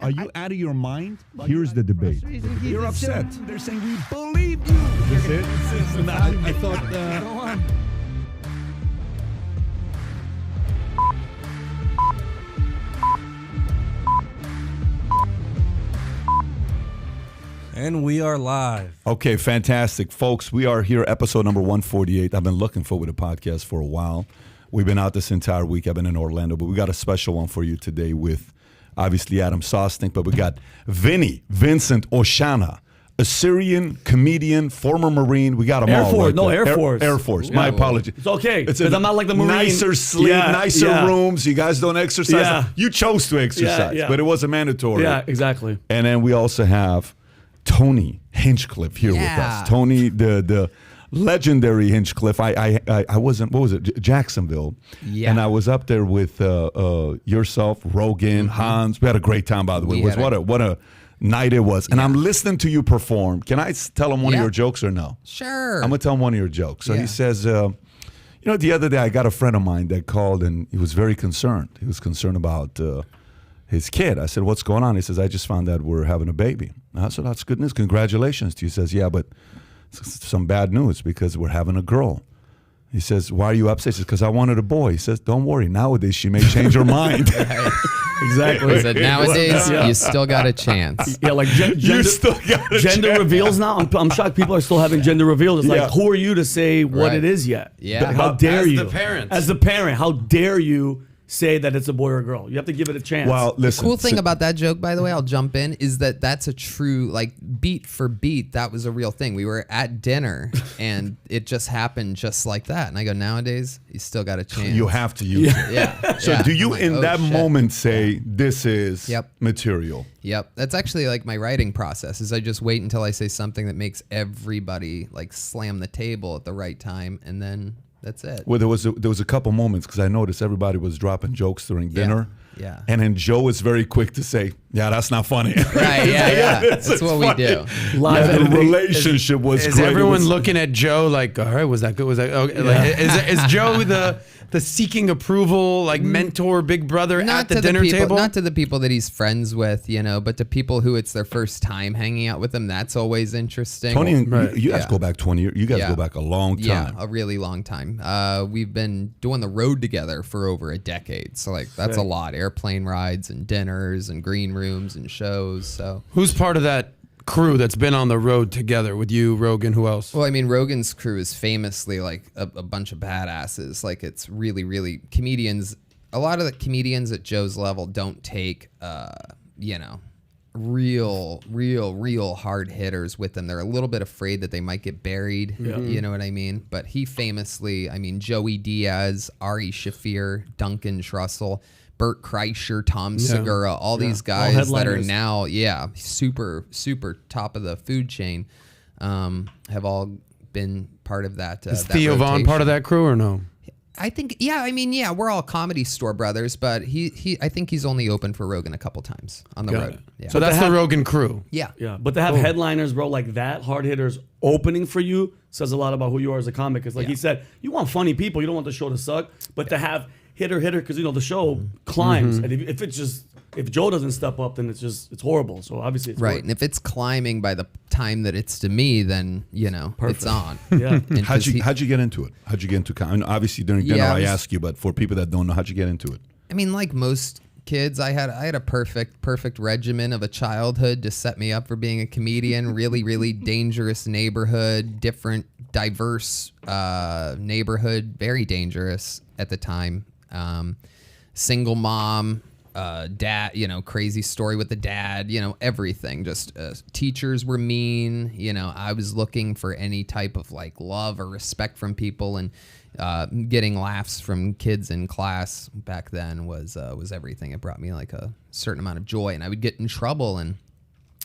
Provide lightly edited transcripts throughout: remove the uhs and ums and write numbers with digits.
Are you out of your mind? Here's the debate. You're upset. They're saying we believe you. Is it? I thought. Go on. And we are live. Okay, fantastic. Folks, we are here, episode number 148. I've been looking forward to podcast for a while. We've been out this entire week. I've been in Orlando, but we got a special one for you today with, obviously, Adam Sosnick, but we got Vincent Oshana, a Syrian comedian, former Marine. We got them Air all. Force. Right No, there. Air Force. Air Force. My apology. It's okay, because I'm not like the Marine. Nicer sleep, nicer rooms. You guys don't exercise. Yeah. You chose to exercise, but it wasn't mandatory. Yeah, exactly. And then we also have Tony Hinchcliffe here with us. Tony, the legendary Hinchcliffe. I wasn't, what was it, Jacksonville. Yeah. And I was up there with yourself, Rogan, Hans. We had a great time, by the way. What a night it was. And I'm listening to you perform. Can I tell him one of your jokes or no? Sure. I'm going to tell him one of your jokes. So he says, you know, the other day I got a friend of mine that called and he was very concerned. He was concerned about his kid. I said, what's going on? He says, I just found out we're having a baby. I said, that's good news. Congratulations to you. He says, yeah, but some bad news because we're having a girl. He says, why are you upset? He says, because I wanted a boy. He says, don't worry. Nowadays, she may change her mind. Exactly. He said, nowadays, you still got a chance. Yeah, like you still got a gender chance. reveals now. I'm shocked people are still having gender reveals. It's like, who are you to say what it is yet? Yeah. Like, how dare you? As the parent, how dare you say that it's a boy or a girl? You have to give it a chance. Well, listen. The cool thing about that joke, by the way, I'll jump in, is that that's a true, like, beat for beat, that was a real thing. We were at dinner, and it just happened just like that. And I go, nowadays, you still got a chance. You have to use it. Yeah. So do you, like, in that shit. moment, say, this is material? Yep. That's actually like my writing process, is I just wait until I say something that makes everybody, like, slam the table at the right time, and then that's it. Well, there was a couple moments because I noticed everybody was dropping jokes during dinner. Yeah. And then Joe is very quick to say, yeah, that's not funny. Right, yeah. That's what we do. The relationship was is great. everyone looking at Joe like, all right, was that good? Was that okay? Like, is Joe the seeking approval, like mentor, big brother at the dinner table? Not to the people that he's friends with, you know, but to people who it's their first time hanging out with him. That's always interesting. Tony, you guys go back 20 years. You guys go back a long time. Yeah, a really long time. We've been doing the road together for over a decade. So, like, that's a lot. Airplane rides and dinners and green rooms and shows. So, who's part of that crew that's been on the road together with you, Rogan? Who else? Well, I mean, Rogan's crew is famously like a bunch of badasses. Like, it's really, really comedians. A lot of the comedians at Joe's level don't take, you know, real hard hitters with them. They're a little bit afraid that they might get buried. You know what I mean? But he famously, I mean, Joey Diaz, Ari Shafir, Duncan Trussell, Bert Kreischer, Tom Segura, all these guys that are now, super top of the food chain, have all been part of that. Is Theo Vaughn part of that crew or no? I think, we're all Comedy Store brothers, but I think he's only open for Rogan a couple times on the road. Yeah. So that's the Rogan crew. Yeah. But to have headliners, bro, like that, hard hitters opening for you says a lot about who you are as a comic. Because like he said, you want funny people, you don't want the show to suck, but to have hitter, because, you know, the show climbs. And if Joe doesn't step up, then it's horrible. So obviously it's right. working. And if it's climbing by the time that it's to me, then, you know, it's on. Yeah. How'd you get into it? How'd you get into comedy? Obviously during dinner I ask you, but for people that don't know, how'd you get into it? I mean, like most kids, I had a perfect regimen of a childhood to set me up for being a comedian. Really dangerous neighborhood, different, diverse neighborhood, very dangerous at the time. Single mom, dad, you know, crazy story with the dad, you know, everything. Just teachers were mean, you know. I was looking for any type of like love or respect from people, and getting laughs from kids in class back then was everything. It brought me like a certain amount of joy, and I would get in trouble, and,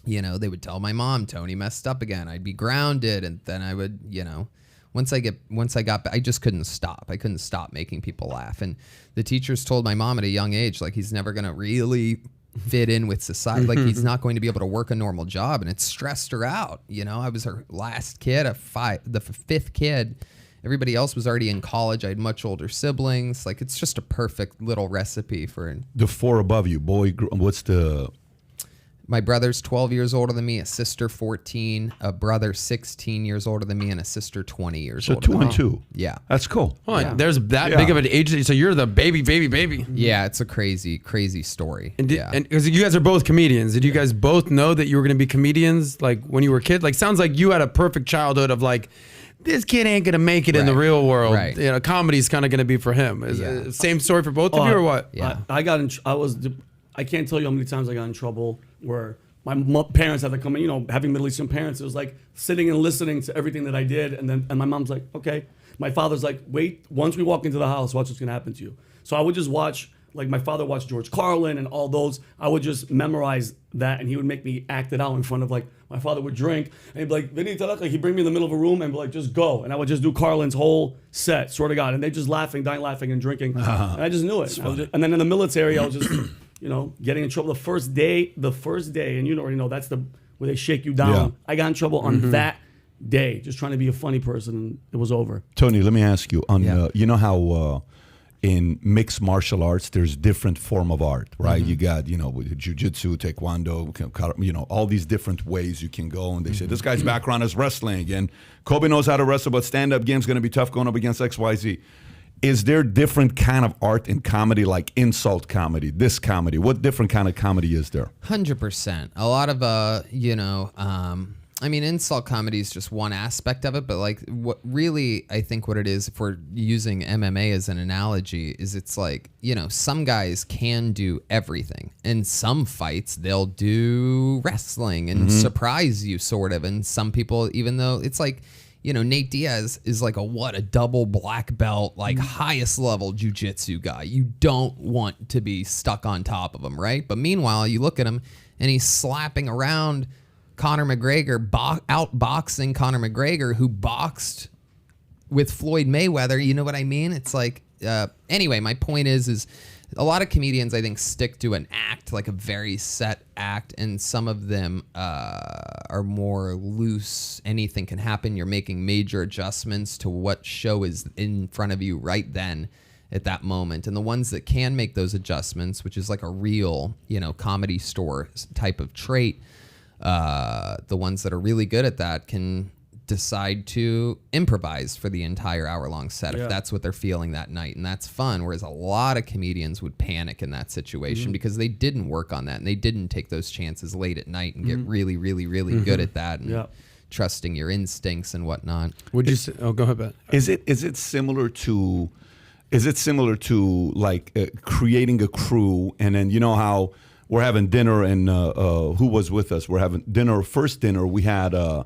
you know, they would tell my mom, Tony messed up again. I'd be grounded, and then I would, you know, once I got back, I just couldn't stop. I couldn't stop making people laugh. And the teachers told my mom at a young age, like, he's never going to really fit in with society. Like, he's not going to be able to work a normal job. And it stressed her out. You know, I was her last kid, the fifth kid. Everybody else was already in college. I had much older siblings. Like, it's just a perfect little recipe for the four above you. Boy, what's the My brother's 12 years older than me, a sister 14, a brother 16 years older than me, and a sister 20 years older than me. So 2 and 2. Yeah. That's cool. Oh, there's that big of an age. So you're the baby. Yeah, it's a crazy, crazy story. And because you guys are both comedians, did you guys both know that you were going to be comedians like when you were kids? Like, sounds like you had a perfect childhood of like, this kid ain't going to make it in the real world. Right. You know, comedy's kind of going to be for him. Same story for both of you or what? Yeah. I can't tell you how many times I got in trouble where my parents had to come in, you know, having Middle Eastern parents. It was like sitting and listening to everything that I did. And my mom's like, okay. My father's like, wait, once we walk into the house, watch what's going to happen to you. So I would just watch, like my father watched George Carlin and all those. I would just memorize that and he would make me act it out in front of like, my father would drink and he'd be like, Vinny, he'd bring me in the middle of a room and be like, just go. And I would just do Carlin's whole set, swear to God. And they just laughing, dying laughing and drinking. And I just knew it. And then in the military, I was just, you know, getting in trouble the first day, and you already know that's where they shake you down. Yeah. I got in trouble on that day, just trying to be a funny person, and it was over. Tony, let me ask you, you know how in mixed martial arts, there's different form of art, right? You got, you know, jiu-jitsu, taekwondo, you know, all these different ways you can go. And they say, this guy's background is wrestling, and Kobe knows how to wrestle, but stand-up game's going to be tough going up against XYZ. Is there different kind of art in comedy, like insult comedy, this comedy? What different kind of comedy is there? 100%. A lot of, I mean, insult comedy is just one aspect of it, but like what really, I think what it is, if we're using MMA as an analogy, is it's like, you know, some guys can do everything. In some fights, they'll do wrestling and surprise you sort of. And some people, even though it's like, you know, Nate Diaz is like a double black belt, like highest level jiu-jitsu guy. You don't want to be stuck on top of him, right? But meanwhile, you look at him and he's slapping around Conor McGregor, outboxing Conor McGregor, who boxed with Floyd Mayweather. You know what I mean? It's like, anyway, my point is a lot of comedians, I think, stick to an act, like a very set act, and some of them are more loose. Anything can happen. You're making major adjustments to what show is in front of you right then at that moment. And the ones that can make those adjustments, which is like a real, you know, Comedy Store type of trait, the ones that are really good at that can decide to improvise for the entire hour-long set if that's what they're feeling that night, and that's fun. Whereas a lot of comedians would panic in that situation because they didn't work on that and they didn't take those chances late at night and get really, really, really good at that and trusting your instincts and whatnot. Would you say? Oh, go ahead, Ben. Is it similar to like creating a crew, and then you know how we're having dinner and who was with us? We're having dinner. First dinner we had a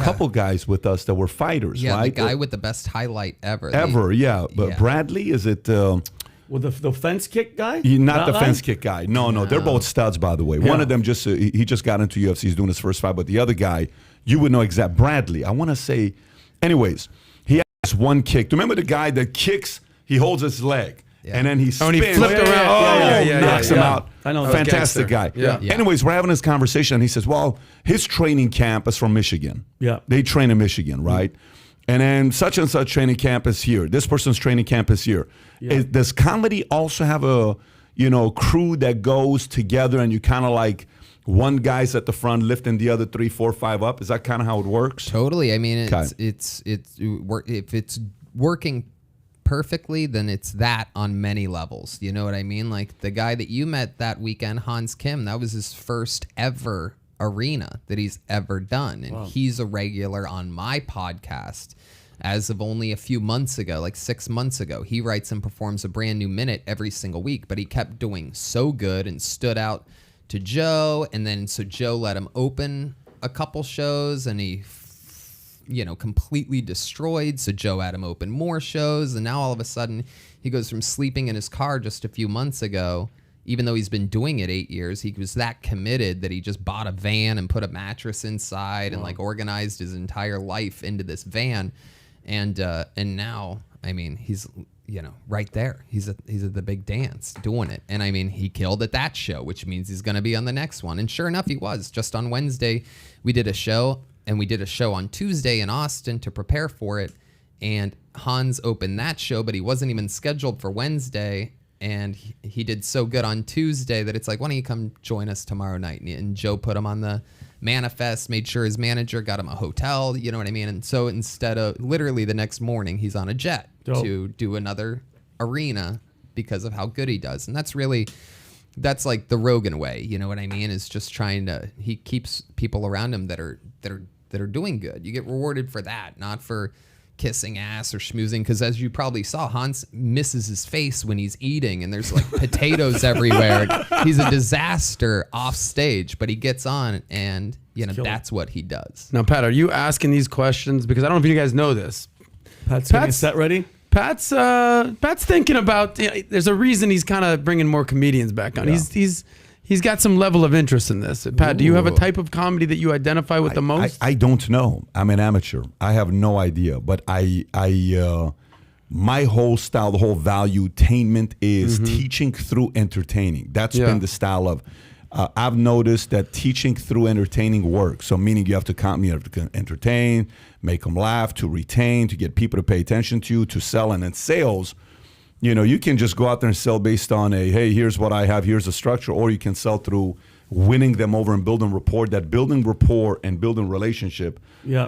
couple guys with us that were fighters, right? The guy with the best highlight ever. But Bradley, is it? Well, the fence kick guy? Not the fence kick guy. No, they're both studs, by the way. One of them just he just got into UFC. He's doing his first fight, but the other guy, you would know exact. Bradley, I want to say. Anyways, he has one kick. Remember the guy that kicks? He holds his leg. Yeah. And then he spins. And he flipped around. Knocks him out. I know. Fantastic guy. Yeah. Anyways, we're having this conversation. And he says, well, his training camp is from Michigan. Yeah. They train in Michigan, right? And then such and such training camp is here. This person's training camp is here. Yeah. Does comedy also have a, you know, crew that goes together and you kind of like one guy's at the front lifting the other 3, 4, 5 up? Is that kind of how it works? Totally. I mean, if it's working perfectly, then it's that on many levels. You know what I mean? Like the guy that you met that weekend, Hans Kim, that was his first ever arena that he's ever done. And he's a regular on my podcast as of only a few months ago, like 6 months ago. He writes and performs a brand new minute every single week, but he kept doing so good and stood out to Joe. And then so Joe let him open a couple shows and he completely destroyed. So Joe had him open more shows. And now all of a sudden he goes from sleeping in his car just a few months ago, even though he's been doing it 8 years, he was that committed that he just bought a van and put a mattress inside and like organized his entire life into this van. And now, I mean, he's, right there. He's at the big dance doing it. And I mean, he killed at that show, which means he's going to be on the next one. And sure enough, he was. Just on Wednesday, we did a show. And we did a show on Tuesday in Austin to prepare for it. And Hans opened that show, but he wasn't even scheduled for Wednesday. and he did so good on Tuesday that it's like, why don't you come join us tomorrow night? And Joe put him on the manifest, made sure his manager got him a hotel, you know what I mean? And so instead of literally the next morning, he's on a jet to do another arena because of how good he does. And that's like the Rogan way, you know what I mean? Is just he keeps people around him that are doing good. You get rewarded for that, not for kissing ass or schmoozing, because as you probably saw, Hans misses his face when he's eating and there's like potatoes everywhere. He's a disaster off stage, but he gets on and that's what he does. Now, Pat, are you asking these questions? Because I don't know if you guys know this. Pat's getting set ready? Pat's thinking about, there's a reason he's kind of bringing more comedians back on. Yeah. He's got some level of interest in this. Pat, do you have a type of comedy that you identify with the most? I don't know. I'm an amateur. I have no idea. But my whole style, the whole valuetainment is teaching through entertaining. That's been the style of. I've noticed that teaching through entertaining works. So meaning you have to entertain, make them laugh, to retain, to get people to pay attention to you, to sell. And in sales, you can just go out there and sell based on hey, here's what I have, here's the structure, or you can sell through winning them over and building rapport. That building rapport and building relationship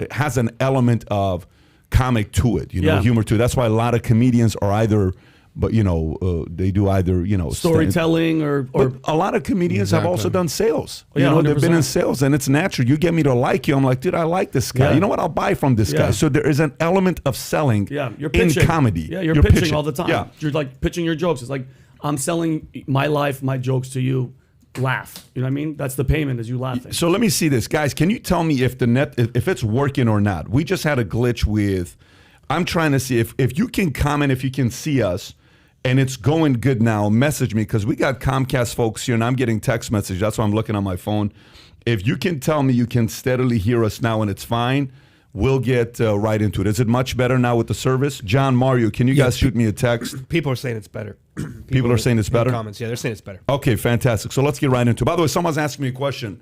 has an element of comic to it, humor to it. That's why a lot of comedians are either, they do either, storytelling or a lot of comedians have also done sales. They've been in sales, and it's natural. You get me to like you. I'm like, dude, I like this guy. You know what? I'll buy from this guy. So there is an element of selling you're pitching. In comedy. Yeah, you're pitching all the time. Yeah. You're like pitching your jokes. It's like, I'm selling my life, my jokes to you. Laugh. You know what I mean? That's the payment, is you laughing. So let me see this. Guys, can you tell me if if it's working or not? We just had a glitch with, I'm trying to see if you can comment, if you can see us, and it's going good now, message me, because we got Comcast folks here, and I'm getting text messages. That's why I'm looking on my phone. If you can tell me you can steadily hear us now and it's fine, we'll get right into it. Is it much better now with the service? John, Mario, can you guys shoot me a text? People are saying it's better. People are saying it's better? Comments, yeah, they're saying it's better. Okay, fantastic. So let's get right into it. By the way, someone's asking me a question.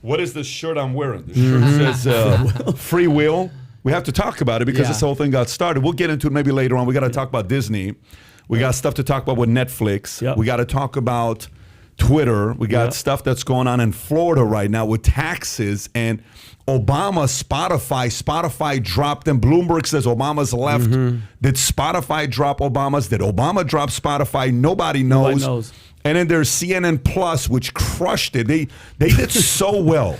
What is this shirt I'm wearing? The shirt says free will. We have to talk about it because this whole thing got started. We'll get into it maybe later on. We got to talk about Disney. We got stuff to talk about with Netflix. Yep. We got to talk about Twitter. We got stuff that's going on in Florida right now with taxes and Obama, Spotify dropped them. Bloomberg says Obama's left. Did Spotify drop Obama's? Did Obama drop Spotify? Nobody knows. And then there's CNN Plus, which crushed it. They did so well.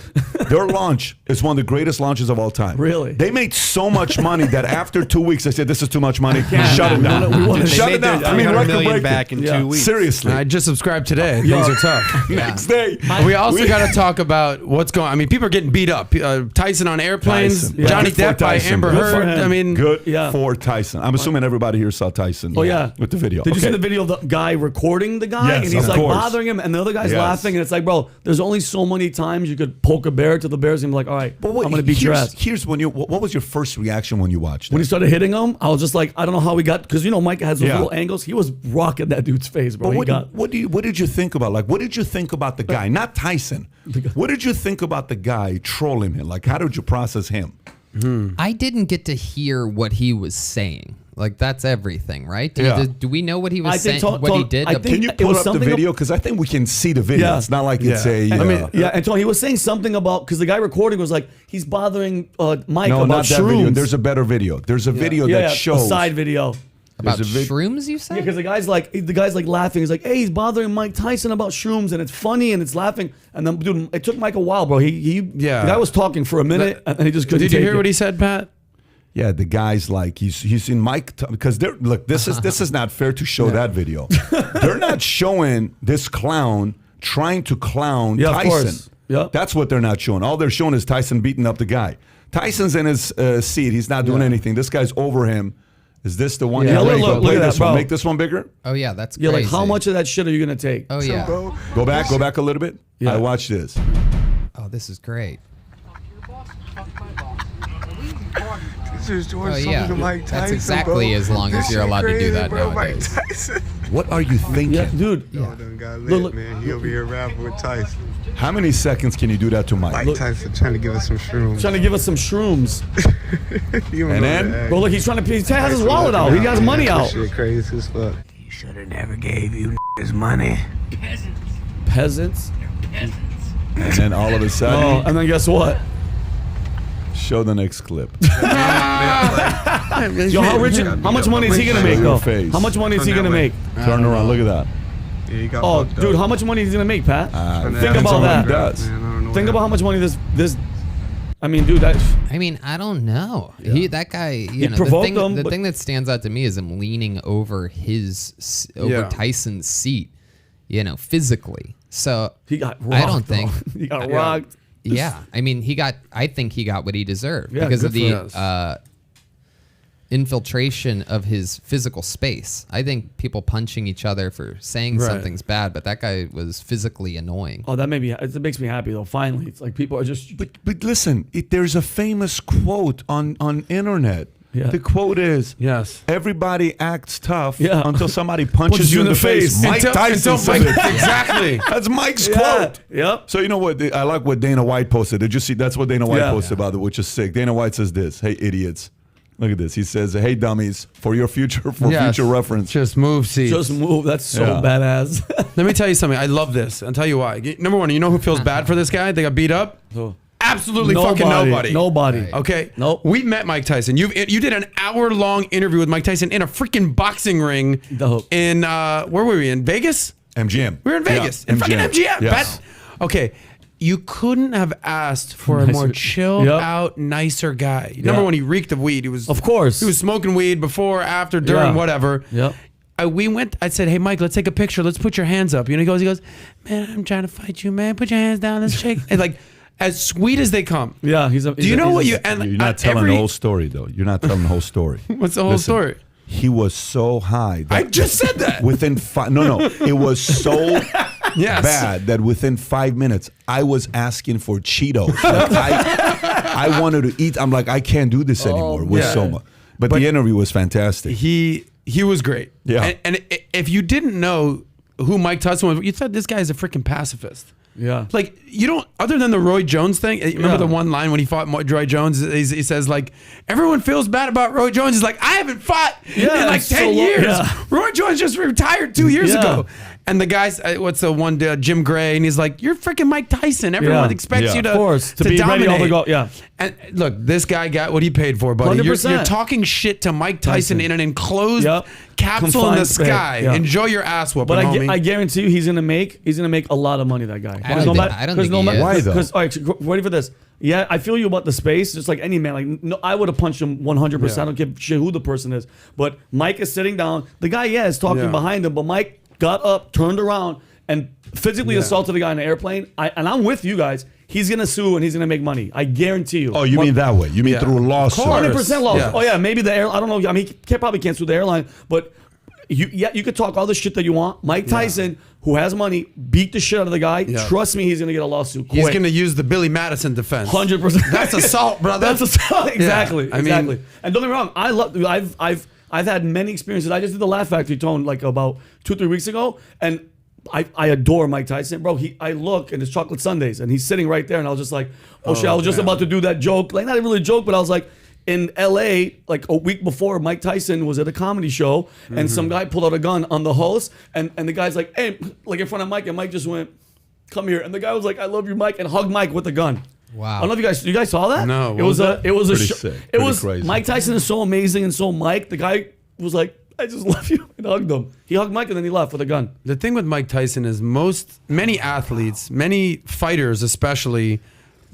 Their launch is one of the greatest launches of all time. Really? They made so much money that after 2 weeks, they said, this is too much money. Shut it down. Shut it down. I mean, $100 million back in 2 weeks. Seriously. I just subscribed today. Things are tough. Next day. We also got to talk about what's going on. I mean, people are getting beat up. Tyson on airplanes. Tyson. Johnny Depp by Amber Heard. I mean, good for Tyson. I'm assuming everybody here saw Tyson. Oh, yeah. With the video. Did you see the video of the guy recording the guy? Yes, and he's like course. bothering him, and the other guy's laughing, and it's like, bro, there's only so many times you could poke a bear to the bear's gonna be like, all right, I'm gonna beat your ass. Here's when what was your first reaction when you watched it? When he started hitting him, I was just like, I don't know how we got, because Mike has those little angles. He was rocking that dude's face, bro. But what did you think about? Like, what did you think about the guy? Not Tyson. What did you think about the guy trolling him? Like, how did you process him? I didn't get to hear what he was saying. Like, that's everything, right? Do we know what he was saying? What he did? Can you pull up the video? Because I think we can see the video. It's not like it's a... and Tony, he was saying something about... Because the guy recording was like, he's bothering Mike about not that shrooms. Video. There's a better video. There's a video that shows... a side video. About shrooms, you said? Yeah, because the guy's like laughing. He's like, hey, he's bothering Mike Tyson about shrooms, and it's funny, and it's laughing. And then, dude, it took Mike a while, bro. The guy was talking for a minute, and he just couldn't take it. Did you hear what he said, Pat? Yeah, the guy's like he's in Mike because this is not fair to show that video. They're not showing this clown trying to clown Tyson. Of course. Yeah, that's what they're not showing. All they're showing is Tyson beating up the guy. Tyson's in his seat. He's not doing anything. This guy's over him. Is this the one? Yeah, look at this that, one. Make this one bigger. Oh yeah, that's crazy. Yeah, like how much of that shit are you gonna take? Oh yeah. Go back a little bit. Yeah. I watch this. Oh, this is great. Oh yeah, that's exactly as long as you're allowed to do that nowadays. What are you thinking, dude? Look, man, he'll be a rapper with Tyson. How many seconds can you do that to Mike? Mike Tyson trying to give us some shrooms. And then, bro, look, he has his wallet out. He got his money out. Shit crazy as fuck. should have never gave you his money. Peasants. And then all of a sudden, Oh, and then guess what? show the next clip. Yo, how much money is he gonna make Show though? your face. How much money is he gonna make? Turn around. Look at that. Yeah, he got Oh, fucked dude, up. how much money is he gonna make, Pat? And think that's about all that. he does. Man, I don't know Think what about how much money this. I mean, dude, that. I mean, I don't know. That guy, you know, provoked him, the but- thing that stands out to me is him leaning over over Tyson's seat, you know, physically. So He got rocked. I don't think. He got rocked. Yeah, I mean, I think he got what he deserved Yeah, because of good for the infiltration of his physical space. I think people punching each other for saying Right. something's bad, but that guy was physically annoying. Oh, that it makes me happy though. Finally, it's like people are just. But listen, there's a famous quote on internet. Yeah. The quote is, Yes. everybody acts tough Yeah. until somebody punches you in the face. Mike Tyson said it. Exactly. That's Mike's Yeah. quote. Yep. So you know what? I like what Dana White posted. Did you see? That's what Dana White Yeah. posted about it, which is sick. Dana White says this: "Hey idiots, look at this." He says, "Hey dummies, for your future, Yes. future reference." Just move seats. Just move. That's so Yeah. badass. Let me tell you something. I love this. I'll tell you why. Number one, you know who feels bad for this guy? They got beat up? Absolutely fucking nobody. Nobody. Okay. Nope. We met Mike Tyson. You did an hour-long interview with Mike Tyson in a freaking boxing ring Dope. in where were we? In Vegas? MGM. We were in Vegas. Yeah, In fucking MGM. Yes. Okay. You couldn't have asked for a more Nicer. chilled Yep. out, nicer guy. Number one, he reeked of weed. He was, Of course. he was smoking weed before, after, during, Yeah. whatever. Yep. I said, hey, Mike, let's take a picture. Let's put your hands up. You know, he goes, man, I'm trying to fight you, man. Put your hands down. Let's shake. And like, as sweet as they come. Yeah, he's a. Do you know what you? And You're not telling the whole story, though. You're not telling the whole story. What's the whole Listen, story? He was so high. I just said that. Within five, no, it was so Yes. bad that within 5 minutes I was asking for Cheetos. Like, I wanted to eat. I'm like, I can't do this anymore. With yeah. so much. But the interview was fantastic. He was great. Yeah. And if you didn't know who Mike Tyson was, you thought this guy's a freaking pacifist. Yeah. Like, you don't, other than the Roy Jones thing, remember the one line when he fought Roy Jones? He says, like, everyone feels bad about Roy Jones. He's like, I haven't fought in like 10 years. Yeah. Roy Jones just retired 2 years Yeah. ago. And the guy's, what's the one, Jim Gray, and he's like, you're freaking Mike Tyson. Everyone Yeah. expects you to, Of course, to be dominate. ready all to go. Yeah. And look, this guy got what he paid for, buddy. You're 100%. talking shit to Mike Tyson in an enclosed Yep. capsule in the Confined space. sky. Yeah. Enjoy your ass whooping, But homie. I guarantee you, he's gonna make a lot of money. That guy. I don't think he is. Why, though? Because all right, ready for this? Yeah, I feel you about the space. Just like any man, like no, I would have punched him 100%. I don't give a shit who the person is. But Mike is sitting down. The guy, is talking Yeah. behind him. But Mike got up, turned around, and physically assaulted the guy in the airplane. And I'm with you guys. He's gonna sue and he's gonna make money. I guarantee you. Oh, you mean that way? You mean through a lawsuit? 100% loss. Yeah. Oh yeah, maybe the air. I don't know. I mean, he probably can't sue the airline, but you could talk all the shit that you want. Mike Tyson, who has money, beat the shit out of the guy. Yeah. Trust me, he's gonna get a lawsuit. He's quick. going to use the Billy Madison defense. 100%. That's assault, brother. That's assault. Exactly. Yeah, I mean- exactly. And don't get me wrong. I love. I've had many experiences. I just did the Laugh Factory tone like about 2-3 weeks ago, and I adore Mike Tyson, bro. I look and it's chocolate sundaes, and he's sitting right there, and I was just like, oh shit! I was just about to do that joke, like not even really a joke, but I was like. In LA, like a week before, Mike Tyson was at a comedy show, and some guy pulled out a gun on the host, and the guy's like, hey, like in front of Mike, and Mike just went, come here. And the guy was like, I love you, Mike, and hugged Mike with a gun. Wow. I don't know if you guys saw that? No, It what was was a that? it was a Pretty show. sick, It pretty was crazy. Mike Tyson is so amazing and so Mike. The guy was like, I just love you, and hugged him. He hugged Mike and then he left with a gun. The thing with Mike Tyson is many athletes, many fighters especially,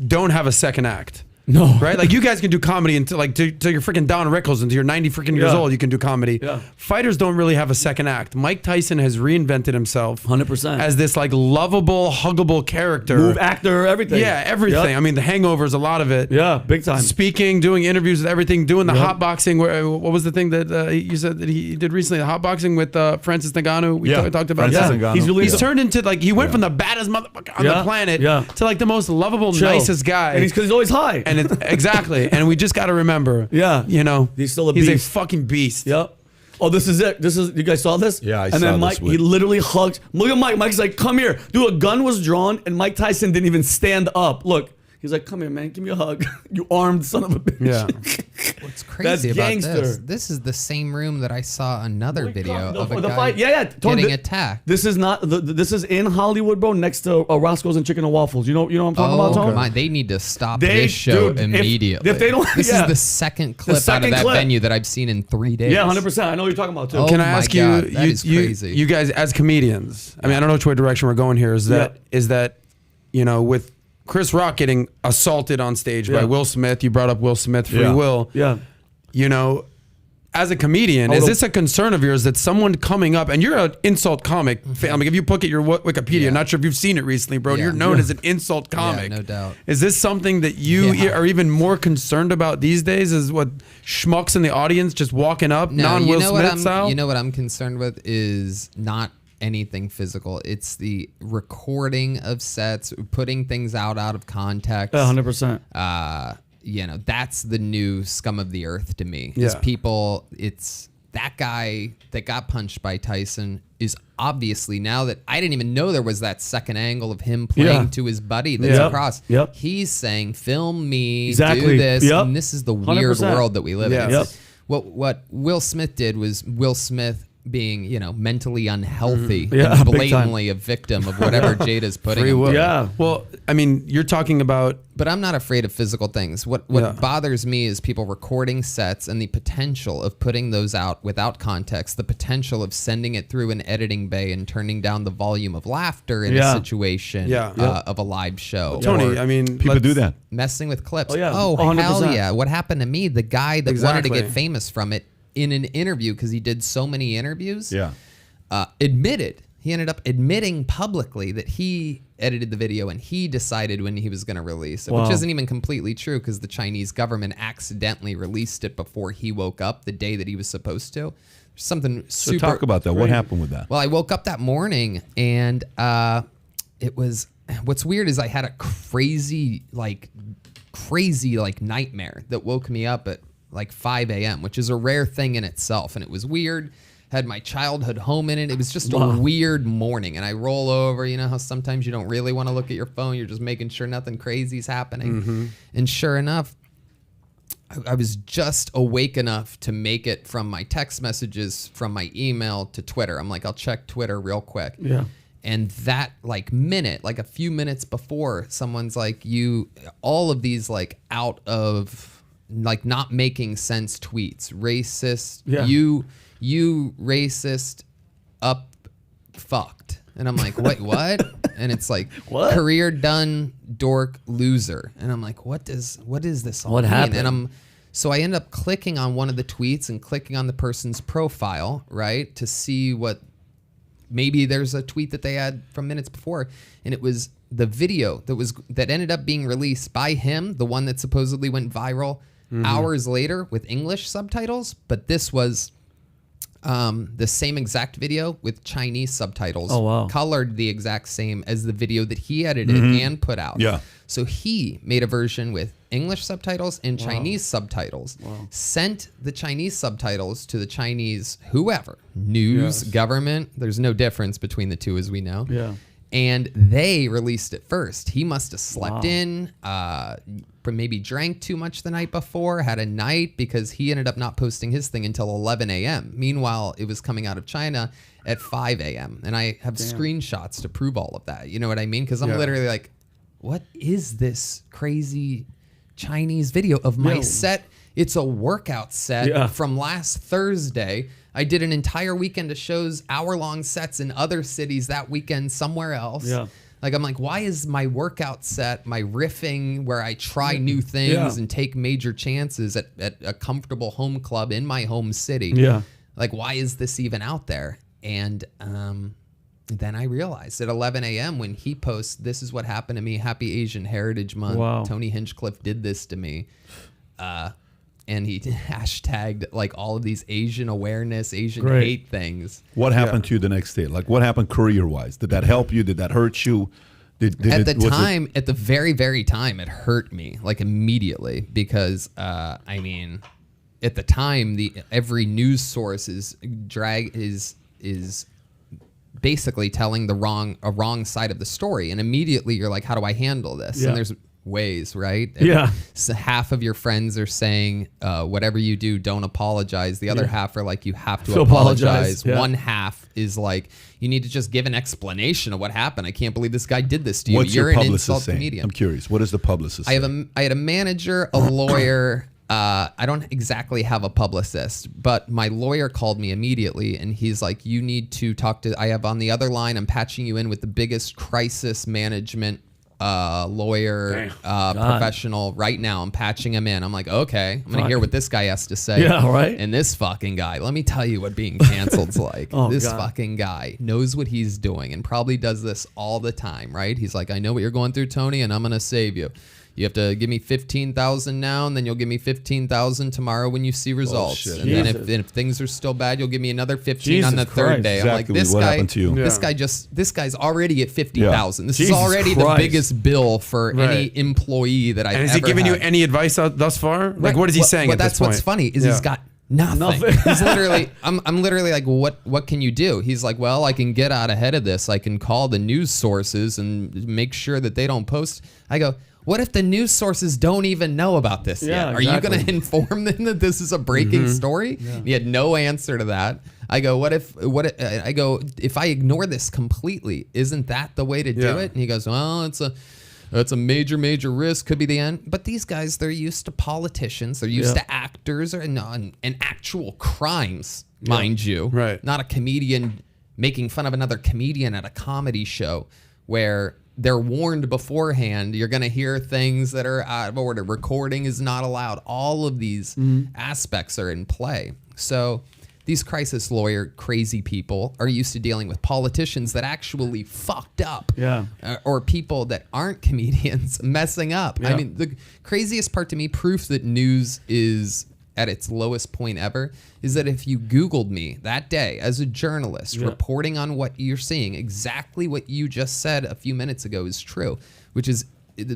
don't have a second act. No. Right? Like you guys can do comedy until you're freaking Don Rickles, until you're 90 freaking years Yeah. old, you can do comedy. Yeah. Fighters don't really have a second act. Mike Tyson has reinvented himself 100%. as this like lovable, huggable character. Move, actor, everything. Yeah, everything. Yep. I mean, The Hangover's a lot of it. Yeah, big time. Speaking, doing interviews with everything, doing the Yep. hot boxing. What was the thing that you said that he did recently? The hot boxing with Francis Ngannou. We Yeah, talked about Francis that. Ngannou. He's really He's turned into like he went from the baddest motherfucker on the planet to like the most lovable, Chill. nicest guy. And because he's always high. And it, exactly. And we just got to remember. Yeah. You know, He's still a He's beast. a fucking beast. Yep. Oh, this is it. You guys saw this? Yeah, I and saw then this Mike, with- he literally hugged. Look at Mike. Mike's like, come here. Dude, a gun was drawn, and Mike Tyson didn't even stand up. Look, he's like, come here, man. Give me a hug. You armed son of a bitch. Yeah. What's crazy That's about gangster. this is the same room that I saw another video God, of a the guy fight. Yeah, Tony, getting attacked. This is not. This is in Hollywood, bro. Next to Roscoe's and Chicken and Waffles. You know what I'm talking about, Tony? My, they need to stop this show immediately. If they don't, this is the second clip out of that venue that I've seen in 3 days. Yeah, 100%. I know what you're talking about too. Oh, Can I ask you, that is crazy. you guys as comedians? I mean, I don't know which way direction we're going here. Is that with Chris Rock getting assaulted on stage by Will Smith? You brought up Will Smith, Free Will. Yeah. As a comedian, is this a concern of yours that someone coming up, and you're an insult comic, fan, like if you look at your Wikipedia, not sure if you've seen it recently, bro, you're known as an insult comic. Yeah, no doubt. Is this something that you are even more concerned about these days? Is what schmucks in the audience just walking up, non-Will Smith style? You know what I'm concerned with is not anything physical. It's the recording of sets, putting things out of context. 100%. That's the new scum of the earth to me. Is people, it's that guy that got punched by Tyson is obviously, now that I didn't even know there was that second angle of him playing to his buddy that's across. He's saying, film me, do this. And this is the weird 100%. world that we live in. What Will Smith did was Will Smith being, mentally unhealthy and blatantly a victim of whatever Jada's putting him through. Yeah. Well, I mean, you're talking about... But I'm not afraid of physical things. What bothers me is people recording sets and the potential of putting those out without context, the potential of sending it through an editing bay and turning down the volume of laughter in a situation of a live show. Tony, I mean... People do that. Messing with clips. Oh, yeah. Oh, 100%. hell yeah. What happened to me, the guy that wanted to get famous from it, in an interview, because he did so many interviews, he ended up admitting publicly that he edited the video and he decided when he was going to release it, which isn't even completely true because the Chinese government accidentally released it before he woke up the day that he was supposed to. There's something super... So talk about that. What happened with that? Well, I woke up that morning and it was... What's weird is I had a crazy nightmare that woke me up at 5 a.m., which is a rare thing in itself. And it was weird. Had my childhood home in it. It was just a weird morning. And I roll over, you know how sometimes you don't really want to look at your phone. You're just making sure nothing crazy's happening. And sure enough, I was just awake enough to make it from my text messages, from my email to Twitter. I'm like, I'll check Twitter real quick. Yeah. And that minute, a few minutes before, someone's like, all of these out of... not making sense tweets, racist, you racist, fucked. And I'm like, wait, what? And it's like, what? Career done, dork, loser. And I'm like, what is this all What mean? happened? And so I end up clicking on one of the tweets and clicking on the person's profile, right, to see what, maybe there's a tweet that they had from minutes before. And it was the video that ended up being released by him, the one that supposedly went viral, hours later with English subtitles, but this was the same exact video with Chinese subtitles, colored the exact same as the video that he edited and put out. Yeah. So he made a version with English subtitles and Chinese subtitles, sent the Chinese subtitles to the Chinese whoever, news, government. There's no difference between the two, as we know. Yeah. And they released it first. He must have slept in, maybe drank too much the night before, had a night, because he ended up not posting his thing until 11 a.m. Meanwhile, it was coming out of China at 5 a.m. And I have screenshots to prove all of that. You know what I mean? Because I'm literally like, what is this crazy Chinese video of my set? It's a workout set from last Thursday. I did an entire weekend of shows, hour-long sets in other cities that weekend somewhere else. Yeah. I'm like, why is my workout set, my riffing, where I try new things and take major chances at a comfortable home club in my home city? Yeah. Why is this even out there? And then I realized at 11 a.m. when he posts, this is what happened to me, Happy Asian Heritage Month. Wow. Tony Hinchcliffe did this to me. And he hashtagged all of these Asian awareness, Asian hate things. What happened to you the next day? What happened career-wise? Did that help you? Did that hurt you? At the very, very time, it hurt me immediately because at the time, every news source is basically telling a wrong side of the story, and immediately you're like, how do I handle this? And there's ways, right? Yeah. So half of your friends are saying, whatever you do, don't apologize. The other half are like, you have to apologize. Yeah. One half is like, you need to just give an explanation of what happened. I can't believe this guy did this to you. What's You're your an publicist insult saying? comedian. I'm curious. What is the publicist I saying? had a manager, a lawyer. I don't exactly have a publicist, but my lawyer called me immediately and he's like, you need to talk to, I have on the other line, I'm patching you in with the biggest crisis management lawyer professional right now. I'm patching him in. I'm like, okay, I'm going to hear what this guy has to say. Yeah, right. And this fucking guy, let me tell you what being canceled's like. This fucking guy knows what he's doing and probably does this all the time, right? He's like, I know what you're going through, Tony, and I'm going to save you. You have to give me 15,000 now, and then you'll give me 15,000 tomorrow when you see results. And then if things are still bad, you'll give me another 15 on the third day. Exactly. I'm like, this what guy, happened to you? this guy's already at 50,000. This Jesus is already Christ. the biggest bill for any employee that I've ever And has he given you had. any advice thus far? Like, Right. what is he saying at this That's point? what's funny is he's got nothing. He's literally, I'm literally like, what can you do? He's like, well, I can get out ahead of this. I can call the news sources and make sure that they don't post. I go, what if the news sources don't even know about this yet? Are you going to inform them that this is a breaking story? Yeah. He had no answer to that. I go, if I ignore this completely, isn't that the way to do it? And he goes, well, it's a major risk. Could be the end. But these guys, they're used to politicians. They're used to actors and actual crimes, mind you. Right. Not a comedian making fun of another comedian at a comedy show where they're warned beforehand. You're going to hear things that are out of order. Recording is not allowed. All of these aspects are in play. So these crisis lawyer crazy people are used to dealing with politicians that actually fucked up. Yeah. Or people that aren't comedians messing up. Yeah. I mean, the craziest part to me, proof that news is at its lowest point ever, is that if you Googled me that day as a journalist reporting on what you're seeing, exactly what you just said a few minutes ago is true, which is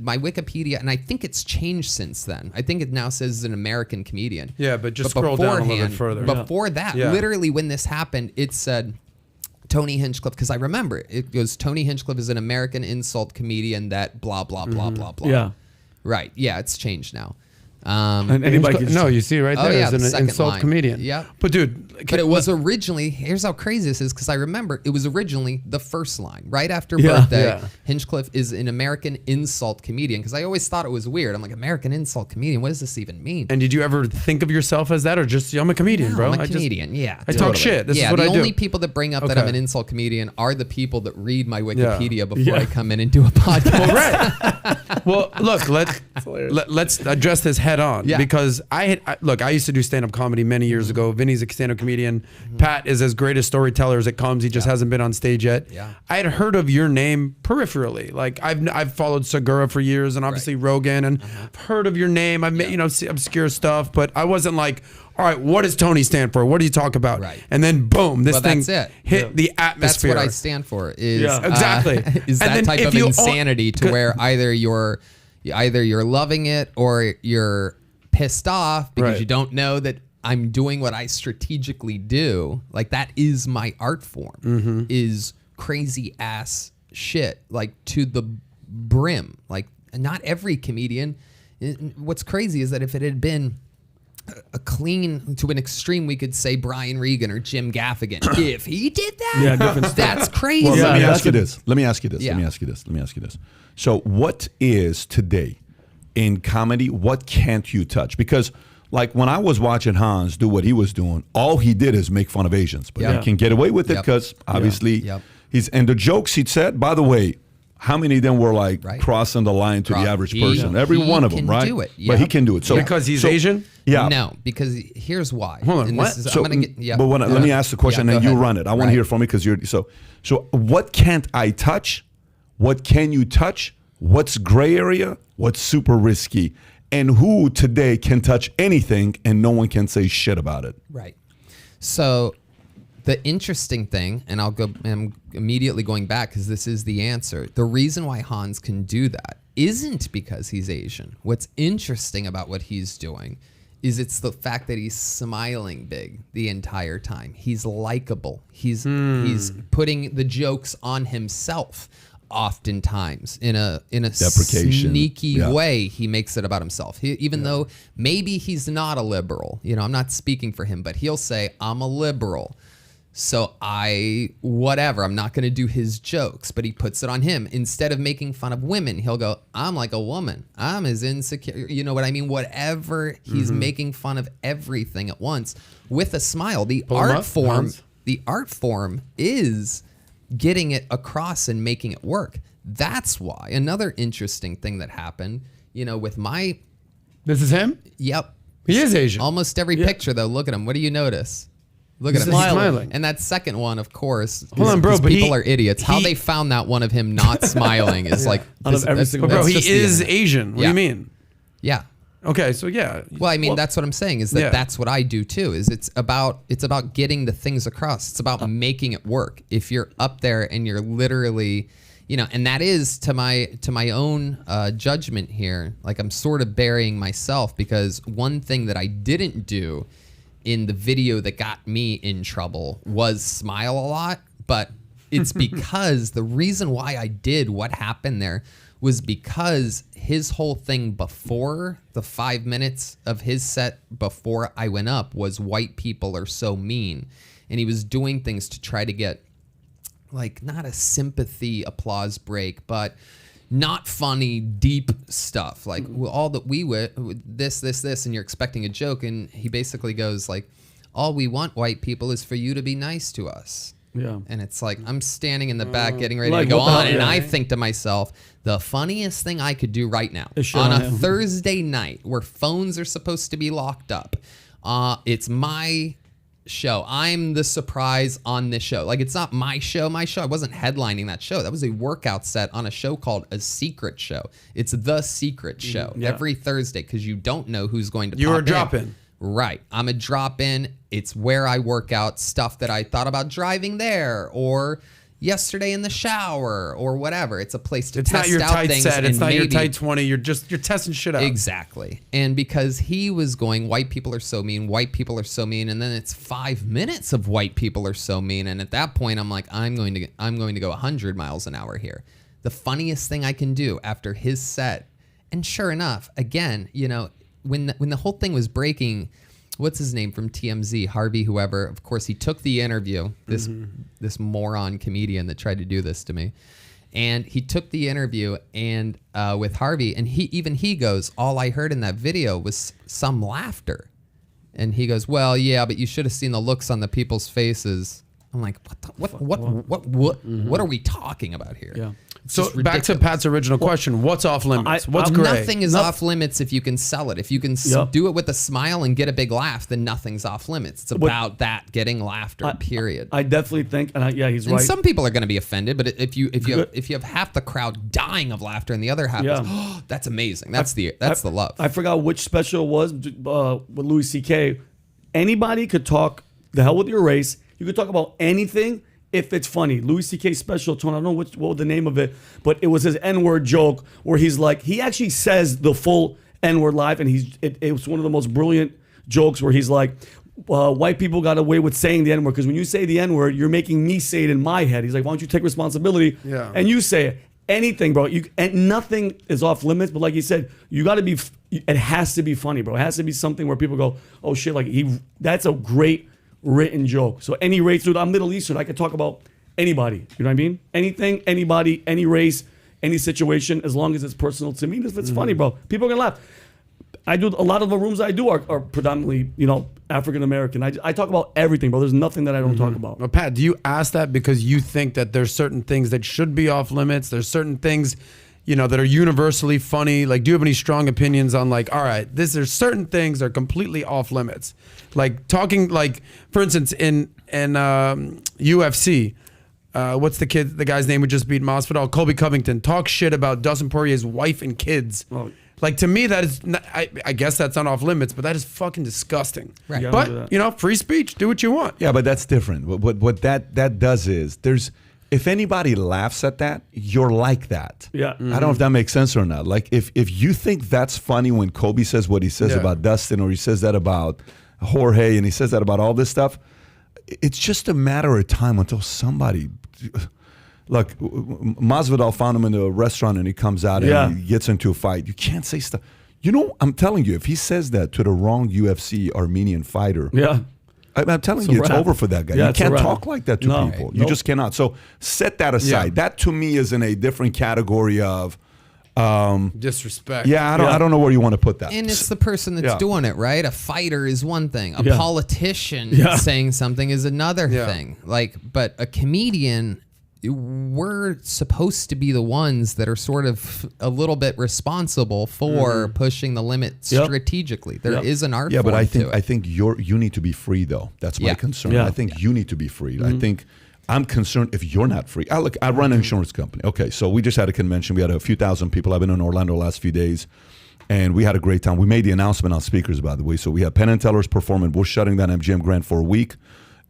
my Wikipedia, and I think it's changed since then. I think it now says an American comedian. Yeah, but just scroll down a little bit further. Before that, literally when this happened, it said Tony Hinchcliffe, because I remember it goes, Tony Hinchcliffe is an American insult comedian that blah, blah, blah, blah, blah. Yeah. Right. Yeah, it's changed now. And anybody can you see right there is the an insult line. comedian. Yeah. But dude, But it was originally, here's how crazy this is, because I remember it was originally the first line. Right after birthday, Hinchcliffe is an American insult comedian, because I always thought it was weird. I'm like, American insult comedian, what does this even mean? And did you ever think of yourself as that, or just, I'm a comedian, bro? I'm a comedian, I talk shit. This is what I do. The only people that bring up that I'm an insult comedian are the people that read my Wikipedia before I come in and do a podcast. Well, look, let's address this head on, because I used to do stand-up comedy many years ago. Vinny's a stand-up comedian. Pat is as great a storyteller as it comes. He just hasn't been on stage yet. Yeah. I had heard of your name peripherally. Like I've followed Segura for years, and obviously Rogan, and I've heard of your name. I've made obscure stuff, but I wasn't like, all right, what does Tony stand for? What do you talk about? Right. And then boom, this thing hit the That's atmosphere. what I stand for. Is exactly. Is And that then type if of you insanity to where either you're loving it or you're pissed off because you don't know that I'm doing what I strategically do. Like, that is my art form, is crazy ass shit, like to the brim. Like, not every comedian. What's crazy is that if it had been a clean to an extreme, we could say Brian Regan or Jim Gaffigan. If he did that, that's crazy. Well, let me ask you this. So what is today in comedy, what can't you touch? Because like when I was watching Hans do what he was doing, all he did is make fun of Asians. But he can get away with it because obviously he's, and the jokes he'd said, by the way, how many of them were like crossing the line to the average person? Every one of them, right? Do it. But he can do it. So because he's Asian? Yeah. No, because here's why. Hold on, And what? So, I'm gonna get, but let me ask the question, and then you run it. I want to hear from you because you're so. What can't I touch? What can you touch? What's gray area? What's super risky? And who today can touch anything and no one can say shit about it? Right. So the interesting thing, and I'm immediately going back because this is the answer. The reason why Hans can do that isn't because he's Asian. What's interesting about what he's doing is it's the fact that he's smiling big the entire time. He's likable. He's putting the jokes on himself. oftentimes in a Deprecation. sneaky way, he makes it about himself. Even though maybe he's not a liberal, I'm not speaking for him, but he'll say, I'm a liberal. So I'm not going to do his jokes, but he puts it on him. Instead of making fun of women, he'll go, I'm like a woman. I'm as insecure. You know what I mean? Whatever. He's making fun of everything at once with a smile. The art form is getting it across and making it work. That's why. Another interesting thing that happened, with my... This is him? Yep. He is Asian. Almost every picture, though. Look at him. What do you notice? Look at him smiling. And that second one, of course, hold on, bro, but people are idiots. How they found that one of him not smiling is like... Out of every single bro, he is Asian. What do you mean? Yeah. Okay, so yeah. Well, I mean, that's what I'm saying is that that's what I do too. Is it's about getting the things across. It's about making it work. If you're up there and you're literally, and that is to my own judgment here. Like I'm sort of burying myself because one thing that I didn't do in the video that got me in trouble was smile a lot, but it's because the reason why I did what happened there was because his whole thing before the 5 minutes of his set before I went up was white people are so mean. And he was doing things to try to get like not a sympathy applause break, but not funny, deep stuff. Like all that we would this, and you're expecting a joke. And he basically goes like, all we want white people is for you to be nice to us. Yeah. And it's like, I'm standing in the back getting ready to go on. And I think to myself, the funniest thing I could do right now on a Thursday night where phones are supposed to be locked up. It's my show. I'm the surprise on this show. Like, it's not my show. I wasn't headlining that show. That was a workout set on a show called A Secret Show. It's The Secret Show every Thursday because you don't know who's going to pop in. You're a drop-in. Right. I'm a drop-in. It's where I work out stuff that I thought about driving there or yesterday in the shower or whatever. It's a place to test out things. It's not your tight set. It's not your tight 20. You're testing shit out. Exactly. And because he was going, white people are so mean, white people are so mean, and then it's 5 minutes of white people are so mean, and at that point I'm like, I'm going to go 100 miles an hour here. The funniest thing I can do after his set, and sure enough, again, when the whole thing was breaking, what's his name from TMZ, Harvey, whoever, of course, he took the interview, this moron comedian that tried to do this to me. And he took the interview and with Harvey, and he goes, all I heard in that video was some laughter. And he goes, well, yeah, but you should have seen the looks on the people's faces. I'm like, what are we talking about here? Yeah. So back to Pat's original question, what's off limits? What's gray? Nothing is off limits if you can sell it. If you can do it with a smile and get a big laugh, then nothing's off limits. It's about that getting laughter. Period. I definitely think, he's right. And some people are going to be offended, but if you have half the crowd dying of laughter and the other half is, oh, that's amazing. That's the love. I forgot which special it was with Louis C.K. Anybody could talk the hell with your race. You could talk about anything. If it's funny. Louis C.K. special, Tony, I don't know what was the name of it, but it was his N-word joke where he's like, he actually says the full N-word live, and it was one of the most brilliant jokes where he's like, white people got away with saying the N-word because when you say the N-word, you're making me say it in my head. He's like, why don't you take responsibility and you say it? Anything, bro. And nothing is off limits, but like you said, you got to be, it has to be funny, bro. It has to be something where people go, oh shit, like that's a great written joke. So any race, dude, I'm Middle Eastern. I could talk about anybody. You know what I mean? Anything, anybody, any race, any situation, as long as it's personal to me. If it's funny, bro, people are gonna laugh. I do a lot of the rooms I do are predominantly, African American. I talk about everything, bro. There's nothing that I don't talk about. Well, Pat, do you ask that because you think that there's certain things that should be off limits? There's certain things, that are universally funny. Like, do you have any strong opinions on like, all right, there's certain things that are completely off limits? Like talking, like for instance, in UFC, what's the guy's name who just beat Masvidal? Colby Covington. Talk shit about Dustin Poirier's wife and kids. Oh. Like, to me, that is, I guess that's not off limits, but that is fucking disgusting. Right. Yeah, but, free speech, do what you want. Yeah, but that's different. What that does is, if anybody laughs at that, you're like that. Yeah. I don't know if that makes sense or not. Like, if you think that's funny when Kobe says what he says about Dustin, or he says that about Jorge, and he says that about all this stuff, it's just a matter of time until somebody look, Masvidal found him in a restaurant and he comes out and he gets into a fight. You can't say stuff. You know, I'm telling you, if he says that to the wrong UFC Armenian fighter, I'm telling you, it's over for that guy. You can't talk like that to people. You just cannot. So set that aside. That to me is in a different category of disrespect. Yeah, I don't know where you want to put that. And it's the person that's doing it, right? A fighter is one thing. A politician saying something is another thing. Like, but a comedian, we're supposed to be the ones that are sort of a little bit responsible for pushing the limit strategically. There is an art. Yeah, but I to think you need to be free though. That's my concern. I think you need to be free. I think I'm concerned if you're not free. I run an insurance company. Okay, so we just had a convention. We had a few thousand people. I've been in Orlando the last few days, and we had a great time. We made the announcement on speakers, by the way. So we have Penn and Teller's performing. We're shutting down MGM Grand for a week.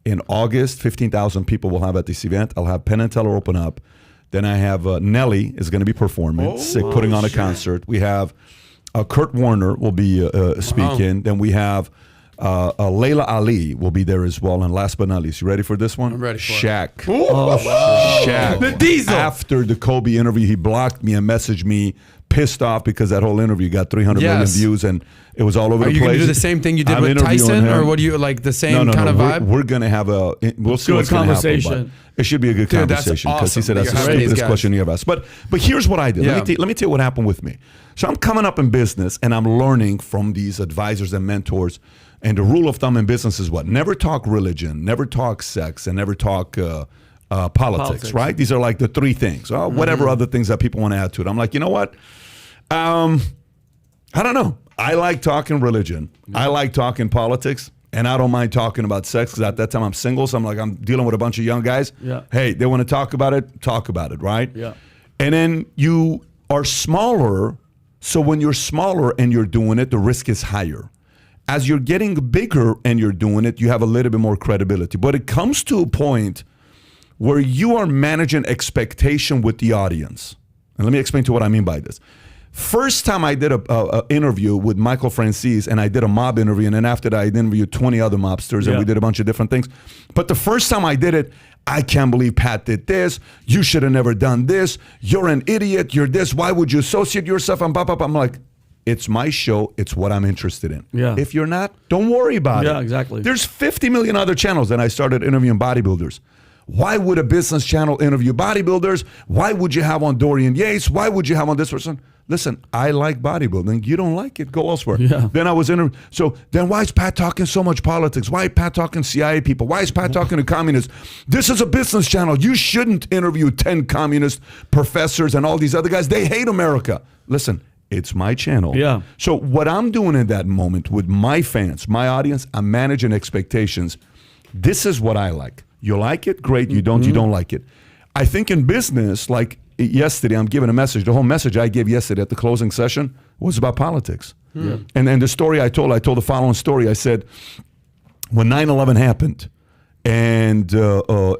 In August, 15,000 people will have at this event. I'll have Penn and Teller open up. Then I have Nelly is going to be performing, putting on a concert. We have Kurt Warner will be speaking. Then we have Layla Ali will be there as well. And last but not least, you ready for this one? I'm ready for Shaq. it. Shaq. The Diesel. After the Kobe interview, he blocked me and messaged me, pissed off because that whole interview got 300 million views and it was all over the place. Are you going to do the same thing you did with Tyson, or what do you like the same kind of vibe? We're going to have we'll see what's going to happen. It should be a good conversation because he said that's the stupidest question you ever asked. But here's what I did. Let me tell you what happened with me. So I'm coming up in business and I'm learning from these advisors and mentors. And the rule of thumb in business is what? Never talk religion, never talk sex, and never talk politics, right? These are like the three things. Whatever other things that people want to add to it. I'm like, you know what? I don't know. I like talking religion. I like talking politics. And I don't mind talking about sex because at that time I'm single. So I'm dealing with a bunch of young guys. Hey, they want to talk about it, right? And then you are smaller. So when you're smaller and you're doing it, the risk is higher. As you're getting bigger and you're doing it, you have a little bit more credibility. But it comes to a point where you are managing expectation with the audience. And let me explain to you what I mean by this. First time I did a interview with Michael Francis, and I did a mob interview, and then after that I interviewed 20 other mobsters, and we did a bunch of different things. But the first time I did it, I can't believe Pat did this. You should have never done this. You're an idiot. You're this. Why would you associate yourself? I'm like, it's my show. It's what I'm interested in. If you're not, don't worry about it. Exactly. There's 50 million other channels, and I started interviewing bodybuilders. Why would a business channel interview bodybuilders? Why would you have on Dorian Yates? Why would you have on this person? Listen, I like bodybuilding. You don't like it, go elsewhere. Then I was so then why is Pat talking so much politics? Why is Pat talking CIA people? Why is Pat talking to communists? This is a business channel. You shouldn't interview 10 communist professors and all these other guys. They hate America. Listen, it's my channel. So what I'm doing in that moment with my fans, my audience, I'm managing expectations. This is what I like. You like it? Great. You don't like it. I think in business, like yesterday, I'm giving a message. The whole message I gave yesterday at the closing session was about politics. And then the story I told the following story. I said, when 9/11 happened and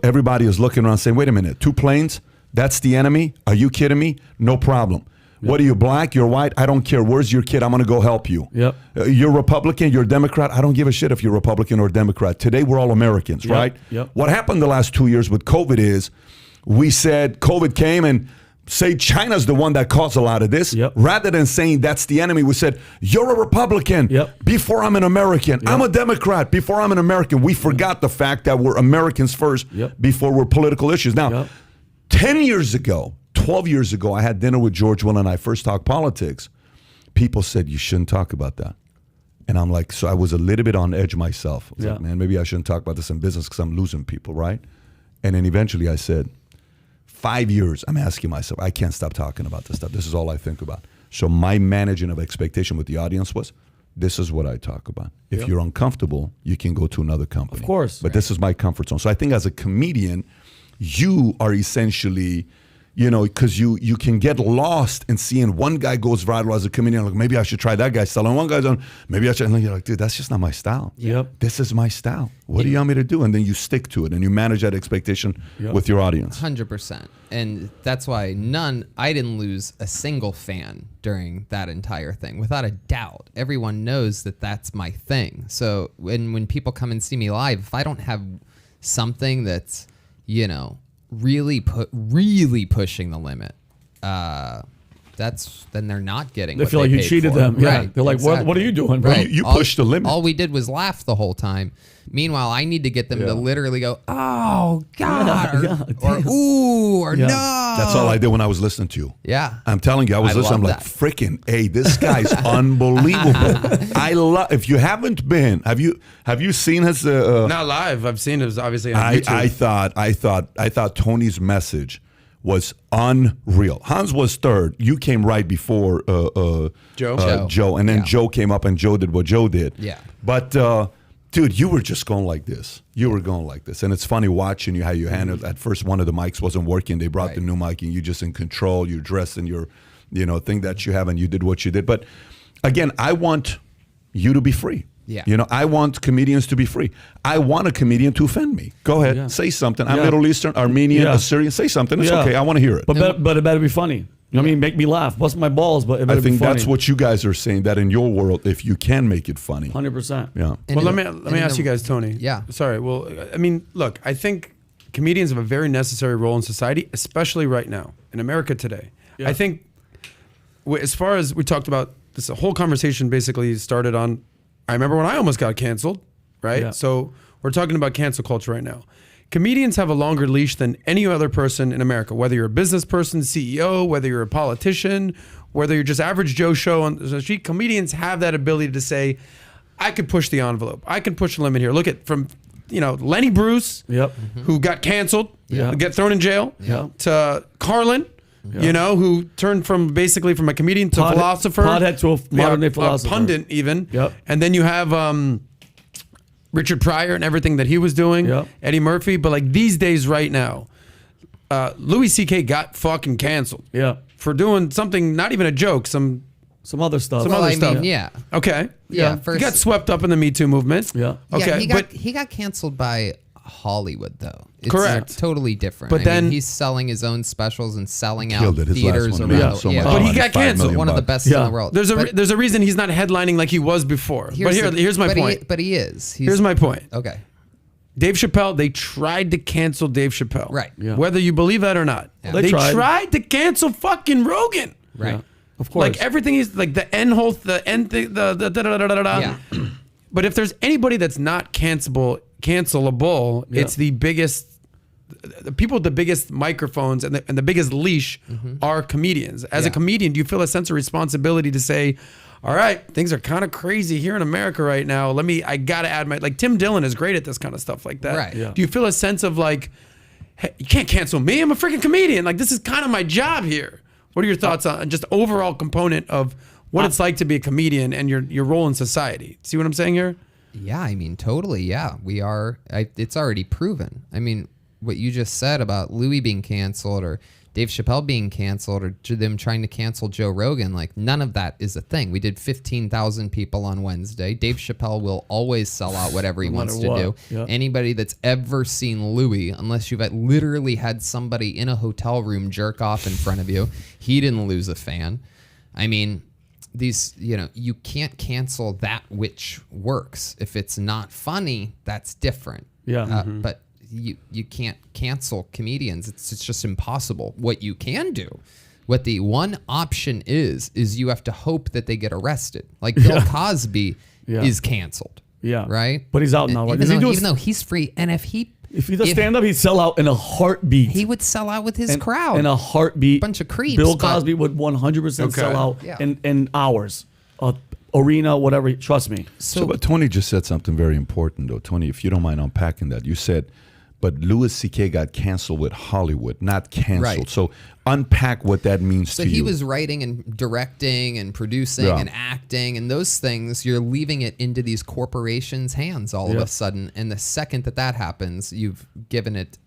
everybody is looking around saying, wait a minute, 2 planes? That's the enemy? Are you kidding me? No problem. What are you, black? You're white? I don't care. Where's your kid? I'm going to go help you. You're Republican? You're Democrat? I don't give a shit if you're Republican or Democrat. Today, we're all Americans, right? What happened the last 2 years with COVID is we said COVID came and say China's the one that caused a lot of this. Rather than saying that's the enemy, we said, you're a Republican before I'm an American. I'm a Democrat before I'm an American. We forgot the fact that we're Americans first before we're political issues. Now, 10 years ago, 12 years ago, I had dinner with George Will and I first talked politics. People said, you shouldn't talk about that. And I'm like, so I was a little bit on edge myself. I was like, man, maybe I shouldn't talk about this in business because I'm losing people, right? And then eventually I said, 5 years, I'm asking myself, I can't stop talking about this stuff. This is all I think about. So my managing of expectation with the audience was, this is what I talk about. If you're uncomfortable, you can go to another company. Of course. But this is my comfort zone. So I think as a comedian, you are essentially, because you can get lost in seeing one guy goes viral as a comedian. Like, maybe I should try that guy's style. And one guy's on, maybe I should. And you're like, dude, that's just not my style. This is my style. What do you want me to do? And then you stick to it and you manage that expectation with your audience. 100%. And that's why I didn't lose a single fan during that entire thing, without a doubt. Everyone knows that that's my thing. So when people come and see me live, if I don't have something that's, really pushing the limit, then they're not getting. They what feel like they you paid cheated for. them. Yeah. Right. They're like, Exactly. what are you doing, bro? Right. You pushed the limit. All we did was laugh the whole time. Meanwhile, I need to get them to literally go, oh God, or ooh, or no. That's all I did when I was listening to you. Yeah. I'm telling you, I was listening. I'm love like, that. freaking, hey, this guy's unbelievable. I love. If you haven't been, have you seen his? Not live. I've seen it obviously on YouTube. I thought Tony's message was unreal. Hans was third. You came right before Joe, and then Joe came up and Joe did what Joe did. Yeah. But dude, you were just going like this. You were going like this, and it's funny watching you how you handled. At first, one of the mics wasn't working. They brought the new mic, and you just in control. You're dressed in your, thing that you have, and you did what you did. But again, I want you to be free. Yeah. I want comedians to be free. I want a comedian to offend me. Go ahead, say something. I'm Middle Eastern, Armenian, Assyrian. Say something. It's okay. I want to hear it. But it better be funny. You know what I mean? Make me laugh. Bust my balls, but it better I think be funny. that's what you guys are saying. That in your world, if you can make it funny, 100%. yeah. Well, let me ask you guys, Tony. Yeah. Sorry. Well, I mean, look, I think comedians have a very necessary role in society, especially right now in America today. Yeah. I think, as far as we talked about this, whole conversation basically started on. I remember when I almost got canceled, right? Yeah. So we're talking about cancel culture right now. Comedians have a longer leash than any other person in America, whether you're a business person, CEO, whether you're a politician, whether you're just average Joe show on the street. Comedians have that ability to say, I could push the envelope. I can push the limit here. Look at from Lenny Bruce, who got canceled, get thrown in jail, to Carlin, who turned from a comedian to philosopher, pothead to a modern day philosopher, pundit even. Yep. And then you have Richard Pryor and everything that he was doing, Eddie Murphy. But like these days, right now, Louis C.K. got fucking canceled, for doing something, not even a joke, some other stuff. Okay. Yeah. He got swept up in the Me Too movement. Yeah. Okay. He got canceled by Hollywood, though. It's correct. Totally different. But then he's selling his own specials and selling out Killed it. His theaters last one around. made so much But he money, got $5 canceled. million One of the bucks. best in the world. there's a reason he's not headlining like he was before. But here's my point. But he is. Here's my point. Okay. Dave Chappelle, they tried to cancel Dave Chappelle. Right. Yeah. Whether you believe that or not. Yeah. They They tried. tried to cancel fucking Rogan. Right. Yeah. Of course. Like everything is like the end whole the end thing, the da-da-da-da-da-da. Yeah. But if there's anybody that's not cancelable, it's the biggest. The people with the biggest microphones and the biggest leash are comedians. As a comedian, do you feel a sense of responsibility to say, all right, things are kind of crazy here in America right now. I got to add like Tim Dillon is great at this kind of stuff like that. Right. Yeah. Do you feel a sense of like, hey, you can't cancel me. I'm a freaking comedian. Like this is kind of my job here. What are your thoughts on just overall component of what it's like to be a comedian and your role in society? See what I'm saying here? Yeah, I mean, totally. Yeah, we are. It's already proven. I mean, what you just said about Louis being canceled or Dave Chappelle being canceled or them trying to cancel Joe Rogan, like none of that is a thing. We did 15,000 people on Wednesday. Dave Chappelle will always sell out whatever he wants to do. Yeah. Anybody that's ever seen Louis, unless you've literally had somebody in a hotel room jerk off in front of you, he didn't lose a fan. I mean, you can't cancel that which works. If it's not funny, that's different. Yeah. But you can't cancel comedians. It's just impossible. What you can do, what the one option is you have to hope that they get arrested. Like Bill Cosby is canceled. Yeah. Right? But he's out now. Right? Even though he's free, and if he does stand up, he'd sell out in a heartbeat. He would sell out with his crowd. In a heartbeat. Bunch of creeps. Bill Cosby would 100% sell out in hours. Arena, whatever. Trust me. So, but Tony just said something very important, though. Tony, if you don't mind unpacking that, you said, but Louis C.K. got canceled with Hollywood, not canceled. Right. So unpack what that means So to you. he was writing and directing and producing and acting and those things. You're leaving it into these corporations' hands all of a sudden. And the second that happens, you've given it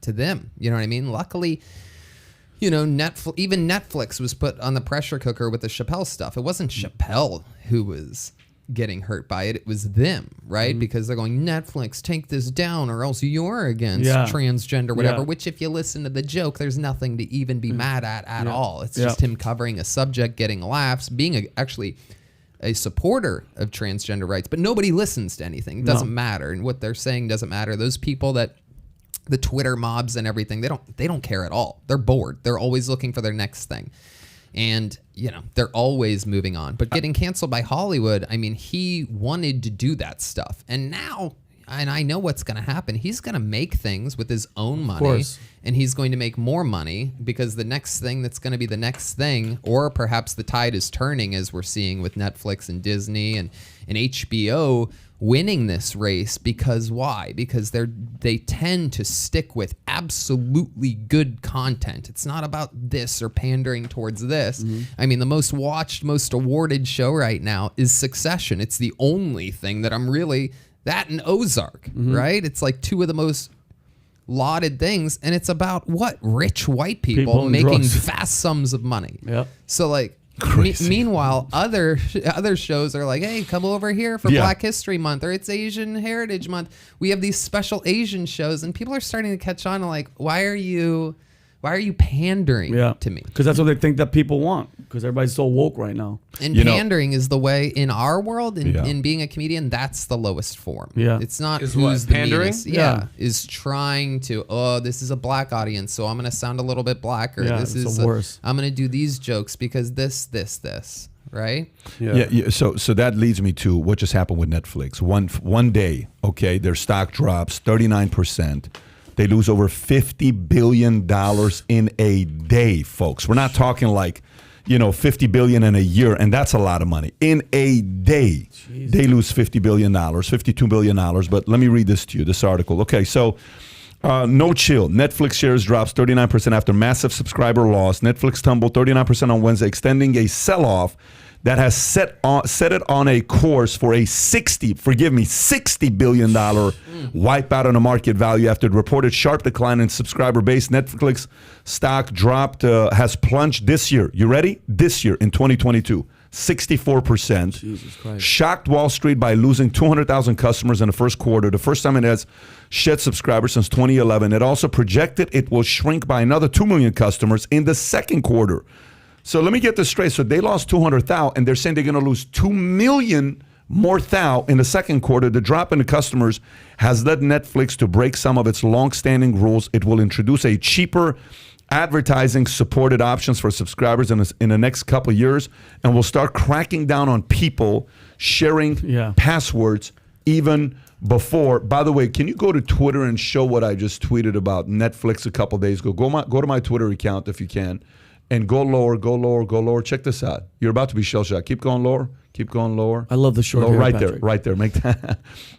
to them. You know what I mean? Luckily, even Netflix was put on the pressure cooker with the Chappelle stuff. It wasn't Chappelle who was getting hurt by it. It was them, right? Because they're going, Netflix, take this down or else you're against transgender, whatever, which if you listen to the joke, there's nothing to even be mad at all. It's just him covering a subject, getting laughs, being actually a supporter of transgender rights, but nobody listens to anything. It doesn't matter. And what they're saying doesn't matter. Those people that the Twitter mobs and everything, they don't care at all. They're bored. They're always looking for their next thing. And, you know, they're always moving on. But getting canceled by Hollywood, I mean, he wanted to do that stuff. And now, and I know what's going to happen, he's going to make things with his own money. And he's going to make more money because the next thing that's going to be the next thing, or perhaps the tide is turning, as we're seeing with Netflix and Disney and HBO winning this race. Because why? Because they tend to stick with absolutely good content. It's not about this or pandering towards this. I mean, the most watched, most awarded show right now is Succession. It's the only thing that I'm really, that and Ozark, right? It's like two of the most lauded things, and it's about what? Rich white people making drugs. vast sums of money. Yep. So like, meanwhile, other shows are like, hey, come over here for Black History Month, or it's Asian Heritage Month. We have these special Asian shows, and people are starting to catch on to like, why are you pandering to me? Because that's what they think that people want. Because everybody's so woke right now. And pandering is the way in our world, in being a comedian, that's the lowest form. Yeah. It's not Is who's what, the pandering? meanest. Yeah. Is trying to, this is a black audience, so I'm going to sound a little bit blacker. Yeah, this it's is the worst. I'm going to do these jokes because this, right? Yeah. So that leads me to what just happened with Netflix. One day, okay, their stock drops 39%. They lose over $50 billion in a day, folks. We're not talking like, $50 billion in a year, and that's a lot of money. In a day, they lose $50 billion, $52 billion. But let me read this to you, this article. Okay, so no chill. Netflix shares drops 39% after massive subscriber loss. Netflix tumbled 39% on Wednesday, extending a sell-off that has set it on a course for a $60 billion wipeout on the market value after the reported sharp decline in subscriber base. Netflix stock has plunged this year. You ready? This year in 2022, 64%. Jesus Christ. Shocked Wall Street by losing 200,000 customers in the first quarter, the first time it has shed subscribers since 2011. It also projected it will shrink by another 2 million customers in the second quarter. So let me get this straight. So they lost 200,000, and they're saying they're going to lose 2 million more thou in the second quarter. The drop in the customers has led Netflix to break some of its long-standing rules. It will introduce a cheaper advertising-supported options for subscribers in the next couple of years, and will start cracking down on people sharing passwords even before. By the way, can you go to Twitter and show what I just tweeted about Netflix a couple of days ago? Go to my Twitter account if you can. And go lower, go lower, go lower. Check this out. You're about to be shell-shocked. Keep going lower. Keep going lower. I love the short lower, hair, right Patrick. there, right there.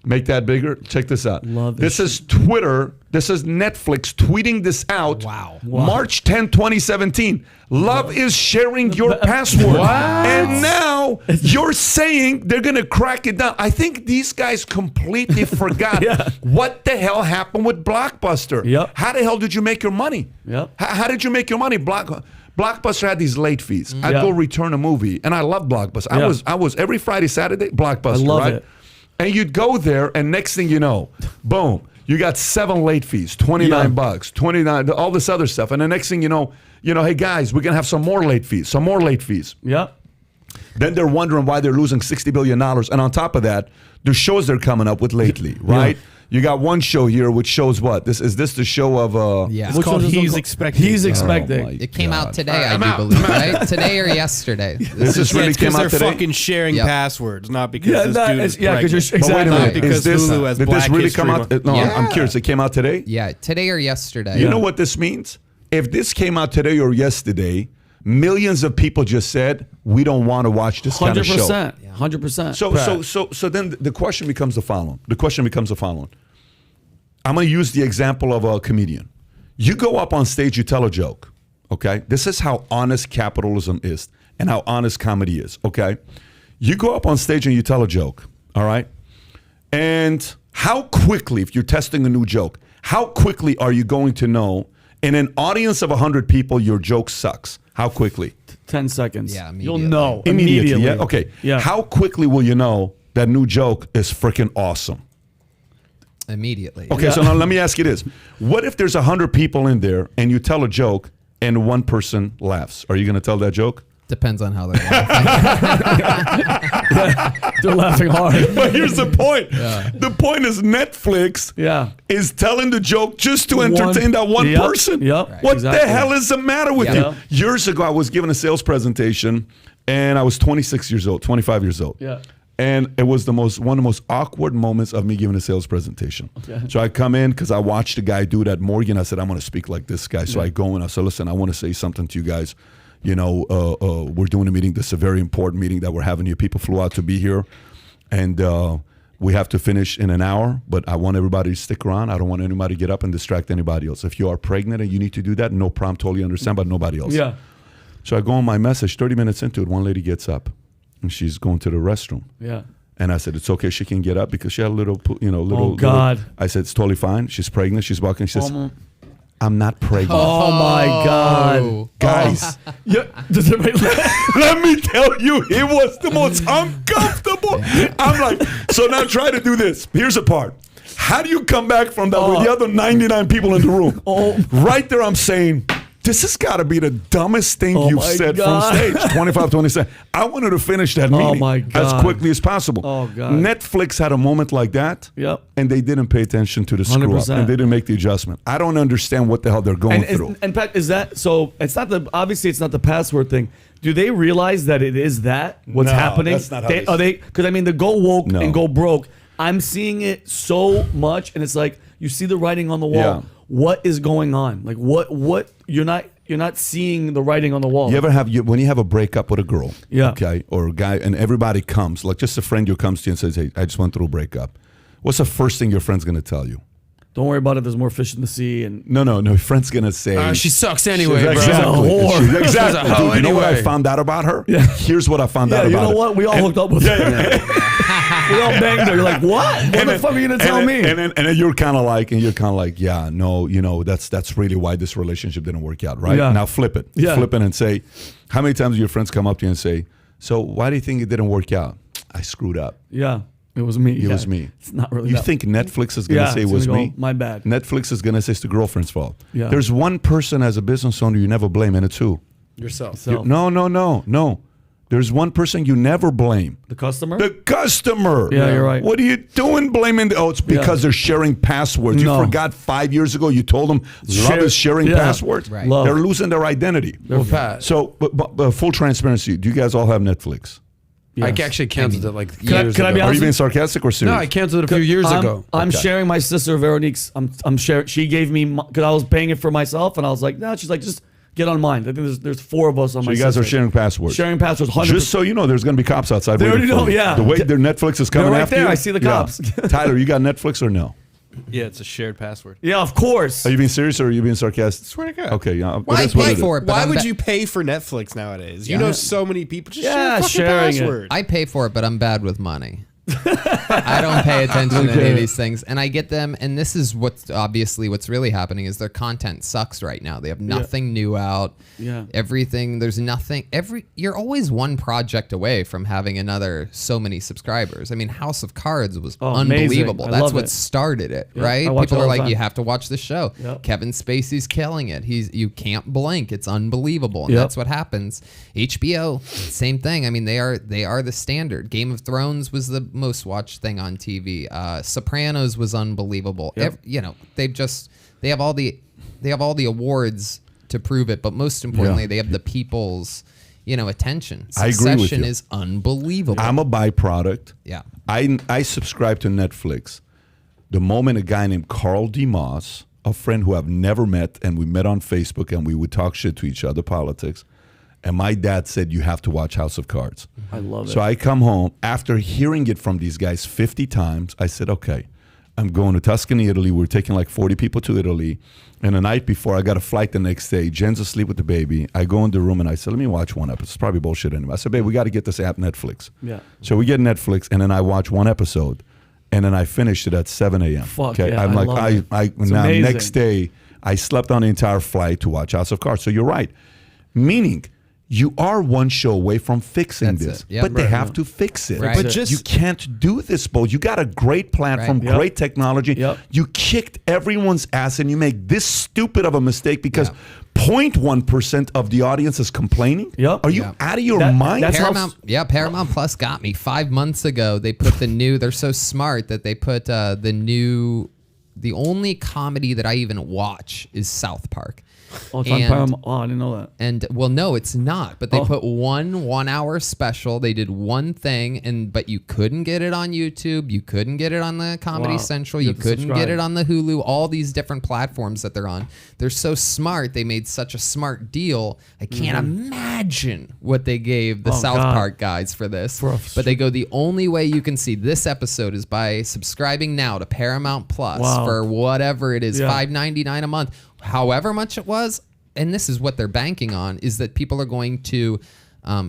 Make that bigger. Check this out. Love this is Twitter. This is Netflix tweeting this out. Wow. March 10, 2017. Love is sharing your password. And now you're saying they're going to crack it down. I think these guys completely forgot what the hell happened with Blockbuster. Yep. How the hell did you make your money? Yep. How did you make your money? Blockbuster had these late fees. I'd go return a movie, and I love Blockbuster. I was every Friday, Saturday, Blockbuster, I love right? it. And you'd go there, and next thing you know, boom, you got 7 late fees, $29, $29, all this other stuff. And the next thing you know, hey guys, we're gonna have some more late fees. Yep. Then they're wondering why they're losing $60 billion. And on top of that, the shows they're coming up with lately, right? You got one show here which shows what? Is this the show of It's called He's Expecting. He's Expecting. Oh, It came out today, I do believe, right? Today or yesterday. This really came out they're today? fucking sharing passwords, not because this dude is because pregnant. you're But wait a minute, Because Hulu has did Black this really History come out? Month. No, Yeah. I'm curious. It came out today? Yeah, today or yesterday. You know what this means? If this came out today or yesterday, millions of people just said, we don't want to watch this kind of show. 100%. 100%. So then the question becomes the following. I'm going to use the example of a comedian. You go up on stage, you tell a joke, okay? This is how honest capitalism is and how honest comedy is, okay? You go up on stage and you tell a joke, all right? And how quickly, if you're testing a new joke, how quickly are you going to know in an audience of 100 people your joke sucks? How quickly? 10 seconds. Yeah, You'll immediately. know. Immediately, yeah? Okay. Yeah. How quickly will you know that new joke is freaking awesome? Immediately. Okay, so now let me ask you this. What if there's 100 people in there and you tell a joke and one person laughs? Are you going to tell that joke? Depends on how they're laughing. They're laughing hard. But here's the point. The point is Netflix is telling the joke just to entertain that one person. What the hell is the matter with you? Years ago, I was giving a sales presentation, and I was 25 years old. And it was one of the most awkward moments of me giving a sales presentation. So I come in because I watched the guy do that Morgan. I said, I'm going to speak like this guy. So I go in, I said, listen, I want to say something to you guys. You know, we're doing a meeting. This is a very important meeting that we're having here. People flew out to be here. And we have to finish in an hour. But I want everybody to stick around. I don't want anybody to get up and distract anybody else. If you are pregnant and you need to do that, no problem, totally understand, but nobody else. So I go on my message. 30 minutes into it, one lady gets up. And she's going to the restroom. And I said, it's okay, she can get up because she had a little. Oh, God. I said, it's totally fine. She's pregnant. She's walking. She says, I'm not pregnant. Oh, my God. Guys. Let me tell you, it was the most uncomfortable. I'm like, so now try to do this. Here's the part. How do you come back from that with the other 99 people in the room? Right there, I'm saying, this has got to be the dumbest thing you've said from stage. 27. I wanted to finish that meeting as quickly as possible. Netflix had a moment like that, and they didn't pay attention to the screw 100%. Up, and they didn't make the adjustment. I don't understand what the hell they're going through. And Pat, is that so? It's not obviously it's not the password thing. Do they realize that it is what's happening? That's not how they because I mean the go woke and go broke. I'm seeing it so much, and it's like you see the writing on the wall. What is going on? Like what you're not seeing the writing on the wall. You ever when you have a breakup with a girl, okay, or a guy, and everybody comes, like just a friend who comes to you and says, hey, I just went through a breakup. What's the first thing your friend's going to tell you? Don't worry about it. There's more fish in the sea. And no. Your friend's going to say, she sucks anyway, bro. She's a whore. Exactly. Dude, you know what I found out about her? Here's what I found out about her. You know what? We all hooked up with her. We all banged her. You're like, what? What the fuck are you going to tell me? And then you're kind of like, yeah, no, that's really why this relationship didn't work out, right? Now flip it. Flip it and say, how many times do your friends come up to you and say, so why do you think it didn't work out? I screwed up. It was me. It was me. It's not really. You think Netflix is going to say it was me? My bad. Netflix is going to say it's the girlfriend's fault. There's one person as a business owner you never blame, and it's who? Yourself. No. There's one person you never blame. The customer? The customer. Yeah, you're right. What are you doing blaming? It's because they're sharing passwords. You forgot 5 years ago you told them love is sharing passwords. Right. They're losing their identity. So, but full transparency, do you guys all have Netflix? I actually canceled it like years can I be ago. honest? Are you being sarcastic or serious? No, I canceled it a few years ago. I'm sharing my sister Veronique's. I'm sharing. She gave me because I was paying it for myself, and I was like, no. She's like, just get on mine. I think there's 4 of us on my. So you guys are sharing passwords. Sharing passwords. 100%. Just so you know, there's going to be cops outside. They already know. Yeah. The way their Netflix is coming right after there. you. I see the cops. Tyler, you got Netflix or no? Yeah, it's a shared password. Yeah, of course. Are you being serious or are you being sarcastic? Swear to God. Okay, yeah. Well, I pay for it, but Why would you pay for Netflix nowadays? You know so many people just share a fucking password. I pay for it, but I'm bad with money. I don't pay attention to any of these things, and I get them. And this is what's really happening is their content sucks right now. They have nothing new out. Everything. There's nothing. You're always one project away from having so many subscribers. I mean, House of Cards was unbelievable. That's what started it, right? People are like, you have to watch the show. Kevin Spacey's killing it. You can't blink. It's unbelievable, and that's what happens. HBO, same thing. I mean, they are the standard. Game of Thrones was the most watched thing on TV. Sopranos was unbelievable. They have all the awards to prove it, but most importantly, they have the people's attention. Succession I agree with you. Is unbelievable. I'm a byproduct. Yeah. I subscribe to Netflix the moment a guy named Carl DeMoss, a friend who I've never met, and we met on Facebook and we would talk shit to each other, politics. And my dad said, you have to watch House of Cards. I love it. So I come home. After hearing it from these guys 50 times, I said, okay, I'm going to Tuscany, Italy. We're taking like 40 people to Italy. And the night before, I got a flight the next day. Jen's asleep with the baby. I go in the room and I said, let me watch one episode. It's probably bullshit anyway. I said, babe, we got to get this app Netflix. Yeah. So we get Netflix, and then I watch one episode. And then I finished it at 7 a.m. Okay. I'm like, now amazing. Next day, I slept on the entire flight to watch House of Cards. So you're right. Meaning, you are one show away from fixing this, but they have to fix it. Right. But you can't do this, Bo. You got a great platform, great technology. You kicked everyone's ass, and you make this stupid of a mistake because 0.1% of the audience is complaining? Yep. Are you Yep. out of your mind? that's Paramount Plus got me 5 months ago. They put they're so smart that they put the only comedy that I even watch is South Park. Oh, it's on Paramount. Oh, I didn't know that. And well, no, it's not. But they put 1 hour special. They did one thing, but you couldn't get it on YouTube. You couldn't get it on the Comedy Central. You couldn't get it on the Hulu. All these different platforms that they're on. They're so smart. They made such a smart deal. I can't imagine what they gave the South Park guys for this. But they go, the only way you can see this episode is by subscribing now to Paramount Plus for whatever it is, $5.99 a month. However much it was, and this is what they're banking on, is that people are going to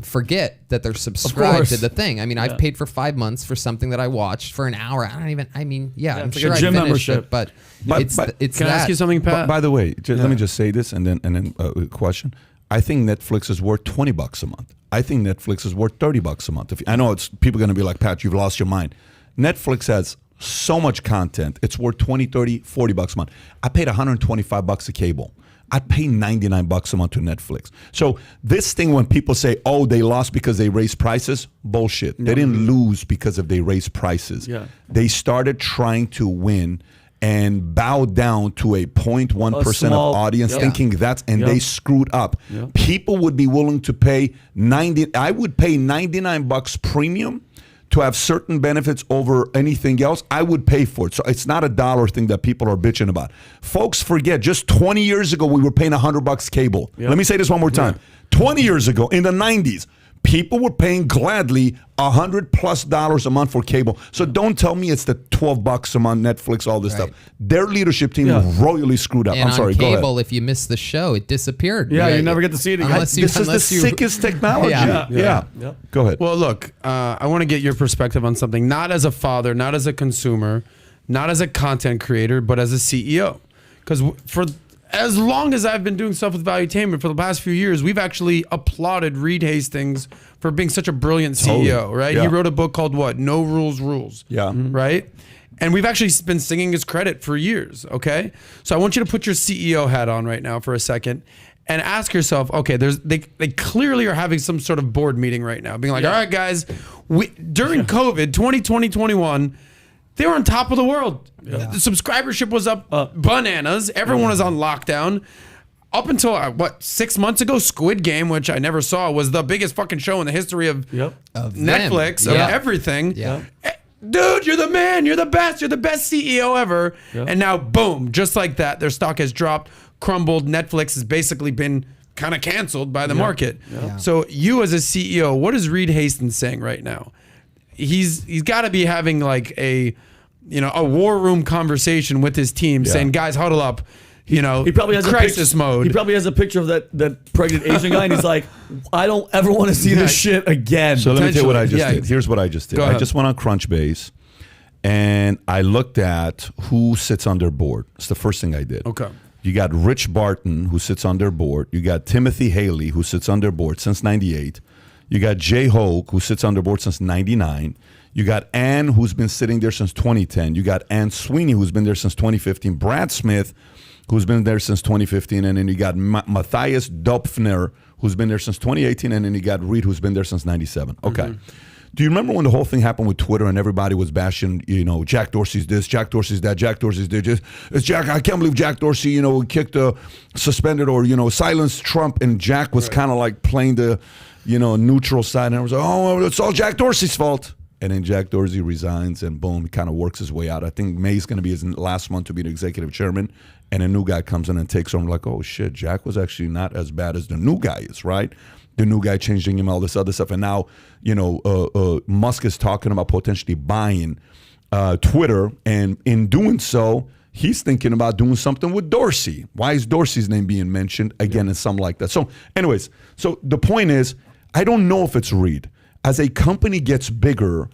forget that they're subscribed to the thing. I mean, I've paid for 5 months for something that I watched for an hour. I'm sure I finished it, but it's can I ask you something, Pat? By the way, let me just say this and then a question. I think Netflix is worth $20 a month. I think Netflix is worth $30 a month. I know it's people are going to be like, Pat, you've lost your mind. Netflix has so much content. It's worth $20, $30, $40 a month. I paid $125 a cable. I pay $99 a month to Netflix. So this thing when people say, oh, they lost because they raised prices, bullshit. They didn't lose because of they raised prices. Yeah. They started trying to win and bow down to a 0.1% of audience thinking that's, and they screwed up. People would be willing to pay I would pay $99 premium to have certain benefits over anything else. I would pay for it. So it's not a dollar thing that people are bitching about. Folks forget, just 20 years ago, we were paying $100 cable. Let me say this one more time. 20 years ago, in the 90s, people were paying gladly $100+ a month for cable. So don't tell me it's the $12 a month, Netflix, all this stuff. Their leadership team royally screwed up. And I'm sorry, on cable, go ahead. if you miss the show, it disappeared. Yeah, you never get to see it again. This is the sickest technology. Go ahead. Well, look, I want to get your perspective on something, not as a father, not as a consumer, not as a content creator, but as a CEO. Because for as long as I've been doing stuff with Valuetainment for the past few years, we've actually applauded Reed Hastings for being such a brilliant CEO, right? Yeah. He wrote a book called what? No Rules Rules. Yeah. Right? And we've actually been singing his credit for years, okay? So I want you to put your CEO hat on right now for a second and ask yourself, okay, they clearly are having some sort of board meeting right now, being like, all right, guys, during COVID, 2020, 2021, they were on top of the world. The subscribership was up bananas. Everyone was on lockdown. Up until, 6 months ago, Squid Game, which I never saw, was the biggest fucking show in the history of Netflix, of everything. Yeah. Dude, you're the man. You're the best. You're the best CEO ever. Yeah. And now, boom, just like that, their stock has dropped, crumbled. Netflix has basically been kind of canceled by the market. Yeah. So you as a CEO, what is Reed Hastings saying right now? He's got to be having like a war room conversation with his team saying, guys, huddle up. He probably has crisis mode. He probably has a picture of that pregnant Asian guy, and he's like, I don't ever want to see this shit again. So let me tell you what I just did. Here's what I just did. I just went on Crunchbase, and I looked at who sits on their board. It's the first thing I did. Okay. You got Rich Barton, who sits on their board. You got Timothy Haley, who sits on their board since 98. You got Jay Hogue, who sits on their board since 99. You got Ann, who's been sitting there since 2010. You got Ann Sweeney, who's been there since 2015. Brad Smith, who's been there since 2015. And then you got Matthias Dopfner, who's been there since 2018. And then you got Reed, who's been there since 97. Okay. Mm-hmm. Do you remember when the whole thing happened with Twitter and everybody was bashing, Jack Dorsey's this, Jack Dorsey's that, Jack Dorsey's this? It's Jack. I can't believe Jack Dorsey, kicked suspended or silenced Trump. And Jack was kind of like playing the, neutral side. And I was like, oh, it's all Jack Dorsey's fault. And then Jack Dorsey resigns and boom, he kind of works his way out. I think May's going to be his last month to be the executive chairman. And a new guy comes in and takes over. I'm like, oh shit, Jack was actually not as bad as the new guy is, right? The new guy changing him, all this other stuff. And now, Musk is talking about potentially buying Twitter. And in doing so, he's thinking about doing something with Dorsey. Why is Dorsey's name being mentioned again and something like that? So anyways, so the point is, I don't know if it's Reed. As a company gets bigger,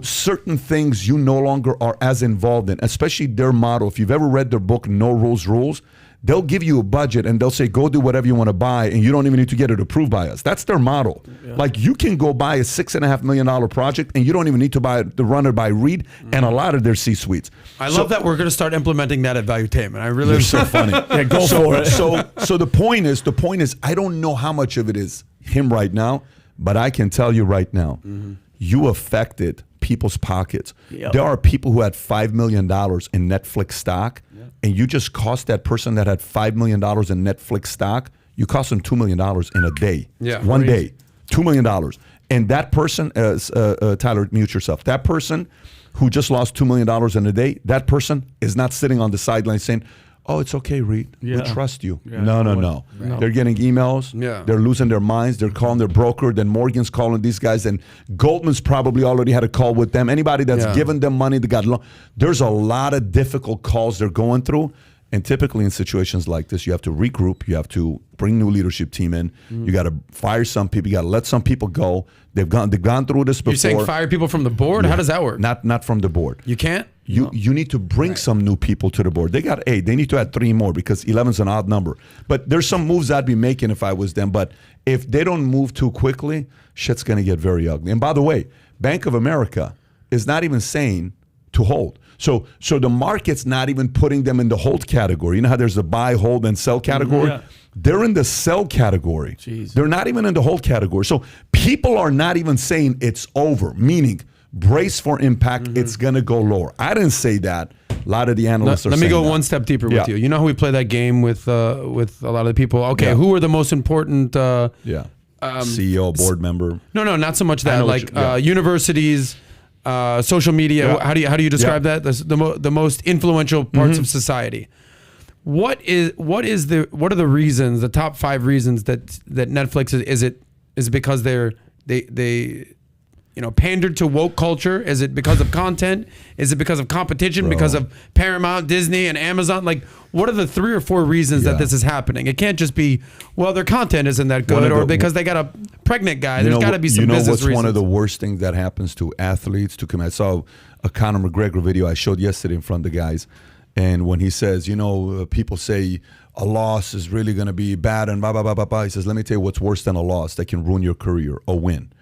certain things you no longer are as involved in, especially their model. If you've ever read their book, No Rules Rules, they'll give you a budget and they'll say, go do whatever you want to buy, and you don't even need to get it approved by us. That's their model. Yeah. Like, you can go buy a $6.5 million project and you don't even need to run it by Reed and a lot of their C-suites. I love that we're going to start implementing that at Valuetainment. I really You're so funny. Yeah, go for it. So the point is, I don't know how much of it is him right now, but I can tell you right now, you affected people's pockets. Yep. There are people who had $5 million in Netflix stock, and you just cost that person that had $5 million in Netflix stock, you cost them $2 million in a day. Yeah. One day, $2 million. And that person, Tyler, mute yourself. That person who just lost $2 million in a day, that person is not sitting on the sideline saying, oh, it's okay, Reed. We trust you. Yeah, no. They're getting emails. Yeah. They're losing their minds. They're calling their broker. Then Morgan's calling these guys. And Goldman's probably already had a call with them. Anybody that's given them money, they got there's a lot of difficult calls they're going through. And typically in situations like this, you have to regroup. You have to bring new leadership team in. You got to fire some people. You got to let some people go. They've gone through this before. You're saying fire people from the board? Yeah. How does that work? Not from the board. You can't? You need to bring some new people to the board. They got 8. They need to add 3 more because 11's an odd number. But there's some moves I'd be making if I was them. But if they don't move too quickly, shit's going to get very ugly. And by the way, Bank of America is not even saying to hold. So the market's not even putting them in the hold category. You know how there's a buy, hold, and sell category? Yeah. They're in the sell category. Jeez. They're not even in the hold category. So people are not even saying it's over, meaning brace for impact, it's going to go lower. I didn't say that. A lot of the analysts are saying that. Let me go one step deeper with you. You know how we play that game with a lot of the people? Okay, who are the most important... CEO, board member. No, not so much that. Like universities... social media. How do you describe that? The most influential parts of society. What are the reasons? The top 5 reasons that Netflix is it because they pandered to woke culture? Is it because of content? Is it because of competition? Bro. Because of Paramount, Disney, and Amazon? Like, what are the 3 or 4 reasons that this is happening? It can't just be, well, their content isn't that good, or because they got a pregnant guy. There's got to be some business reasons. What's one of the worst things that happens to athletes? I saw a Conor McGregor video I showed yesterday in front of the guys, and when he says, people say a loss is really going to be bad and blah, blah, blah, blah, blah. He says, let me tell you what's worse than a loss that can ruin your career, a win.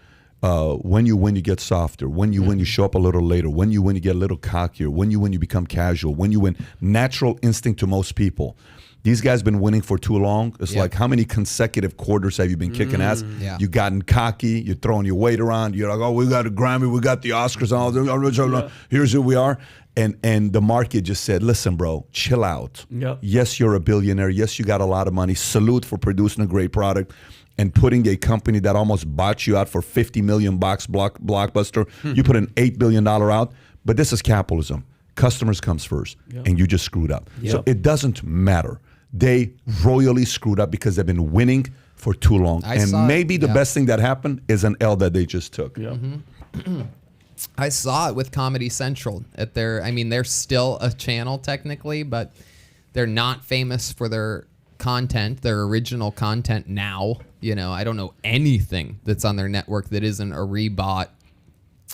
When you win, you get softer. When you win, you show up a little later. When you win, you get a little cockier. When you win, you become casual. When you win, natural instinct to most people. These guys been winning for too long. It's like, how many consecutive quarters have you been kicking ass? Yeah. You gotten cocky. You're throwing your weight around. You're like, oh, we got a Grammy. We got the Oscars. And all this. Here's who we are. And the market just said, listen, bro, chill out. Yep. Yes, you're a billionaire. Yes, you got a lot of money. Salute for producing a great product and putting a company that almost bought you out for $50 million blockbuster. You put an $8 billion out. But this is capitalism. Customers comes first. And you just screwed up. So it doesn't matter. They royally screwed up because they've been winning for too long. And maybe the best thing that happened is an L that they just took. I saw it with Comedy Central at they're still a channel technically, but they're not famous for their content, their original content now. I don't know anything that's on their network that isn't a rebought.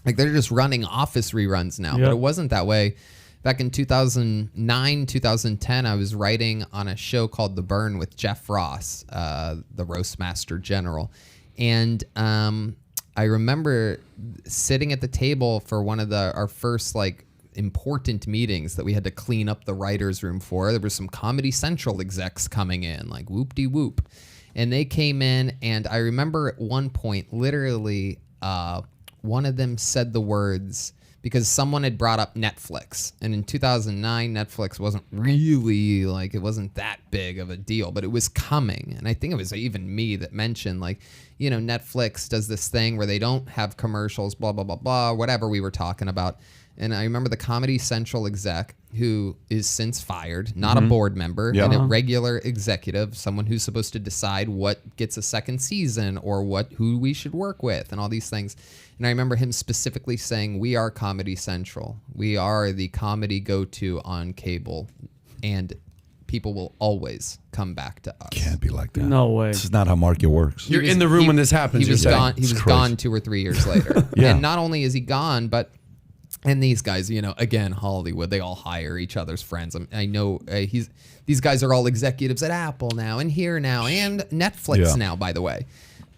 Like, they're just running Office reruns now, but it wasn't that way. Back in 2009, 2010, I was writing on a show called The Burn with Jeff Ross, the Roastmaster General. And I remember sitting at the table for one of our first important meetings that we had to clean up the writer's room for. There were some Comedy Central execs coming in, like whoop-de-whoop. And they came in, and I remember at one point, literally, one of them said the words, because someone had brought up Netflix. And in 2009, Netflix wasn't really, it wasn't that big of a deal, but it was coming. And I think it was even me that mentioned, Netflix does this thing where they don't have commercials, blah, blah, blah, blah, whatever we were talking about. And I remember the Comedy Central exec, who is since fired, not a board member, and a regular executive, someone who's supposed to decide what gets a second season or who we should work with and all these things. And I remember him specifically saying, we are Comedy Central. We are the comedy go-to on cable, and people will always come back to us. Can't be like that. No way. This is not how market works. You're in the room when this happens. He was gone 2 or 3 years later. And not only is he gone, but And these guys, again, Hollywood, they all hire each other's friends. I know these guys are all executives at Apple now and here now and Netflix now, by the way,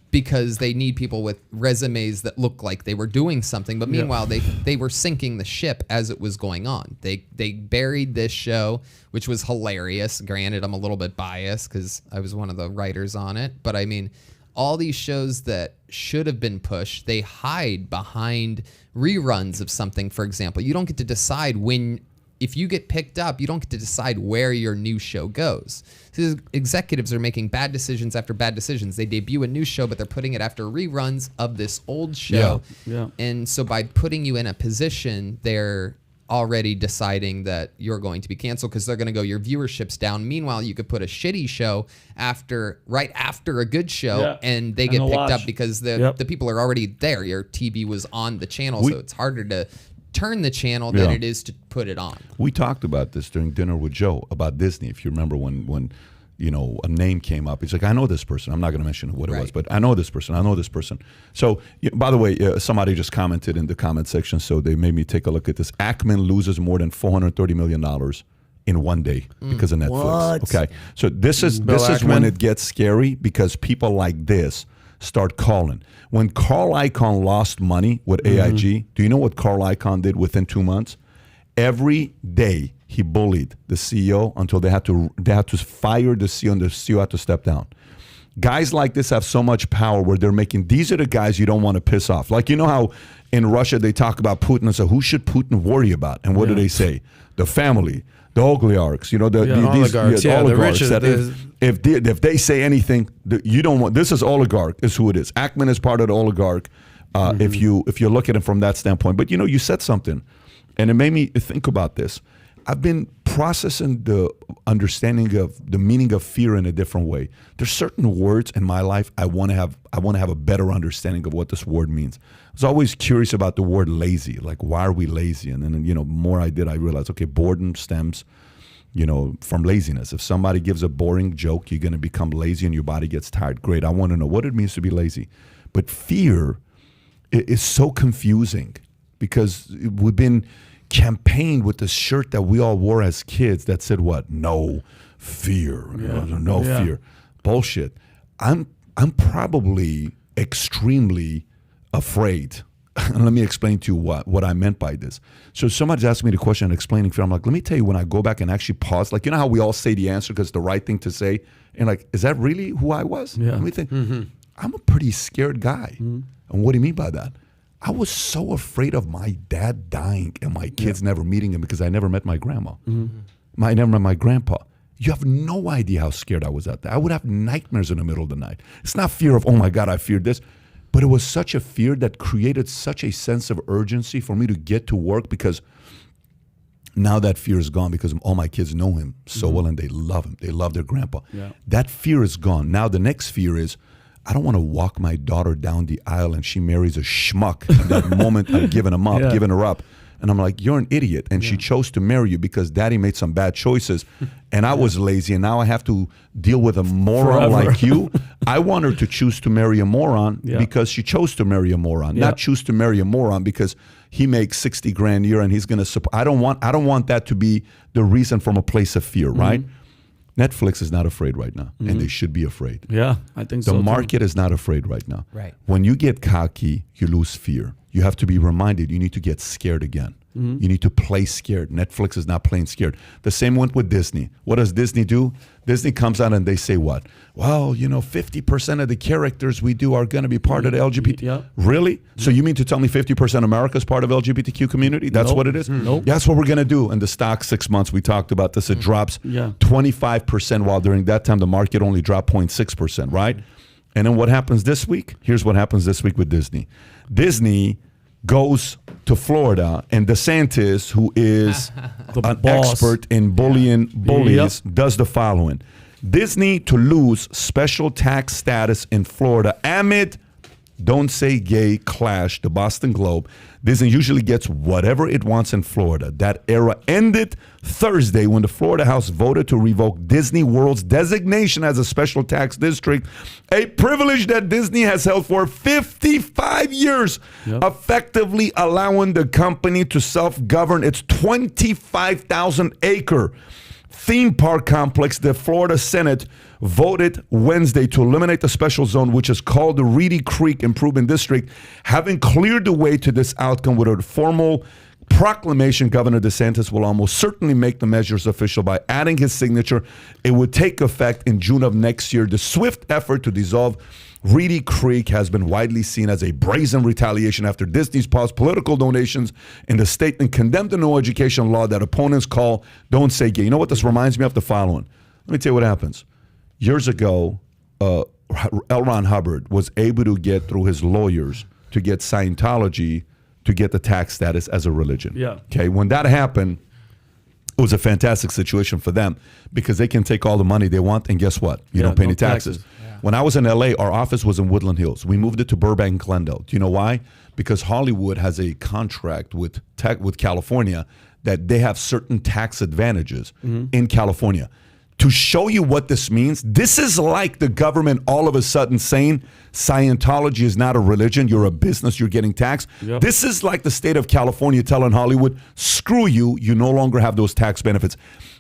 because they need people with resumes that look like they were doing something. But meanwhile, they were sinking the ship as it was going on. They buried this show, which was hilarious. Granted, I'm a little bit biased because I was one of the writers on it. But I mean, all these shows that should have been pushed, they hide behind reruns of something, for example. You don't get to decide if you get picked up, you don't get to decide where your new show goes. So executives are making bad decisions after bad decisions. They debut a new show, but they're putting it after reruns of this old show. Yeah. And so by putting you in a position, they're already deciding that you're going to be canceled because they're going to go, your viewership's down. Meanwhile, you could put a shitty show right after a good show, and they get picked up because the people are already there. Your TV was on the channel, so it's harder to turn the channel than it is to put it on. We talked about this during dinner with Joe about Disney. If you remember when a name came up, he's like, I know this person. I'm not going to mention what it was, but I know this person. So, by the way, somebody just commented in the comment section, so they made me take a look at this. Ackman loses more than $430 million in one day because of Netflix. What? Okay, so this is when it gets scary because people like this start calling. When Carl Icahn lost money with AIG, do you know what Carl Icahn did within 2 months? Every day he bullied the CEO until they had to fire the CEO and the CEO had to step down. Guys like this have so much power where these are the guys you don't want to piss off. Like, you know how in Russia they talk about Putin and say, who should Putin worry about? And what do they say? The family, the oligarchs, the oligarchs. The rich. If they say anything, you don't want. This is oligarch is who it is. Ackman is part of the oligarch. If you look at it from that standpoint, but you said something, and it made me think about this. I've been processing the understanding of the meaning of fear in a different way. There's certain words in my life I want to have a better understanding of what this word means. I was always curious about the word lazy, like why are we lazy? And then more I realized, okay, boredom stems from laziness. If somebody gives a boring joke, you're going to become lazy and your body gets tired. Great, I want to know what it means to be lazy. But fear is so confusing because we've been campaigned with the shirt that we all wore as kids that said what? No fear. No fear. Bullshit. I'm probably extremely afraid. And let me explain to you what I meant by this. So somebody's asking me the question and explaining fear. I'm like, let me tell you, when I go back and actually pause, like, you know how we all say the answer because it's the right thing to say? And like, is that really who I was? Yeah. Let me think. I'm a pretty scared guy. And what do you mean by that? I was so afraid of my dad dying and my kids never meeting him because I never met my grandma. I never met my grandpa. You have no idea how scared I was at that. I would have nightmares in the middle of the night. It's not fear of, oh my God, I feared this. But it was such a fear that created such a sense of urgency for me to get to work because now that fear is gone because all my kids know him so well and they love him. They love their grandpa. Yeah. That fear is gone. Now the next fear is, I don't want to walk my daughter down the aisle and she marries a schmuck. In that moment, I'm giving her up. And I'm like, you're an idiot. And she chose to marry you because daddy made some bad choices. And I was lazy. And now I have to deal with a moron like you. I want her to choose to marry a moron because she chose to marry a moron, not choose to marry a moron because he makes $60,000 a year and he's going to support. I don't want that to be the reason from a place of fear, right? Netflix is not afraid right now, and they should be afraid. Yeah, I think so. The market is not afraid right now. Right. When you get cocky, you lose fear. You have to be reminded you need to get scared again. You need to play scared. Netflix is not playing scared. The same went with Disney. What does Disney do? Disney comes out and they say what? Well, 50% of the characters we do are going to be part of the LGBT. Yeah. Really? So you mean to tell me 50% of America is part of LGBTQ community? That's what it is? Nope. That's what we're going to do. In the stock 6 months, we talked about this. It drops 25%, while during that time, the market only dropped 0.6%, right? And then what happens this week? Here's what happens this week with Disney. Disney goes to Florida, and DeSantis, who is an expert in bullies, does the following. Disney to lose special tax status in Florida amid Don't Say Gay clash the Boston Globe, Disney usually gets whatever it wants in Florida. That era ended Thursday when the Florida House voted to revoke Disney World's designation as a special tax district, a privilege that Disney has held for 55 years, effectively allowing the company to self-govern its 25,000-acre theme park complex. The Florida Senate voted Wednesday to eliminate the special zone, which is called the Reedy Creek Improvement District. Having cleared the way to this outcome with a formal proclamation, Governor DeSantis will almost certainly make the measures official by adding his signature. It would take effect in June of next year. The swift effort to dissolve Reedy Creek has been widely seen as a brazen retaliation after Disney's paused political donations in the state and condemned the no education law that opponents call Don't Say Gay. You know what this reminds me of? The following. Let me tell you what happens. Years ago, L. Ron Hubbard was able to get through his lawyers to get Scientology to get the tax status as a religion. Yeah. Okay. When that happened, it was a fantastic situation for them because they can take all the money they want, and guess what? You don't pay any taxes. When I was in LA, our office was in Woodland Hills. We moved it to Burbank and Glendale. Do you know why? Because Hollywood has a contract with California that they have certain tax advantages in California. To show you what this means, this is like the government all of a sudden saying Scientology is not a religion, you're a business, you're getting taxed. Yep. This is like the state of California telling Hollywood, screw you, you no longer have those tax benefits.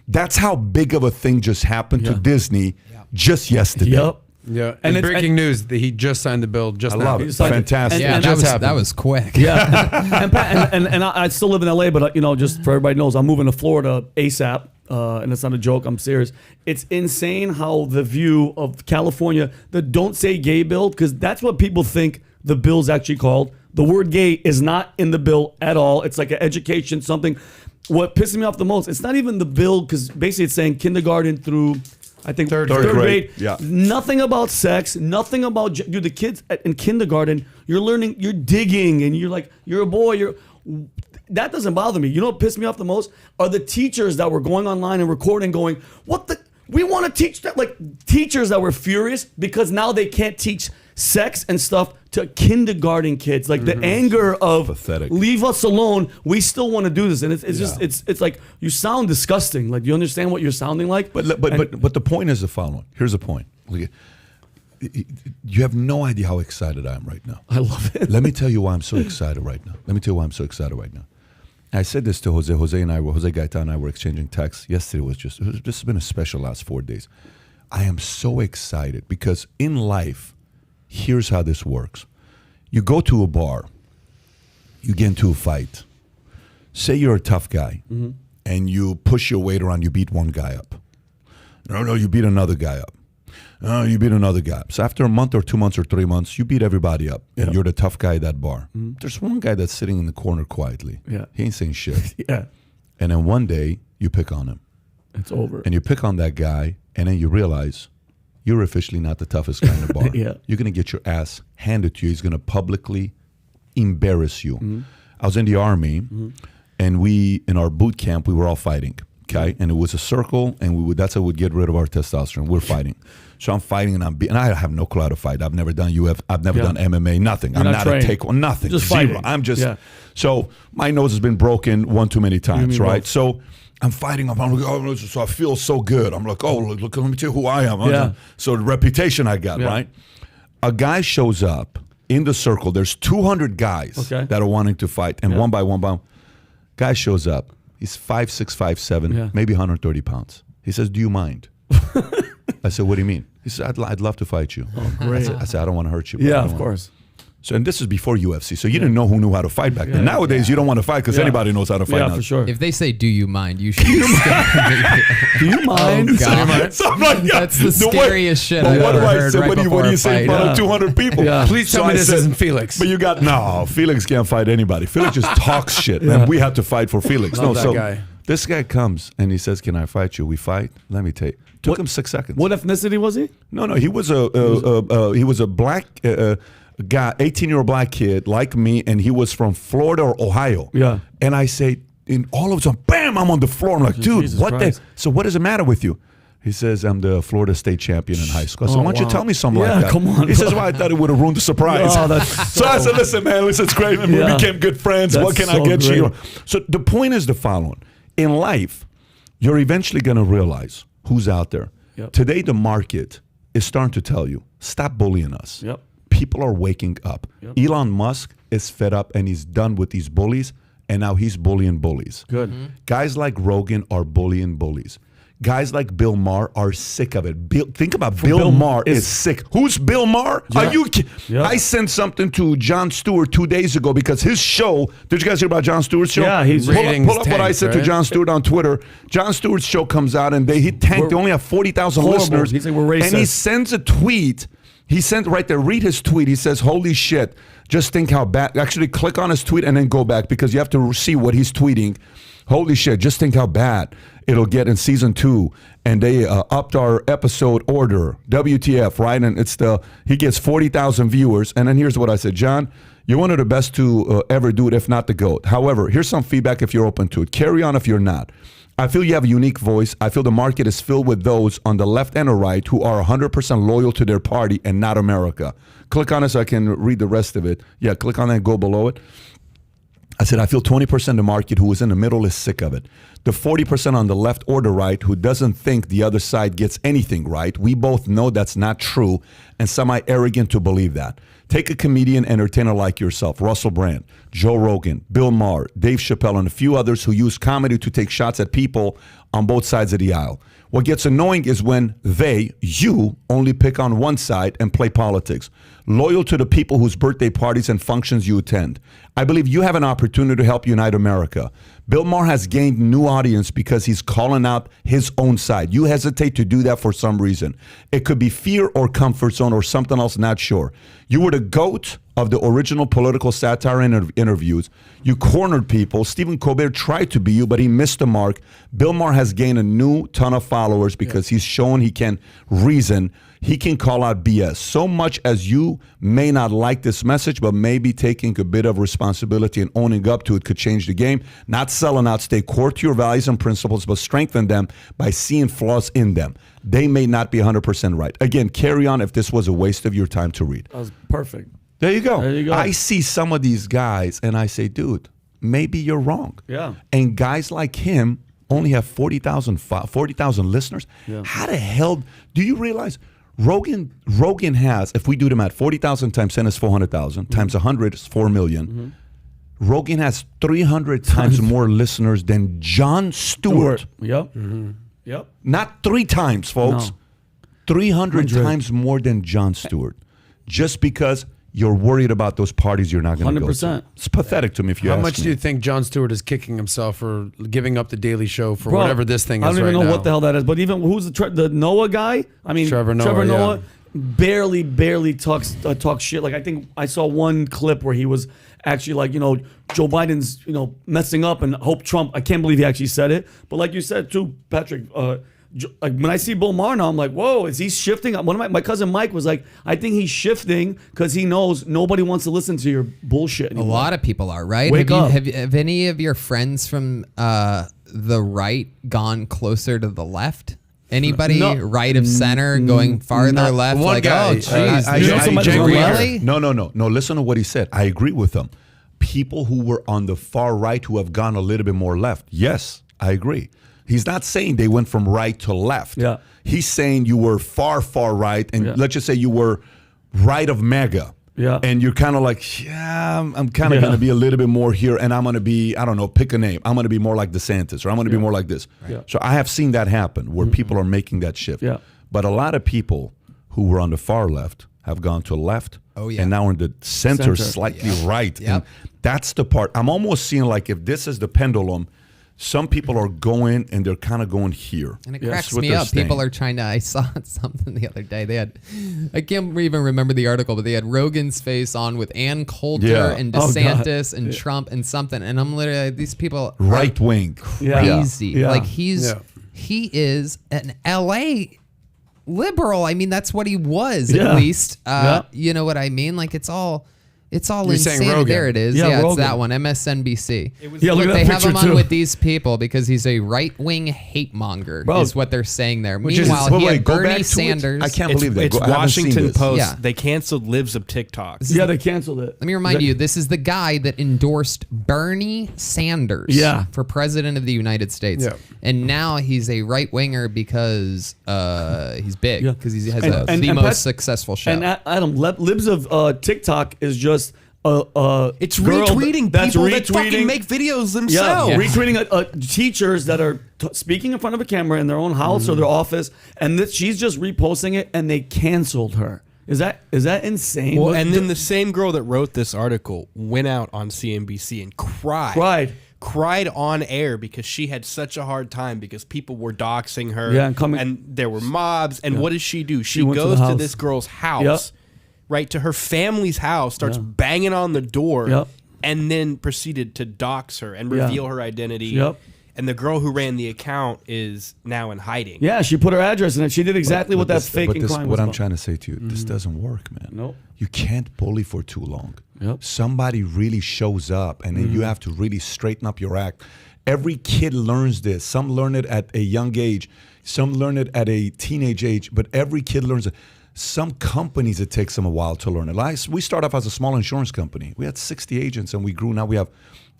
That's how big of a thing just happened to Disney just yesterday. Yep. Yeah, and breaking news that he just signed the bill just now. I love it. Fantastic. Yeah, that was quick. Yeah, and I still live in LA, but just for everybody knows, I'm moving to Florida ASAP, and it's not a joke. I'm serious. It's insane how the view of California, the Don't Say Gay bill, because that's what people think the bill's actually called. The word gay is not in the bill at all. It's like an education something. What pisses me off the most, it's not even the bill, because basically it's saying kindergarten through, I think third grade. Yeah. Nothing about sex, nothing about the kids in kindergarten. You're learning, you're digging, and you're like, you're a boy. That doesn't bother me. You know what pissed me off the most are the teachers that were going online and recording, going, "What the? We want to teach that." Like teachers that were furious because now they can't teach sex and stuff to kindergarten kids. Like the anger of pathetic. Leave us alone. We still want to do this, and it's just it's like you sound disgusting. Like, do you understand what you're sounding like? But the point is the following. Here's the point. You have no idea how excited I am right now. I love it. Let me tell you why I'm so excited right now. I said this to Jose. Jose Gaetan and I were exchanging texts. Yesterday this has been a special last 4 days. I am so excited because in life, here's how this works. You go to a bar, you get into a fight. Say you're a tough guy and you push your weight around, you beat one guy up. No, you beat another guy up. You beat another guy up. So after a month or 2 months or 3 months, you beat everybody up. And you're the tough guy at that bar. There's one guy that's sitting in the corner quietly. Yeah. He ain't saying shit. And then one day, you pick on him. It's over. And you pick on that guy, and then you realize you're officially not the toughest guy in the bar. You're going to get your ass handed to you. He's going to publicly embarrass you. I was in the Army, and in our boot camp, we were all fighting. Okay, and it was a circle, and that's how we'd get rid of our testosterone. We're fighting. So I'm fighting, and I have no clue how to fight. I've never done I've never done MMA, nothing. You're I'm not a taekwondo, nothing. Just zero. Fighting. I'm just, so my nose has been broken one too many times, right? Both. So I'm fighting. I'm like, so I feel so good. I'm like, look, let me tell you who I am. So the reputation I got, right? A guy shows up in the circle. There's 200 guys that are wanting to fight, and one by one, guy shows up. He's 5'6", 5'7", maybe 130 pounds. He says, "Do you mind?" I said, "What do you mean?" He said, I'd love to fight you." Oh, great. I said, "I don't want to hurt you." Yeah, of course. So, and this is before UFC, so you didn't know who knew how to fight back then. Nowadays, you don't want to fight because anybody knows how to fight now. Yeah, for sure. If they say, "Do you mind?" You should. Do you mind? Oh, God. So I'm like, that's the scariest shit I've ever ever heard. What do you say in front of 200 people? Please tell me this isn't Felix. But you got Felix can't fight anybody. Felix just talks shit, man. We had to fight for Felix. Love that guy. This guy comes and he says, "Can I fight you?" We fight. Let me tell you. Took him 6 seconds. What ethnicity was he? No, he was a black guy, 18-year-old black kid like me, and he was from Florida or Ohio. Yeah. And I say, in all of a sudden, bam! I'm on the floor. I'm like, dude, Jesus what Christ. So what does it matter with you? He says, I'm the Florida State champion in high school. I said, why don't you tell me something like that? Come on. He says, well, I thought it would have ruined the surprise. So I said, listen, man, it's great. We became good friends. What can I get you? So the point is the following. In life, you're eventually going to realize who's out there. Yep. Today, the market is starting to tell you, stop bullying us. Yep. People are waking up. Yep. Elon Musk is fed up and he's done with these bullies, and now he's bullying bullies. Good. Guys like Rogan are bullying bullies. Guys like Bill Maher are sick of it. Think about Bill Maher is sick. Who's Bill Maher? Are you kidding? I sent something to Jon Stewart 2 days ago because his show, did you guys hear about Jon Stewart's show? Yeah, he's pull up what I said to Jon Stewart on Twitter. Jon Stewart's show comes out and he tanked. They only have 40,000 listeners. He's like, we're racist. And he sends a tweet. He sent right there, read his tweet. He says, holy shit, just think how bad. Actually, click on his tweet and then go back because you have to see what he's tweeting. Holy shit, just think how bad it'll get in season 2. And they upped our episode order, WTF, right? And he gets 40,000 viewers. And then here's what I said, John, you're one of the best to ever do it, if not the GOAT. However, here's some feedback if you're open to it. Carry on if you're not. I feel you have a unique voice. I feel the market is filled with those on the left and the right who are 100% loyal to their party and not America. Click on it so I can read the rest of it. Yeah, click on that and go below it. I said, I feel 20% of the market who is in the middle is sick of it. The 40% on the left or the right who doesn't think the other side gets anything right. We both know that's not true and semi-arrogant to believe that. Take a comedian, entertainer like yourself, Russell Brand, Joe Rogan, Bill Maher, Dave Chappelle, and a few others who use comedy to take shots at people on both sides of the aisle. What gets annoying is when you only pick on one side and play politics. Loyal to the people whose birthday parties and functions you attend. I believe you have an opportunity to help unite America. Bill Maher has gained new audience because he's calling out his own side. You hesitate to do that for some reason. It could be fear or comfort zone or something else, not sure. You were the GOAT of the original political satire interviews. You cornered people. Stephen Colbert tried to be you, but he missed the mark. Bill Maher has gained a new ton of followers because he's shown he can reason. He can call out BS. So much as you may not like this message, but maybe taking a bit of responsibility and owning up to it could change the game. Not selling out, stay core to your values and principles, but strengthen them by seeing flaws in them. They may not be 100% right. Again, carry on if this was a waste of your time to read. That was perfect. There you go. There you go. I see some of these guys and I say, dude, maybe you're wrong. Yeah. And guys like him only have 40,000 listeners. Yeah. How the hell do you realize Rogan has, if we do the math, 40,000 times 10 is 400,000, times 100 is 4 million. Rogan has 300 times more listeners than Jon Stewart. Yep. Yep. Not 3 times, folks. No. 300 times more than Jon Stewart. Just because you're worried about those parties you're not going to go to. It's pathetic to me if you ask me. How much do you think Jon Stewart is kicking himself for giving up the Daily Show for whatever this thing is right now? I don't even know what the hell that is. But even who's the Noah guy? I mean, Trevor Noah barely talks shit. Like I think I saw one clip where he was actually like, Joe Biden's, messing up and hope Trump. I can't believe he actually said it. But like you said too, Patrick, like when I see Bill Maher now, I'm like, whoa, is he shifting? One of my cousin Mike was like, I think he's shifting because he knows nobody wants to listen to your bullshit anymore. A lot of people are, right? Wake up. Have any of your friends from the right gone closer to the left? Anybody right of center going farther left? One guy. Oh, jeez. Really? No. Listen to what he said. I agree with him. People who were on the far right who have gone a little bit more left. Yes, I agree. He's not saying they went from right to left. Yeah. He's saying you were far right, and let's just say you were right of MAGA. Yeah. And you're kind of like, I'm kind of going to be a little bit more here, and I'm going to be, I don't know, pick a name. I'm going to be more like DeSantis, or I'm going to be more like this. Yeah. So I have seen that happen where people are making that shift. Yeah. But a lot of people who were on the far left have gone to left. Oh, yeah. And now are in the center. Slightly right. Yep. And that's the part. I'm almost seeing like if this is the pendulum, some people are going and they're kind of going here. And it cracks me up. People are trying to, I saw something the other day. They had, I can't even remember the article, but they had Rogan's face on with Ann Coulter and DeSantis and Trump and something. And I'm literally, these people right wing. Crazy. Yeah. Like he is an LA liberal. I mean, that's what he was at least. You know what I mean? Like it's all, It's all You're saying insanity. Rogan. There it is. Yeah, Yeah, it's Rogan. that one. MSNBC. look Look, at they that have him picture on too. with these people because he's a right-wing hate monger. Bro. Is what they're saying there. Which is- Meanwhile, he wait, had go back Bernie to it. Sanders. I can't believe that. It's I haven't seen Washington this. Post. Yeah. They canceled Libs of TikTok. Yeah, they canceled it. Let me remind you, this is the guy that endorsed Bernie Sanders for president of the United States. Yeah. And now he's a right-winger because he's big, Yeah. because he has And the Pat- most successful show. And Adam, Libs of TikTok is just It's girl retweeting that's people that retweeting- fucking make videos Yeah, themselves. retweeting teachers that are speaking in front of a camera in their own house or their office, and she's just reposting it, and they canceled her. Is that insane? Well, What and the- then the same girl that wrote this article went out on CNBC and cried on air because she had such a hard time because people were doxing her. Yeah, and and there were mobs. And what does she do? She went to goes the to house. this girl's house, Yep. right to her family's house, starts banging on the door, Yep. and then proceeded to dox her and Yeah. reveal her identity. Yep. And the girl who ran the account is now in hiding. Yeah, she put her address in it. She did exactly what that fake and crime was What I'm about. trying to say to you, this doesn't work, man. Nope. You can't bully for too long. Yep. Somebody really shows up, and then you have to really straighten up your act. Every kid learns this. Some learn it at a young age. Some learn it at a teenage age. But every kid learns it. Some companies, it takes them a while to learn it. We start off as a small insurance company. We had 60 agents, and we grew. Now we have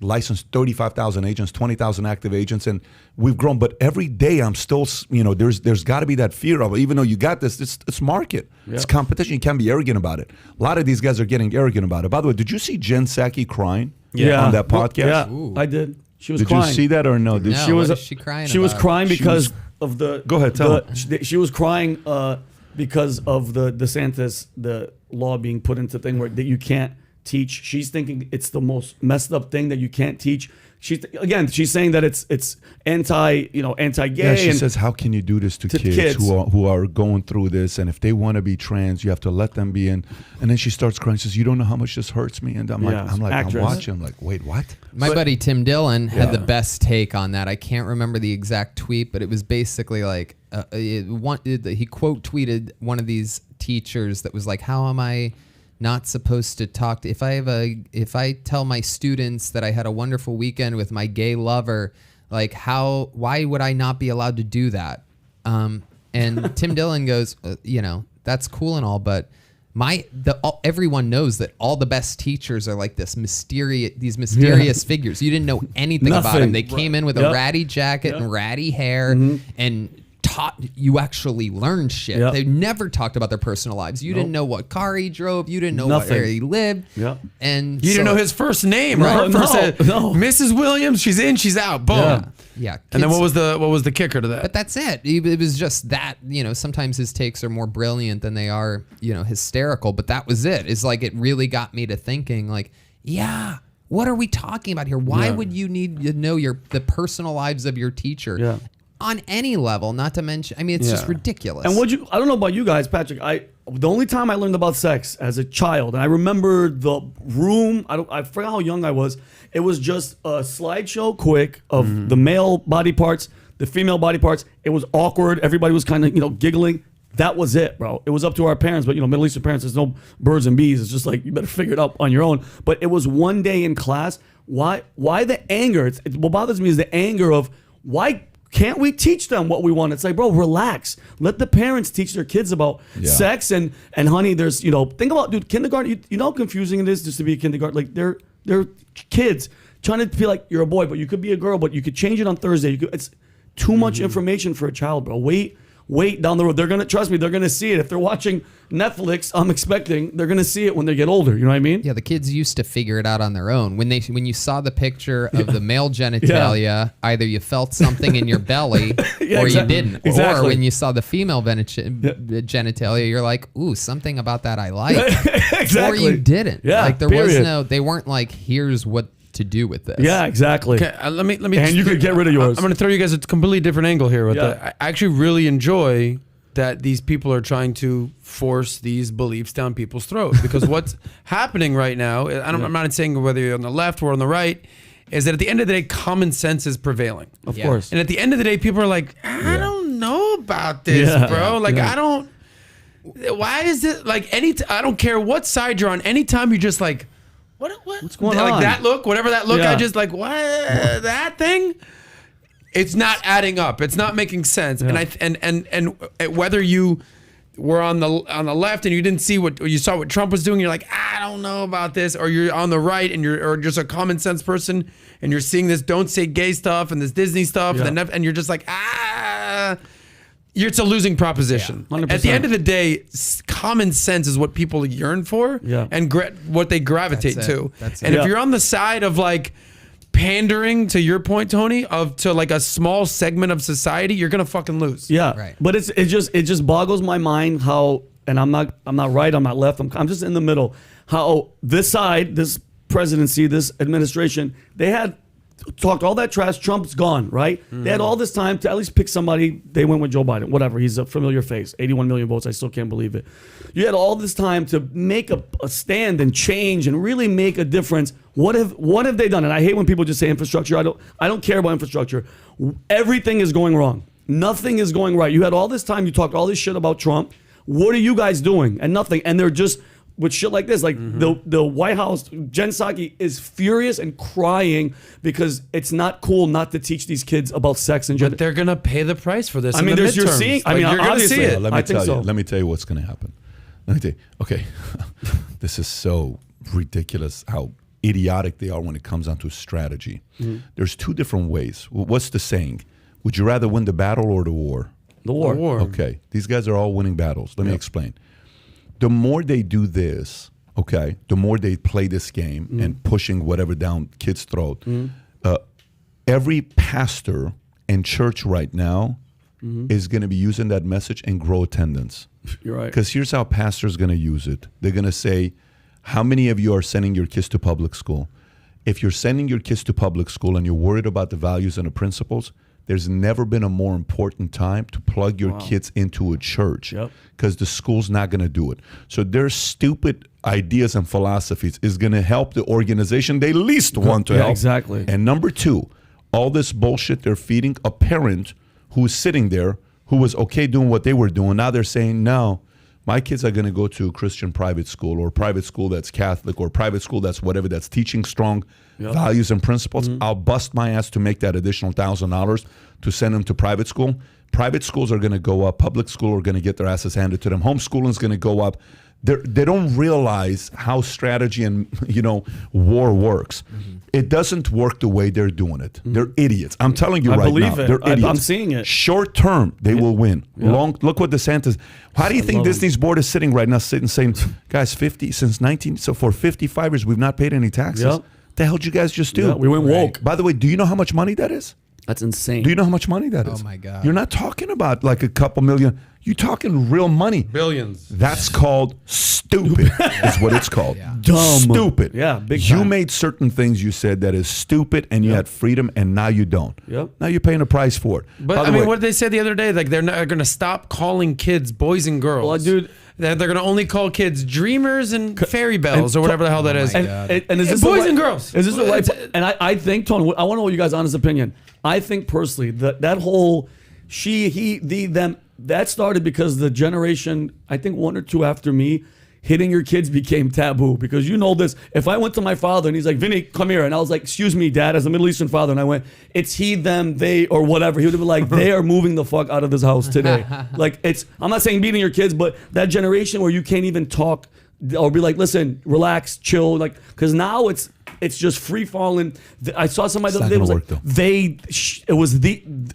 licensed 35,000 agents, 20,000 active agents, and we've grown. But every day I'm still, there's got to be that fear of it. Even though you got this, it's market. Yeah. It's competition. You can't be arrogant about it. A lot of these guys are getting arrogant about it. By the way, did you see Jen Psaki crying on that podcast? Yeah, I did. She was Did crying. you see that or no? No, she was what is she crying She was about? crying because of the. Go ahead, tell She was crying because of the DeSantis, the law being put into thing where that you can't teach. She's thinking it's the most messed up thing that you can't teach. She's saying that it's anti-gay. Yeah, she says, how can you do this to kids who are going through this? And if they want to be trans, you have to let them be in. And then she starts crying. She says, you don't know how much this hurts me. And I'm watching. I'm like, wait, what? My buddy Tim Dillon had the best take on that. I can't remember the exact tweet, but it was basically like he quote tweeted one of these teachers that was like, "How am I not supposed to talk to, if I tell my students that I had a wonderful weekend with my gay lover, like why would I not be allowed to do that?" And Tim Dillon goes, that's cool and all, but everyone knows that all the best teachers are like these mysterious figures. You didn't know anything about them. They came in with a ratty jacket and ratty hair and taught you actually learned shit. They never talked about their personal lives. You didn't know what car he drove. You didn't know where he lived. And you didn't know his first name, right? Mrs. Williams, she's in, she's out. Boom. Yeah. And then what was the kicker to that? But that's it. It was just that, sometimes his takes are more brilliant than they are, hysterical. But that was it. It's like it really got me to thinking like, yeah, what are we talking about here? Why would you need to know the personal lives of your teacher? Yeah. On any level, not to mention, it's just ridiculous. And I don't know about you guys, Patrick. The only time I learned about sex as a child, and I remember the room. I forgot how young I was. It was just a slideshow, quick of the male body parts, the female body parts. It was awkward. Everybody was kind of giggling. That was it, bro. It was up to our parents, but Middle Eastern parents, there's no birds and bees. It's just like you better figure it out on your own. But it was one day in class. Why the anger? What bothers me is the anger of why. Can't we teach them what we want? It's like, bro, relax. Let the parents teach their kids about sex and honey. There's think about kindergarten. You know how confusing it is just to be a kindergarten. Like they're kids trying to feel like you're a boy, but you could be a girl. But you could change it on Thursday. It's too much information for a child, bro. Wait down the road. They're gonna trust me. They're gonna see it if they're watching Netflix. I'm expecting they're gonna see it when they get older. You know what I mean? Yeah, the kids used to figure it out on their own. When you saw the picture of the male genitalia, either you felt something in your belly or you didn't. Or when you saw the female genitalia, you're like, ooh, something about that I like. Or you didn't. Yeah, like there was they weren't like, here's what to do with this. Yeah, exactly. Okay, let me. And you could get rid of yours. I'm going to throw you guys a completely different angle here. I actually really enjoy that these people are trying to force these beliefs down people's throats, because what's happening right now, I'm not saying whether you're on the left or on the right, is that at the end of the day, common sense is prevailing. Of course. And at the end of the day, people are like, I don't know about this, bro. Like, I don't. Why is it like I don't care what side you're on. Anytime you just like What's going like on? that look, whatever that look, Yeah. I just like, what, that thing? It's not adding up. It's not making sense. Yeah. And whether you were on the left and you didn't see you saw what Trump was doing, you're like, I don't know about this, or you're on the right and or just a common sense person and you're seeing this don't say gay stuff and this Disney stuff and you're just like, it's a losing proposition. Yeah, 100%. At the end of the day, common sense is what people yearn for and what they gravitate to. And if you're on the side of like pandering, to your point, Tony, to like a small segment of society, you're gonna fucking lose. Yeah, Right. But it just boggles my mind how, and I'm not right, I'm not left, I'm just in the middle. How this side, this presidency, this administration, they had talked all that trash. Trump's gone, right? They had all this time to at least pick somebody. They went with Joe Biden. Whatever, he's a familiar face. 81 million votes. I still can't believe it. You had all this time to make a stand and change and really make a difference. What have they done? And I hate when people just say infrastructure. I don't care about infrastructure. Everything is going wrong. Nothing is going right. You had all this time. You talked all this shit about Trump. What are you guys doing? And nothing. And they're just with shit like this. Like the White House, Jen Psaki is furious and crying because it's not cool not to teach these kids about sex and gender. But they're gonna pay the price for this. I mean, you're seeing. I mean, you're gonna obviously, see it. Let me tell you what's going to happen. Let me tell you. Okay, this is so ridiculous how idiotic they are when it comes down to strategy. There's two different ways. What's the saying? Would you rather win the battle or the war? The war. Okay, these guys are all winning battles. Let me explain. The more they do this, okay, the more they play this game and pushing whatever down kids' throat. Every pastor and church right now is going to be using that message and grow attendance. You're right. Because here's how pastors going to use it. They're going to say, how many of you are sending your kids to public school? If you're sending your kids to public school and you're worried about the values and the principles, there's never been a more important time to plug your kids into a church because the school's not going to do it. So their stupid ideas and philosophies is going to help the organization they least want to help. Exactly. And number two, all this bullshit they're feeding a parent who's sitting there who was okay doing what they were doing. Now they're saying, no, my kids are going to go to a Christian private school or private school that's Catholic or private school that's whatever, that's teaching strong values and principles. I'll bust my ass to make that additional $1,000 to send them to private school. Private schools are going to go up. Public school are going to get their asses handed to them. Homeschooling is going to go up. They don't realize how strategy and war works. It doesn't work the way they're doing it. They're idiots. I'm telling you right now. They're idiots. I'm seeing it. Short term, they will win. Long. Look what DeSantis. How do you think Disney's board is sitting right now, saying, guys, for 55 years we've not paid any taxes. Yep. The hell did you guys just do? Yeah, we went woke. By the way, do you know how much money that is? That's insane. Do you know how much money that is? Oh my God. You're not talking about like a couple million. You're talking real money. Billions. That's called stupid. Is what it's called. Dumb. Stupid. Yeah, big You time. made certain things you said that is stupid, and you had freedom, and now you don't. Yep. Now you're paying a price for it. But By the I mean, way, what did they say the other day? Like they're going to stop calling kids boys and girls. Well, dude, That they're going to only call kids dreamers and fairy bells or whatever the hell that is. my and is this Boys the right, and girls. Is this the right? And I think, Tony, I want to know your guys' honest opinion. I think personally that whole she, he, the, them, that started because the generation, I think 1 or 2 after me, hitting your kids became taboo. Because you know this, if I went to my father and he's like, Vinny, come here. And I was like, excuse me, Dad, as a Middle Eastern father. And I went, it's he, them, they, or whatever. He would have been like, they are moving the fuck out of this house today. Like, I'm not saying beating your kids, but that generation where you can't even talk or be like, listen, relax, chill. Like, because now it's just free falling. I saw somebody the other day was like, it was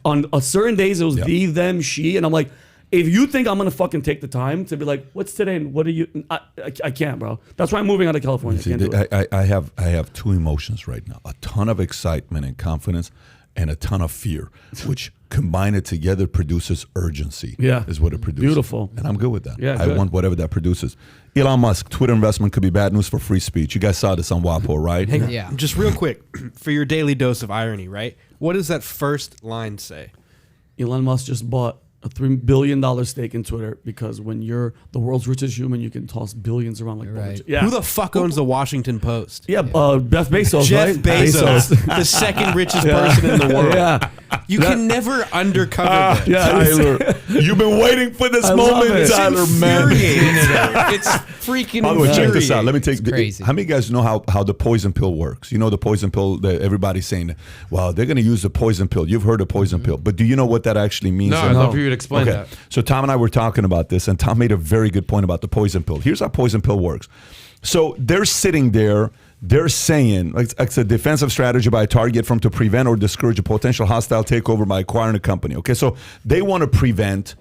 on a certain days, it was the, them, she. And I'm like, if you think I'm gonna fucking take the time to be like, what's today and what are you? I can't, bro. That's why I'm moving out of California. See, I have two emotions right now: a ton of excitement and confidence, and a ton of fear, which combine it together produces urgency. Yeah, is what it produces. Beautiful, and I'm good with that. Yeah, I want whatever that produces. Elon Musk, Twitter investment could be bad news for free speech. You guys saw this on WAPO, right? Hang on. Yeah. Just real quick, for your daily dose of irony, right? What does that first line say? Elon Musk just bought a $3 billion stake in Twitter because when you're the world's richest human, you can toss billions around like Right. Yeah. Who the fuck owns the Washington Post? Yeah, Jeff Bezos, Jeff right? Bezos, the second richest person in the world. Yeah. You can never undercover this. Tyler, you've been waiting for this I love moment, it. Tyler, man. It's freaking By the way, check this out. infuriating. Let me take. crazy. How many guys know how the poison pill works? You know the poison pill that everybody's saying, well, they're going to use the poison pill. You've heard of poison pill, but do you know what that actually means? No, I'd love for you to explain that. So Tom and I were talking about this, and Tom made a very good point about the poison pill. Here's how poison pill works. So they're sitting there. They're saying it's a defensive strategy by a target from to prevent or discourage a potential hostile takeover by acquiring a company. Okay, so they want to prevent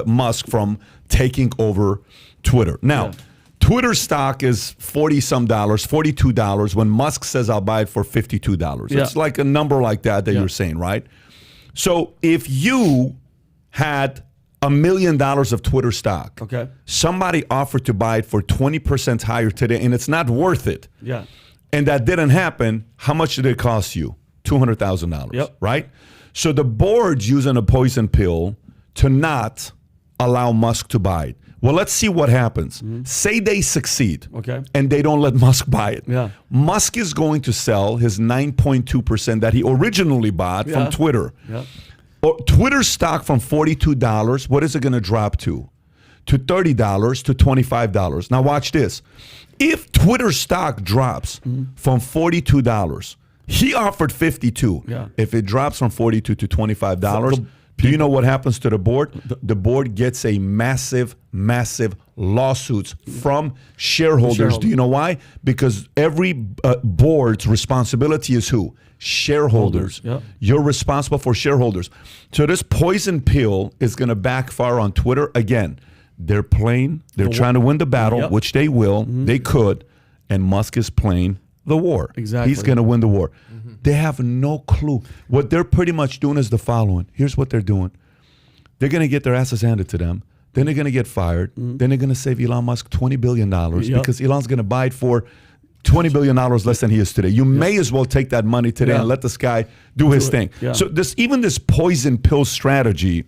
Musk from taking over Twitter. Now, Twitter stock is $42 when Musk says I'll buy it for $52. Yeah. It's like a number like that you're saying, right? So if you had $1 million of Twitter stock, Okay. somebody offered to buy it for 20% higher today, and it's not worth it. Yeah. And that didn't happen. How much did it cost you? $200,000. Yep. Right? So the board's using a poison pill to not allow Musk to buy it. Well, let's see what happens. Say they succeed. Okay. And they don't let Musk buy it. Yeah. Musk is going to sell his 9.2% that he originally bought Yeah. from Twitter. Yeah. Or Twitter stock from $42, what is it going to drop to? To $30, to $25. Now watch this. If Twitter stock drops from $42, he offered $52. Yeah. If it drops from $42 to $25, do you know what happens to the board? The board gets a massive lawsuits from shareholders. Do you know why? Because every board's responsibility is who? Shareholders. Yeah. You're responsible for shareholders. So this poison pill is going to backfire on Twitter. Again, they're playing. They're trying to win the battle, Yep. which they will. They could. And Musk is playing the war. Exactly. He's going to win the war. They have no clue. What they're pretty much doing is the following. Here's what they're doing. They're going to get their asses handed to them. Then they're going to get fired. Then they're going to save Elon Musk $20 billion because Elon's going to buy it for $20 billion less than he is today. You may as well take that money today and let this guy do his thing. Yeah. So this poison pill strategy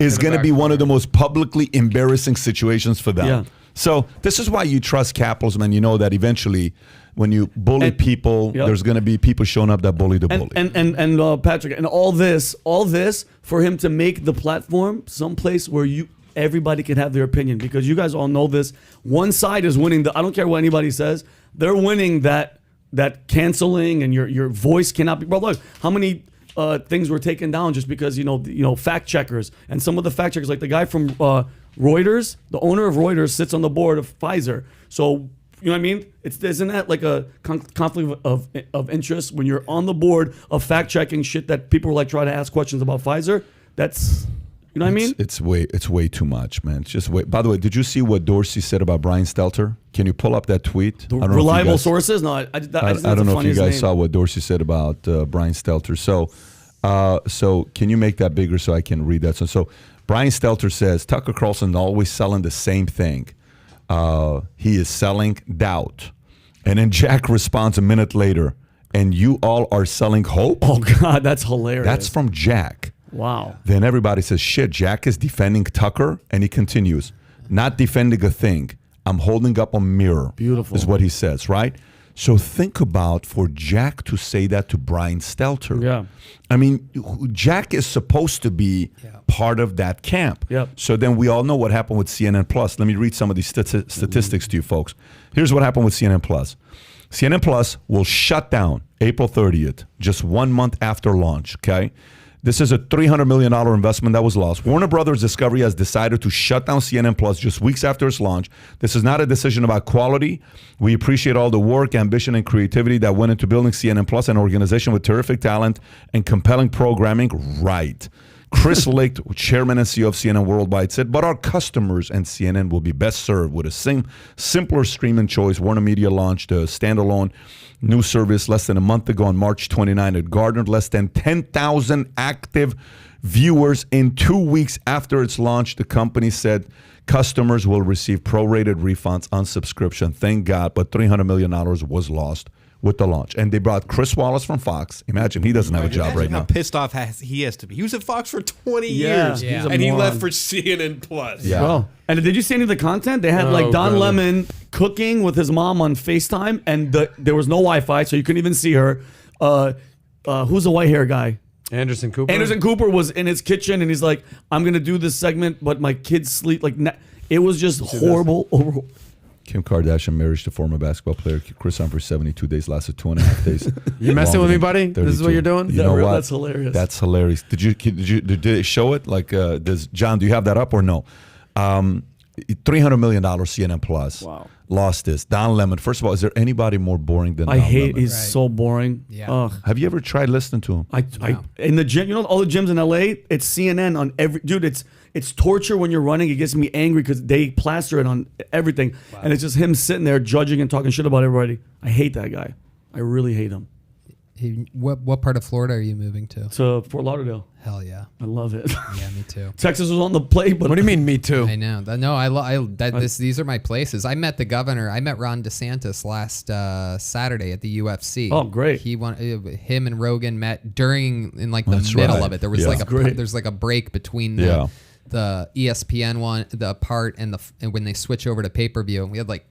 is going to be one of the most publicly embarrassing situations for them. Yeah. So this is why you trust capitalism, and you know that eventually when you bully people, there's going to be people showing up that bully the bully. And Patrick, and all this for him to make the platform someplace where everybody can have their opinion, because you guys all know this. One side is winning I don't care what anybody says. They're winning that canceling, and your voice cannot be. Bro, look how many things were taken down just because fact checkers, and some of the fact checkers, like the guy from Reuters, the owner of Reuters sits on the board of Pfizer. So you know what I mean? Isn't that like a conflict of interest when you're on the board of fact checking shit that people were like trying to ask questions about Pfizer? That's, you know what I mean? It's way too much, man. It's just way. By the way, did you see what Dorsey said about Brian Stelter? Can you pull up that tweet? Reliable sources? No, I don't know if you guys saw what Dorsey said about Brian Stelter. So can you make that bigger so I can read that? So Brian Stelter says Tucker Carlson always selling the same thing. He is selling doubt. And then Jack responds a minute later, and you all are selling hope? Oh, God, that's hilarious. That's from Jack. Wow. Then everybody says, shit, Jack is defending Tucker? And he continues, not defending a thing. I'm holding up a mirror. Beautiful. Is what he says, right? So think about for Jack to say that to Brian Stelter. Yeah. I mean, Jack is supposed to be part of that camp. Yep. So then we all know what happened with CNN Plus. Let me read some of these statistics to you folks. Here's what happened with CNN Plus. CNN Plus will shut down April 30th, just 1 month after launch, okay? This is a $300 million investment that was lost. Warner Brothers Discovery has decided to shut down CNN Plus just weeks after its launch. This is not a decision about quality. We appreciate all the work, ambition, and creativity that went into building CNN Plus, an organization with terrific talent and compelling programming. Right. Chris Licht, chairman and CEO of CNN Worldwide, said, but our customers and CNN will be best served with a simpler streaming choice. Warner Media launched a standalone new service less than a month ago on March 29. It garnered less than 10,000 active viewers in 2 weeks after its launch. The company said customers will receive prorated refunds on subscription. Thank God, but $300 million was lost with the launch. And they brought Chris Wallace from Fox. Imagine he doesn't have a job right how now. pissed off he has to be. He was at Fox for 20 Yeah, years, he's a and he moron. left for CNN Plus. Yeah. Bro. And did you see any of the content? They had like Don brother. Lemon cooking with his mom on FaceTime, and there was no Wi-Fi, so you couldn't even see her. Who's the white hair guy? Anderson Cooper. Anderson Cooper was in his kitchen, and he's like, "I'm gonna do this segment, but my kids sleep." Like, it was just horrible. Kim Kardashian marriage to former basketball player Chris Humphrey, 72 days, lasted 2.5 days. You messing with me, buddy? This is 32. what you're doing? You know what? That's hilarious. That's hilarious. Did they show it? Like, John, do you have that up or no? $300 million CNN Plus. Wow. Lost this. Don Lemon. First of all, is there anybody more boring than I Don hate. Lemon? He's so boring. Yeah. Ugh. Have you ever tried listening to him? I in the gym, you know, all the gyms in LA, it's CNN on every dude. It's torture when you're running. It gets me angry because they plaster it on everything, and it's just him sitting there judging and talking shit about everybody. I hate that guy. I really hate him. What part of Florida are you moving to? To Fort Lauderdale, Hell yeah. I love it. Yeah, me too. Texas was on the plate, but What do you mean, me too? I know. These are my places. I met the governor. I met Ron DeSantis last Saturday at the UFC. Oh, great. Him and Rogan met in like the That's middle right. of it. There was Yeah. like That's great. there's like a break between Yeah. the ESPN one, the part, and when they switch over to pay-per-view. We had like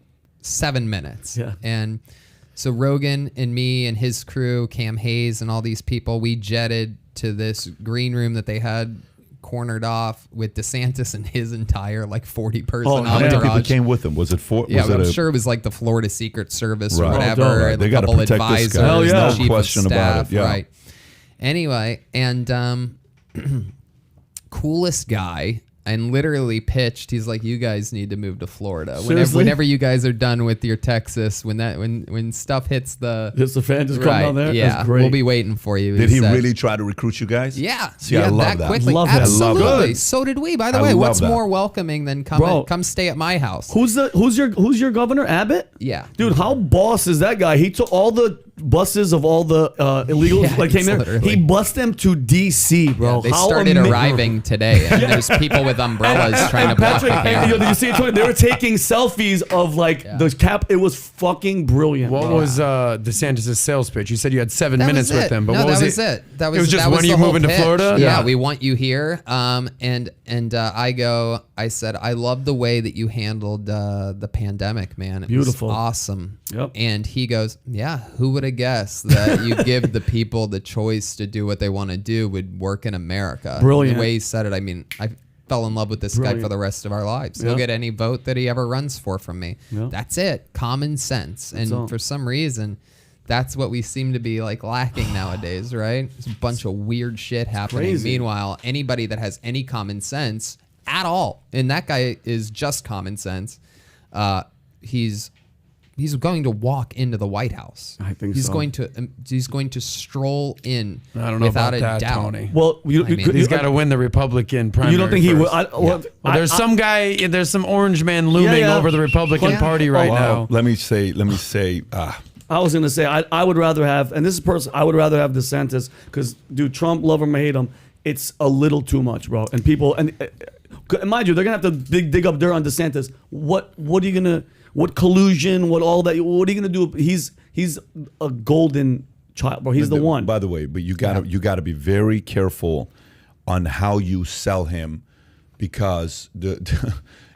7 minutes. Yeah. And so Rogan and me and his crew, Cam Hayes and all these people, we jetted to this green room that they had cornered off with DeSantis and his entire like 40-person Oh, How many people entourage. came with him? Was it four? Yeah, was I'm it sure it was like the Florida Secret Service Right. or Oh, whatever. dope. And They a gotta couple protect this advisors, guy. Hell yeah. the No chief question of about staff, it, yeah. right? Anyway, and coolest guy. And literally pitched. He's like, "You guys need to move to Florida. Seriously? Whenever you guys are done with your Texas, when stuff hits the it's the fan just come right, down there. yeah, That's great. we'll be waiting for you." Did he said. really try to recruit you guys? Yeah. See, yeah, I love that. quickly. Love that. I love Absolutely. that. So did we. By the I way, love what's that. more welcoming than Bro. come stay at my house? Who's your governor? Abbott? Yeah. Dude, how boss is that guy? He took all the buses of all the illegals Yeah, that came there. literally. He bussed them to DC, bro. Yeah, they How started ama- arriving today, and there's people with umbrellas trying to block Patrick, the camera. did you see it? Tony? They were taking selfies of like the cap. It was fucking brilliant. What bro. was DeSantis' sales pitch? You said you had 7 minutes with him, but no, what was that was it? That was it was just that when the you whole moving to pitch. Florida? Yeah, we want you here. I said, I love the way that you handled the pandemic, man. It Beautiful. was awesome. Yep. And he goes, yeah, who would have guessed that you give the people the choice to do what they want to do would work in America? Brilliant. The way he said it, I mean, I fell in love with this guy Brilliant. for the rest of our lives. He'll Yep. get any vote that he ever runs for from me. Yep. That's it. Common sense. And all. for some reason, that's what we seem to be like lacking nowadays, right? There's a bunch of weird shit happening. crazy. Meanwhile, anybody that has any common sense at all, and that guy is just common sense, he's going to walk into the White House. I think he's so. He's going to stroll in. I don't know without about a that, doubt. Tony. Well, I mean, He's got to win the Republican primary. You don't think he first. will? Well, there's some orange man looming Yeah. over the Republican Yeah. Party right now. Let me say. I was gonna say I would rather have, and this is personal. I would rather have DeSantis because, dude, Trump, love him or hate him, it's a little too much, bro. And people, and mind you, they're gonna have to dig up dirt on DeSantis. What are you gonna? What collusion? What all that? What are you gonna do? He's a golden child, bro. He's the one. By the way, but you gotta be very careful on how you sell him, because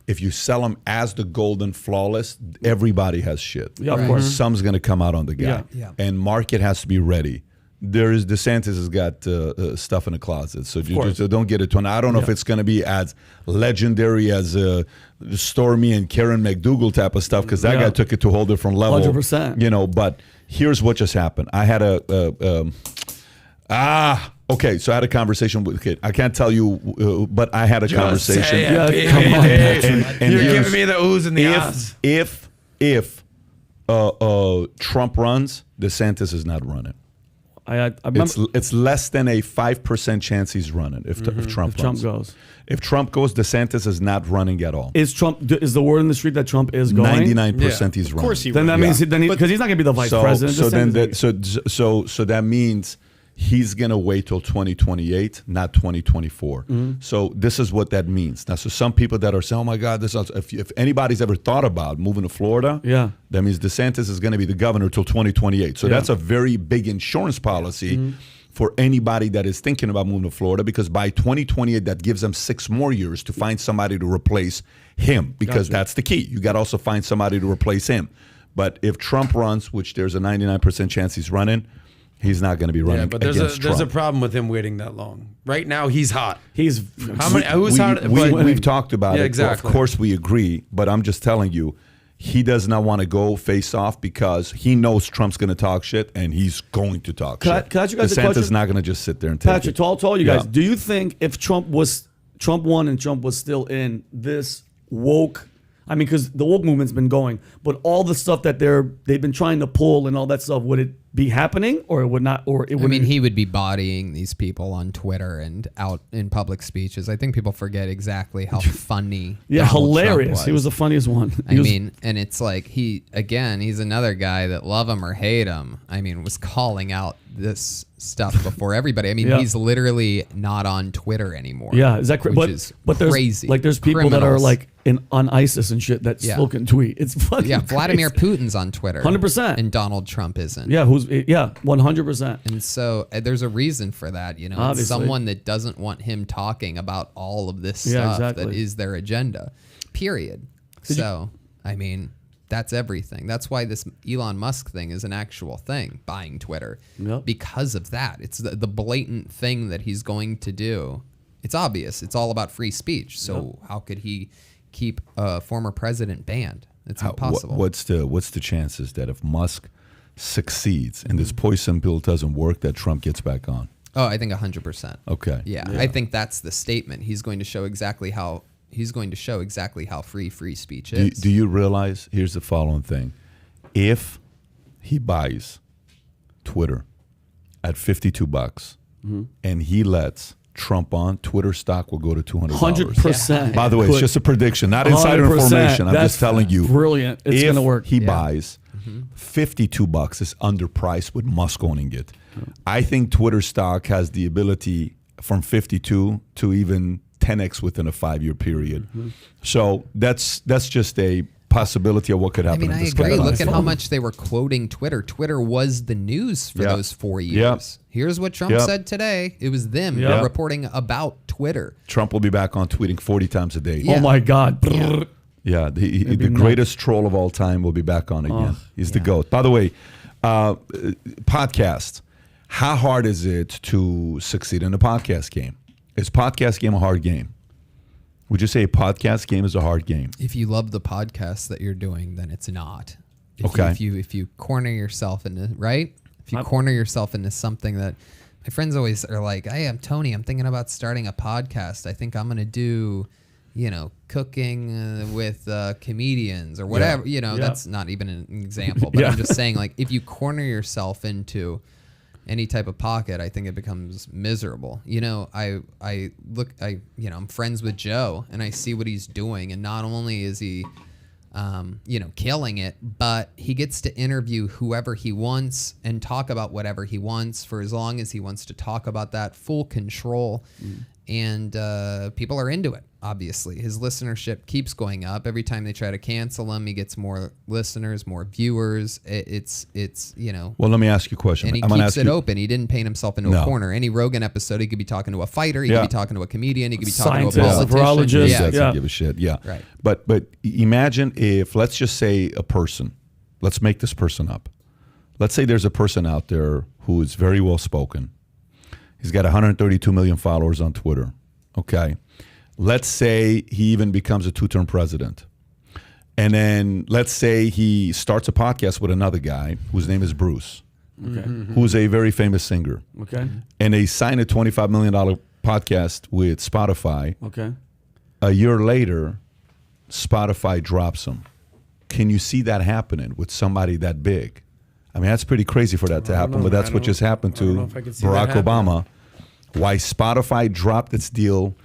if you sell him as the golden flawless, everybody has shit. Yeah, of course. Some's gonna come out on the guy, Yeah. and market has to be ready. DeSantis has got stuff in the closet, so so don't get it. I don't know if it's going to be as legendary as Stormy and Karen McDougal type of stuff, because that guy took it to a whole different level. 100%. You know, but here's what just happened. I had okay, so I had a conversation with a kid. I can't tell you, but I had a conversation. Say it, Yeah, baby. come on, and You're here's- giving me the oohs and the ahs. if Trump runs, DeSantis is not running. I remember It's less than a 5% chance he's running if Trump runs. goes. If Trump goes, DeSantis is not running at all. Is the word in the street that Trump is going? 99% he's running. Of course he Then that will. means because he's not gonna be the vice president. So then DeSantis is- so that means he's going to wait till 2028, not 2024. So this is what that means. Now, so some people that are saying, oh my God, if anybody's ever thought about moving to Florida, that means DeSantis is going to be the governor till 2028. So that's a very big insurance policy for anybody that is thinking about moving to Florida, because by 2028, that gives them 6 more years to find somebody to replace him, because that's the key. You got to also find somebody to replace him. But if Trump runs, which there's a 99% chance he's running, he's not going to be running against Trump. There's a problem with him waiting that long. Right now, he's hot. Who's hot? We've talked about it. Exactly. Of course, we agree. But I'm just telling you, he does not want to go face off because he knows Trump's going to talk shit, and he's going to talk shit. Can I ask you guys a question? DeSantis not going to just sit there and take Patrick, it. to all you guys, do you think if Trump won and Trump was still in, this woke, I mean, because the woke movement's been going, but all the stuff that they've been trying to pull and all that stuff, would it be happening, or it would not, or it would? I mean, he would be bodying these people on Twitter and out in public speeches. I think people forget exactly how funny. Hilarious. He was the funniest one. And it's like he's another guy that, love him or hate him, I mean, was calling out this stuff before everybody. I mean, he's literally not on Twitter anymore. Yeah, is that crazy? But crazy. There's people that are like on ISIS and shit that still can tweet. It's fucking Vladimir crazy. Putin's on Twitter, 100%, and Donald Trump isn't. 100%. And so there's a reason for that, you know. Obviously. It's someone that doesn't want him talking about all of this stuff that is their agenda. Period. I mean, that's everything. That's why this Elon Musk thing is an actual thing, buying Twitter. Because of that. It's the blatant thing that he's going to do. It's obvious. It's all about free speech. So how could he keep a former president banned? It's impossible. What's the chances that if Musk succeeds and this poison pill doesn't work, that Trump gets back on? Oh, I think 100%. Okay. Yeah, I think that's the statement. He's going to show exactly how free speech is. Do you realize? Here's the following thing: if he buys Twitter at $52 and he lets Trump on, Twitter stock will go to $200. 100%. By the way, it's just a prediction, not insider information. I'm just telling you. Brilliant. It's going to work. He buys $52 is underpriced with Musk owning it. I think Twitter stock has the ability from 52 to even 10x within a 5-year period. So that's just a possibility of what could happen. I mean, I agree. Look at how much they were quoting Twitter. Twitter was the news for those 4 years. Here's what Trump said today. It was them reporting about Twitter. Trump will be back on tweeting 40 times a day. Oh my God. The greatest troll of all time will be back on again. He's the GOAT. By the way, podcast. How hard is it to succeed in the podcast game? Is podcast game a hard game? Would you say a podcast game is a hard game? If you love the podcast that you're doing, then it's not. Okay. If you corner yourself into corner yourself into something that my friends always are like, hey, I'm Tony. I'm thinking about starting a podcast. I think I'm going to do, cooking with comedians or whatever. That's not even an example, but I'm just saying, like, if you corner yourself into any type of pocket, I think it becomes miserable. I'm friends with Joe and I see what he's doing, and not only is he killing it, but he gets to interview whoever he wants and talk about whatever he wants for as long as he wants to talk about that. Full control. And people are into it, obviously. His listenership keeps going up. Every time they try to cancel him, he gets more listeners, more viewers. It's Well, let me ask you a question. And he keeps it open. He didn't paint himself into a corner. Any Rogan episode, he could be talking to a fighter. He could be talking to a comedian. He could be talking to a politician. Doesn't give a shit. Right. But imagine if, let's just say a person. Let's make this person up. Let's say there's a person out there who is very well spoken. He's got 132 million followers on Twitter. Okay. Let's say he even becomes a 2-term president. And then let's say he starts a podcast with another guy whose name is Bruce, who's a very famous singer. Okay. And they sign a $25 million podcast with Spotify. Okay. A year later, Spotify drops him. Can you see that happening with somebody that big? I mean, that's pretty crazy for that to happen, but that's what just happened to Barack Obama. Why Spotify dropped its deal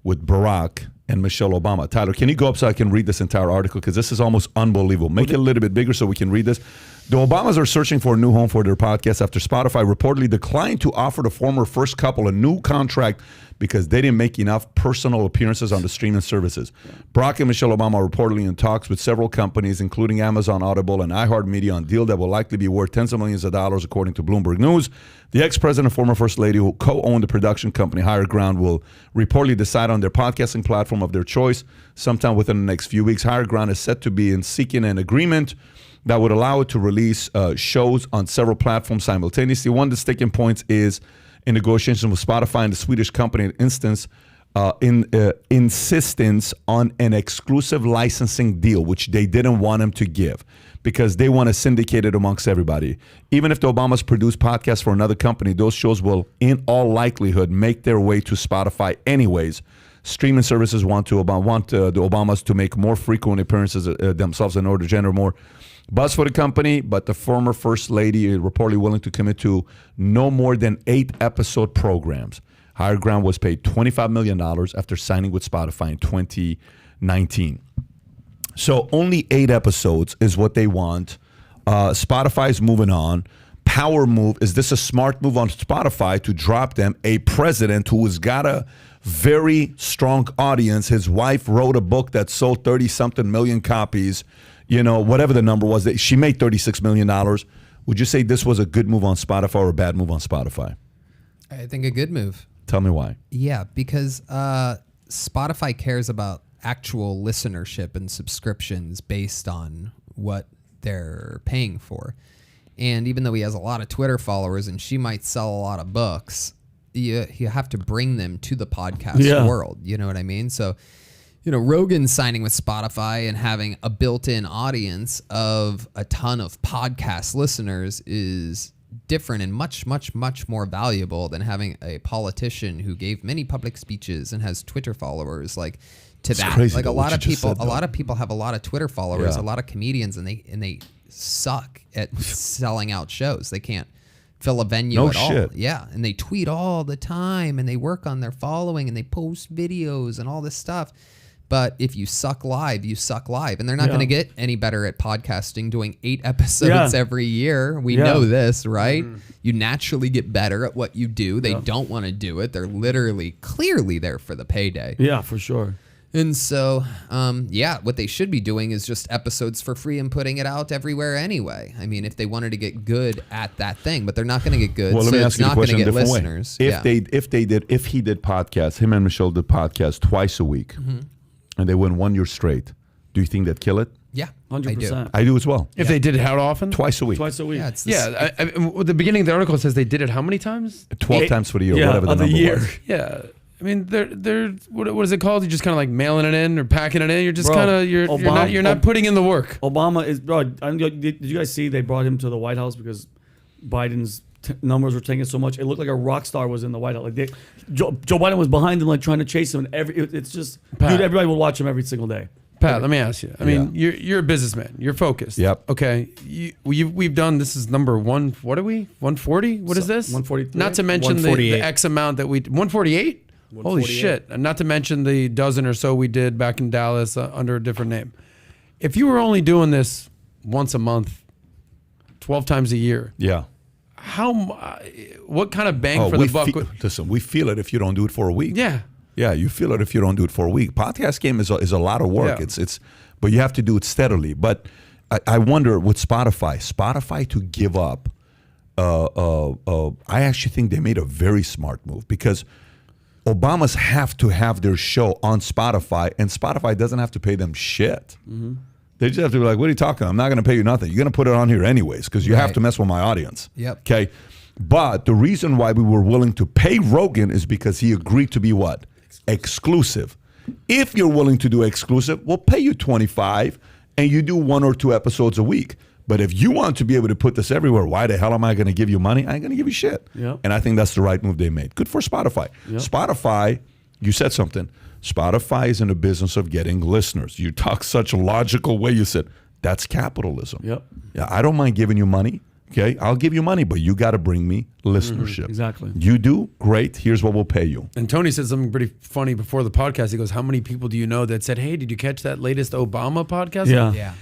with Barack and Michelle Obama. Tyler, can you go up so I can read this entire article? Because this is almost unbelievable. Make it a little bit bigger so we can read this. The Obamas are searching for a new home for their podcast after Spotify reportedly declined to offer the former first couple a new contract because they didn't make enough personal appearances on the streaming services. Barack and Michelle Obama are reportedly in talks with several companies, including Amazon, Audible, and iHeartMedia, on a deal that will likely be worth tens of millions of dollars, according to Bloomberg News. The ex-president and former first lady who co-owned the production company Higher Ground will reportedly decide on their podcasting platform of their choice sometime within the next few weeks. Higher Ground is set to be in seeking an agreement that would allow it to release shows on several platforms simultaneously. One of the sticking points is in negotiations with Spotify and the Swedish company insistence on an exclusive licensing deal, which they didn't want him to give because they want to syndicate it amongst everybody. Even if the Obamas produce podcasts for another company, those shows will, in all likelihood, make their way to Spotify anyways. Streaming services want the Obamas to make more frequent appearances themselves in order to generate more buzz for the company, but the former first lady is reportedly willing to commit to no more than 8 episode programs. Higher Ground was paid $25 million after signing with Spotify in 2019. So only 8 episodes is what they want. Spotify's moving on. Power move. Is this a smart move on Spotify to drop them a president who has got a very strong audience? His wife wrote a book that sold 30-something million copies. You know, whatever the number was, that she made $36 million. Would you say this was a good move on Spotify or a bad move on Spotify? I think a good move. Tell me why. Yeah, because Spotify cares about actual listenership and subscriptions based on what they're paying for. And even though he has a lot of Twitter followers and she might sell a lot of books, you have to bring them to the podcast world. You know what I mean? So, you know, Rogan signing with Spotify and having a built-in audience of a ton of podcast listeners is different and much, much, much more valuable than having a politician who gave many public speeches and has Twitter followers like to it's that. Crazy, like though, a lot of people have a lot of Twitter followers, Yeah. a lot of comedians, and they suck at selling out shows. They can't fill a venue at all. Yeah, and they tweet all the time and they work on their following and they post videos and all this stuff. But if you suck live, you suck live. And they're not going to get any better at podcasting doing 8 episodes every year. We know this, right? You naturally get better at what you do. They don't want to do it. They're literally, clearly there for the payday. Yeah, for sure. And so, what they should be doing is just episodes for free and putting it out everywhere anyway. I mean, if they wanted to get good at that thing, but they're not going to get good, Well, let so me it's ask you the not going to question a get different listeners. way. If he did podcasts, him and Michelle did podcasts twice a week, and they went 1 year straight, do you think they'd kill it? Yeah, 100%. I do as well. If they did it how often? Twice a week. Twice a week. Yeah, it's this, At the beginning of the article says they did it how many times? 12 times for the year, whatever the of the number year. was. Yeah. I mean, they're what is it called? You're just kind of like mailing it in or packing it in. You're just Bro, kind of you're not putting in the work. Obama is, bro. Did you guys see they brought him to the White House because Biden's numbers were taking so much? It looked like a rock star was in the White House. Like Joe Biden was behind him, like trying to chase him. And it's just, Pat. dude, everybody will watch him every single day. Pat, let me ask you. I mean, you're a businessman. You're focused. Yep. Okay. We've done, this is number one. What are we? 140? What is this? 143. Not to mention the X amount that 148? Holy shit. And not to mention the dozen or so we did back in Dallas under a different name. If you were only doing this once a month, 12 times a year. Yeah. What kind of bang for the buck? Listen, we feel it if you don't do it for a week. Yeah. Yeah, you feel it if you don't do it for a week. Podcast game is a lot of work. Yeah. But you have to do it steadily. But I wonder with Spotify to give up. I actually think they made a very smart move because Obamas have to have their show on Spotify, and Spotify doesn't have to pay them shit. Mm-hmm. They just have to be like, "What are you talking? I'm not going to pay you nothing. You're going to put it on here anyways because you have to mess with my audience." Yep. Okay. But the reason why we were willing to pay Rogan is because he agreed to be what? Exclusive. If you're willing to do exclusive, we'll pay you $25 and you do 1 or 2 episodes a week. But if you want to be able to put this everywhere, why the hell am I going to give you money? I ain't going to give you shit. Yep. And I think that's the right move they made. Good for Spotify. Yep. Spotify, you said something. Spotify is in the business of getting listeners. You talk such a logical way. You said, that's capitalism. Yep. Yeah, I don't mind giving you money. Okay, I'll give you money, but you got to bring me listenership. Exactly. You do? Great. Here's what we'll pay you. And Tony said something pretty funny before the podcast. He goes, how many people do you know that said, hey, did you catch that latest Obama podcast? Yeah. yeah.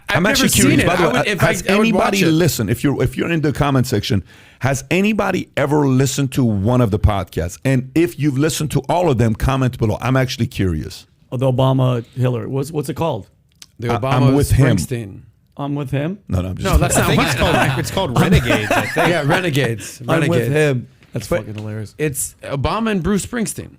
I'm never actually seen curious. it. By the way, has anybody listened? If you're in the comment section, has anybody ever listened to one of the podcasts? And if you've listened to all of them, comment below. I'm actually curious. Oh, the Obama Hillary. What's it called? The Obama I'm with him. Springsteen. I'm with him. No, I'm just. No, that's I not think what it's called Renegades. I think. Yeah, Renegades. I'm with Renegades. him. That's fucking hilarious. It's Obama and Bruce Springsteen.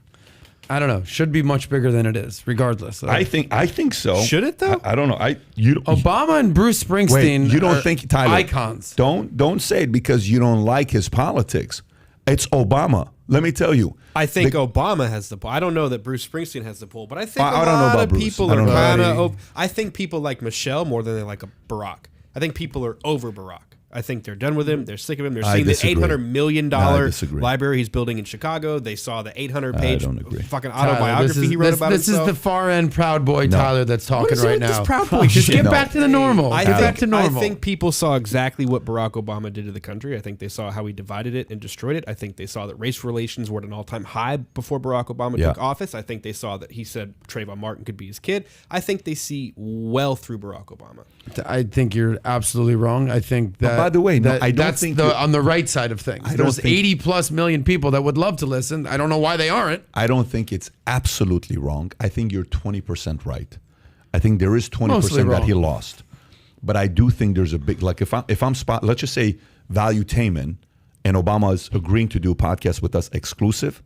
I don't know. Should be much bigger than it is, regardless. I think so. Should it though? I don't know. Obama and Bruce Springsteen. Wait, you don't are think, Tyler? icons? Don't say it because you don't like his politics. It's Obama. Let me tell you. I think Obama has the pull. I don't know that Bruce Springsteen has the pull, but I think I a don't know lot about of Bruce. people I are don't know. kind of. I think people like Michelle more than they like a Barack. I think people are over Barack. I think they're done with him. They're sick of him. They're seeing the $800 million library he's building in Chicago. They saw the 800-page fucking autobiography he wrote about himself. This is the far end Proud Boy Tyler that's talking right now. This Proud Boy Just shit? get back to the normal. Get back to normal. I think people saw exactly what Barack Obama did to the country. I think they saw how he divided it and destroyed it. I think they saw that race relations were at an all-time high before Barack Obama took office. I think they saw that he said Trayvon Martin could be his kid. I think they see well through Barack Obama. I think you're absolutely wrong. I think that. By the way, no, I don't that's think on the right side of things. There's think- 80 plus million people that would love to listen. I don't know why they aren't. I don't think it's absolutely wrong. I think you're 20% right. I think there is 20% that he lost. But I do think there's a big, like if I'm let's just say Valuetainment and Obama is agreeing to do a podcast with us exclusive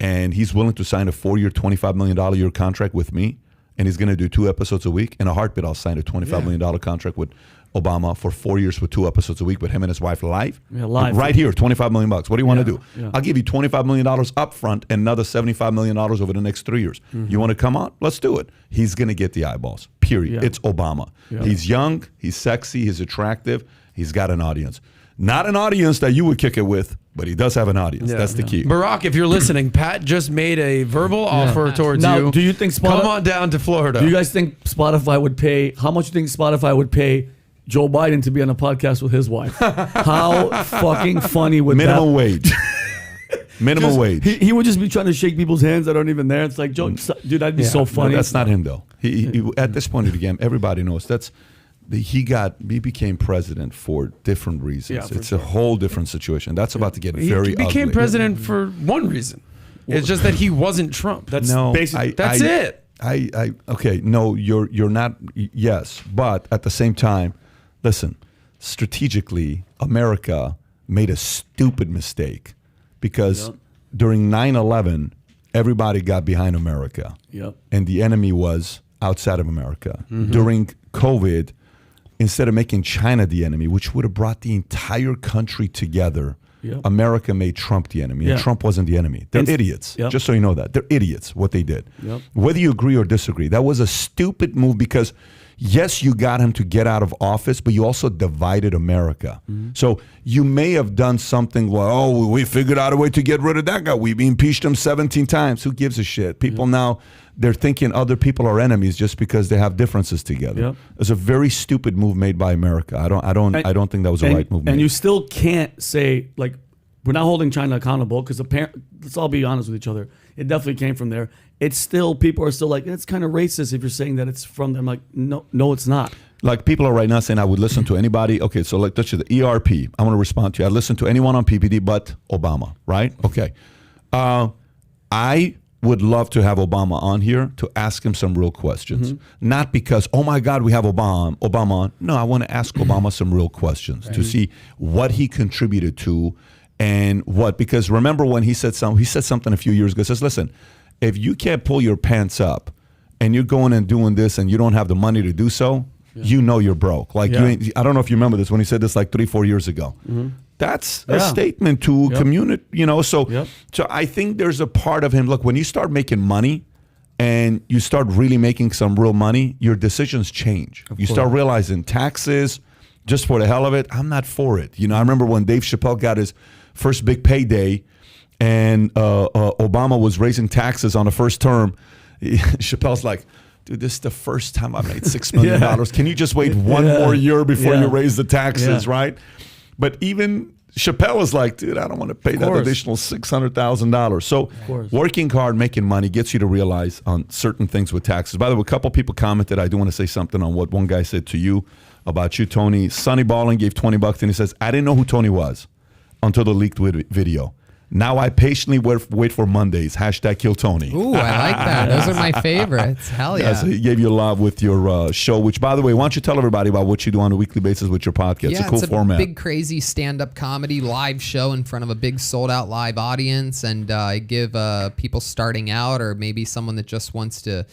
and he's willing to sign a 4-year, $25 million a year contract with me and he's going to do 2 episodes a week. In a heartbeat, I'll sign a $25 million contract with Obama for 4 years with 2 episodes a week with him and his wife live. Yeah, live. Right here, $25 million. What do you want to do? Yeah. I'll give you $25 million up front and another $75 million over the next 3 years. You want to come out? Let's do it. He's going to get the eyeballs, period. Yeah. It's Obama. Yeah. He's young, he's sexy, he's attractive, he's got an audience. Not an audience that you would kick it with, but he does have an audience. That's the key. Barack, if you're listening, Pat just made a verbal offer towards Now, you. do you think come on down to Florida? Do you guys think Spotify would pay? How much do you think Spotify would pay Joe Biden to be on a podcast with his wife? How fucking funny would Minimum that? wage. Minimum wage. He would just be trying to shake people's hands that aren't even there. It's like, Joe, dude, that'd be so funny. No, that's not him though. He at this point of the game, everybody knows he became president for different reasons. Yeah, it's a whole different situation. That's about to get very He became ugly. president for one reason. It's just that he wasn't Trump. That's basically. That's it. Okay, no, you're not. Yes, but at the same time, listen. Strategically, America made a stupid mistake because during 9/11, everybody got behind America, and the enemy was outside of America. During COVID, instead of making China the enemy, which would have brought the entire country together, America made Trump the enemy, and Trump wasn't the enemy. They're idiots. Just so you know that. They're idiots, what they did. Whether you agree or disagree, that was a stupid move because, yes, you got him to get out of office, but you also divided America. So you may have done something like, we figured out a way to get rid of that guy. We impeached him 17 times. Who gives a shit? People now, they're thinking other people are enemies just because they have differences together. It's a very stupid move made by America. I don't think that was a right move. And you still can't say, like, we're not holding China accountable because let's all be honest with each other. It definitely came from there. It's still, people are still like, it's kind of racist if you're saying that it's from them. Like, no, it's not. Like people are right now saying I would listen to anybody. Okay, so like touch the ERP. I want to respond to you. I listen to anyone on PBD but Obama, right? Okay. I would love to have Obama on here to ask him some real questions. Not because, oh my God, we have Obama on. No, I want to ask Obama some real questions to see what he contributed to and what, because remember when he said something a few years ago, he says, listen, if you can't pull your pants up and you're going and doing this and you don't have the money to do so, you know you're broke. Like I don't know if you remember this when he said this like 3-4 years ago. That's a statement to community, So I think there's a part of him. Look, when you start making money and you start really making some real money, your decisions change. You start realizing taxes, just for the hell of it, I'm not for it. I remember when Dave Chappelle got his first big payday and Obama was raising taxes on the first term. Chappelle's like, dude, this is the first time I made $6 million. Can you just wait one more year before you raise the taxes, right? But even Chappelle was like, dude, I don't want to pay that additional $600,000. So working hard, making money gets you to realize on certain things with taxes. By the way, a couple people commented. I do want to say something on what one guy said to you about you, Tony. Sonny Ballin gave $20 and he says, I didn't know who Tony was until the leaked video. Now I patiently wait for Mondays. # kill Tony. Ooh, I like that. Those are my favorites. Hell yeah. So he gave you love with your show, which, by the way, why don't you tell everybody about what you do on a weekly basis with your podcast? It's a cool format. Big, crazy stand-up comedy live show in front of a big sold-out live audience. And I give people starting out or maybe someone that just wants to,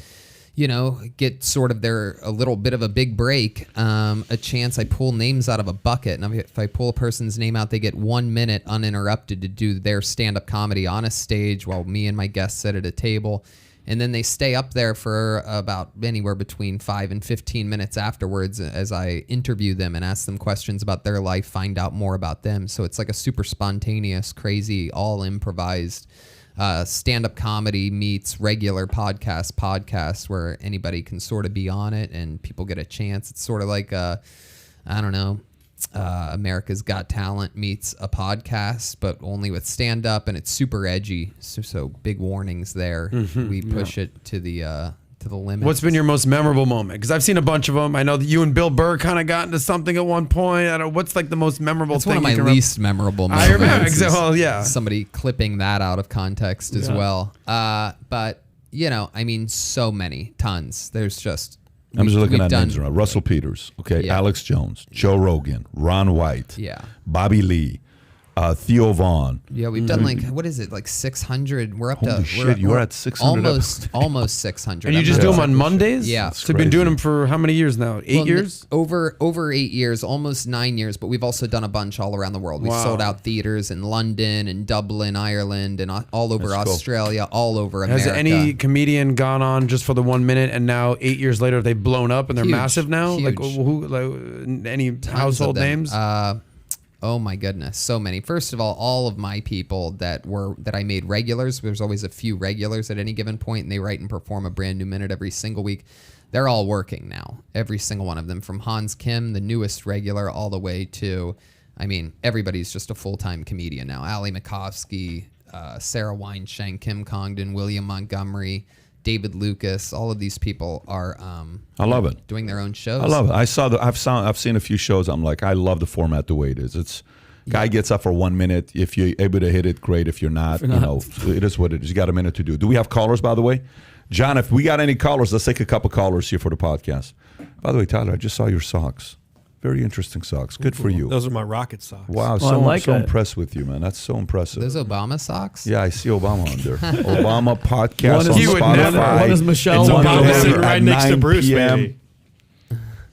get sort of a little bit of a big break, a chance. I pull names out of a bucket, and if I pull a person's name out, they get 1 minute uninterrupted to do their stand-up comedy on a stage while me and my guests sit at a table, and then they stay up there for about anywhere between 5 and 15 minutes afterwards as I interview them and ask them questions about their life, find out more about them. So it's like a super spontaneous, crazy, all improvised stand-up comedy meets regular podcast where anybody can sort of be on it and people get a chance. It's sort of like, America's Got Talent meets a podcast, but only with stand-up, and it's super edgy. So big warnings there. We push it to the limit. What's been your most memorable moment? Because I've seen a bunch of them. I know that you and Bill Burr kind of got into something at one point. I don't know. What's like the most memorable thing? It's one of my least memorable moments. I remember. Well, yeah. Somebody clipping that out of context as well. But, so many. Tons. There's just... I'm just looking at names around. Russell Peters. Okay. Yeah. Alex Jones. Joe Rogan. Ron White. Yeah. Bobby Lee. Theo Vaughn. Yeah, we've done what is it, like 600? We're up Holy to shit, you're at 600. almost 600. And you just do them on Mondays? Yeah. So you've been doing them for how many years now? 8 years? Over 8 years, almost 9 years, but we've also done a bunch all around the world. We've sold out theaters in London and Dublin, Ireland, and all over Australia, all over America. Has any comedian gone on just for the 1 minute and now 8 years later they've blown up and they're massive now? Huge. Any household names? Oh my goodness, so many. First of all of my people that I made regulars, there's always a few regulars at any given point, and they write and perform a brand new minute every single week. They're all working now, every single one of them, from Hans Kim, the newest regular, all the way to, everybody's just a full-time comedian now. Ali Makovsky, Sarah Weinschenk, Kim Congdon, William Montgomery, David Lucas, all of these people are I love it. Doing their own shows. I love it. I've seen a few shows. I'm like, I love the format the way it is. It's guy gets up for 1 minute. If you're able to hit it, great. If you're not, it is what it is. You got a minute to do. Do we have callers, by the way? John, if we got any callers, let's take a couple callers here for the podcast. By the way, Tyler, I just saw your socks. Very interesting socks. Good for you. Those are my Rocket socks. Wow, so impressed with you, man. That's so impressive. Those Obama socks? Yeah, I see Obama on there. Obama podcast on Spotify. One is Michelle. It's one Obama is sitting right next to Bruce, baby.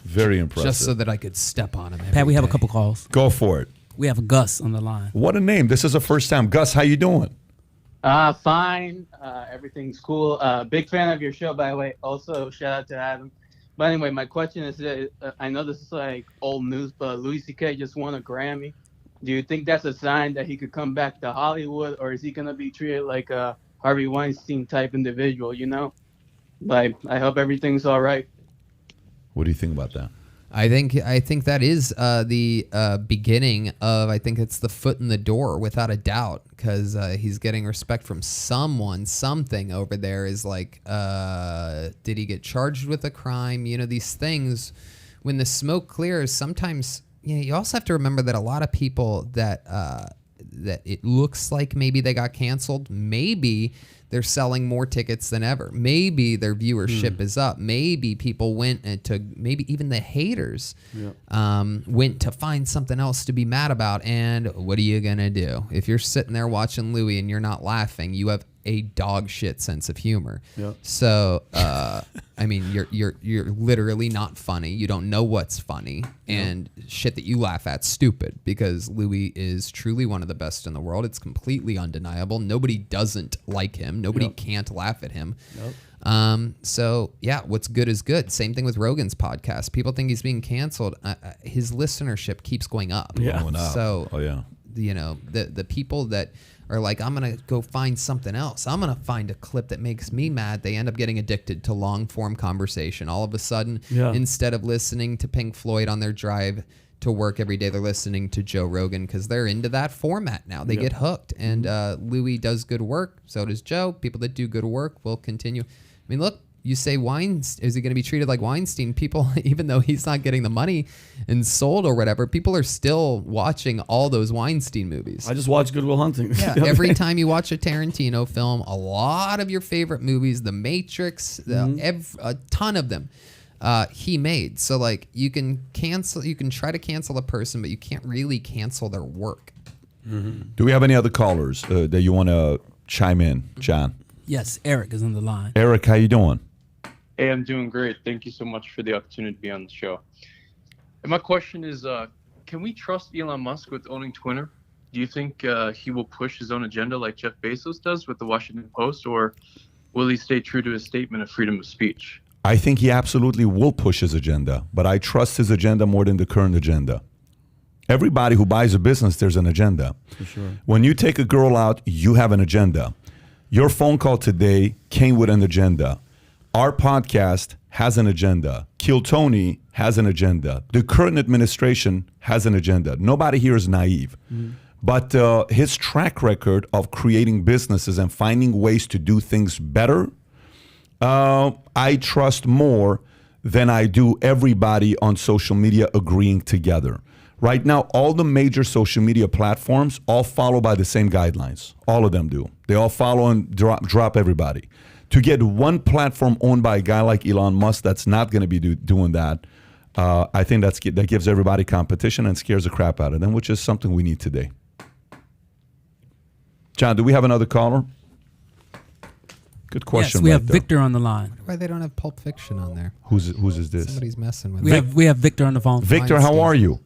Very impressive. Just so that I could step on him. Pat, we have a couple calls. Go for it. We have Gus on the line. What a name. This is the first time. Gus, how you doing? Fine. Everything's cool. Big fan of your show, by the way. Also, shout out to Adam. But anyway, my question is, I know this is like old news, but Louis C.K. just won a Grammy. Do you think that's a sign that he could come back to Hollywood, or is he going to be treated like a Harvey Weinstein type individual, Like, I hope everything's all right. What do you think about that? I think that is the beginning of, I think it's the foot in the door, without a doubt, because he's getting respect from something over there is like, did he get charged with a crime? These things, when the smoke clears, sometimes, you also have to remember that a lot of people that it looks like maybe they got canceled, maybe they're selling more tickets than ever. Maybe their viewership is up. Maybe people went maybe even the haters went to find something else to be mad about. And what are you going to do? If you're sitting there watching Louis and you're not laughing, you have a dog shit sense of humor. Yep. So, you're literally not funny. You don't know what's funny, and shit that you laugh at stupid, because Louis is truly one of the best in the world. It's completely undeniable. Nobody doesn't like him. Nobody can't laugh at him. So yeah, what's good is good. Same thing with Rogan's podcast. People think he's being canceled. His listenership keeps going up. Yeah. Going up. So, the people that are like, I'm going to go find something else. I'm going to find a clip that makes me mad. They end up getting addicted to long form conversation. All of a sudden, instead of listening to Pink Floyd on their drive to work every day. They're listening to Joe Rogan because they're into that format now. They get hooked. And Louis does good work. So does Joe. People that do good work will continue. I mean, look, you say is he going to be treated like Weinstein? People, even though he's not getting the money and sold or whatever, people are still watching all those Weinstein movies. I just watched Good Will Hunting. Yeah, every time you watch a Tarantino film, a lot of your favorite movies, The Matrix, a ton of them, he made. So like you can try to cancel a person, but you can't really cancel their work. Do we have any other callers that you want to chime in, John? Yes, Eric is on the line. Eric, how you doing? Hey, I'm doing great. Thank you so much for the opportunity to be on the show. And my question is, can we trust Elon Musk with owning Twitter? Do you think he will push his own agenda like Jeff Bezos does with the Washington Post, or will he stay true to his statement of freedom of speech? I think he absolutely will push his agenda, but I trust his agenda more than the current agenda. Everybody who buys a business, there's an agenda. For sure. When you take a girl out, you have an agenda. Your phone call today came with an agenda. Our podcast has an agenda. Kill Tony has an agenda. The current administration has an agenda. Nobody here is naive. But his track record of creating businesses and finding ways to do things better, I trust more than I do everybody on social media agreeing together. Right now, all the major social media platforms all follow by the same guidelines. All of them do. They all follow and drop everybody. To get one platform owned by a guy like Elon Musk that's not going to be doing that, I think that gives everybody competition and scares the crap out of them, which is something we need today. John, do we have another caller? Good question. Yes, we have there. Victor on the line. Why they don't have Pulp Fiction on there? Who's is this? Somebody's messing with We have Victor on the phone. Victor, how are you?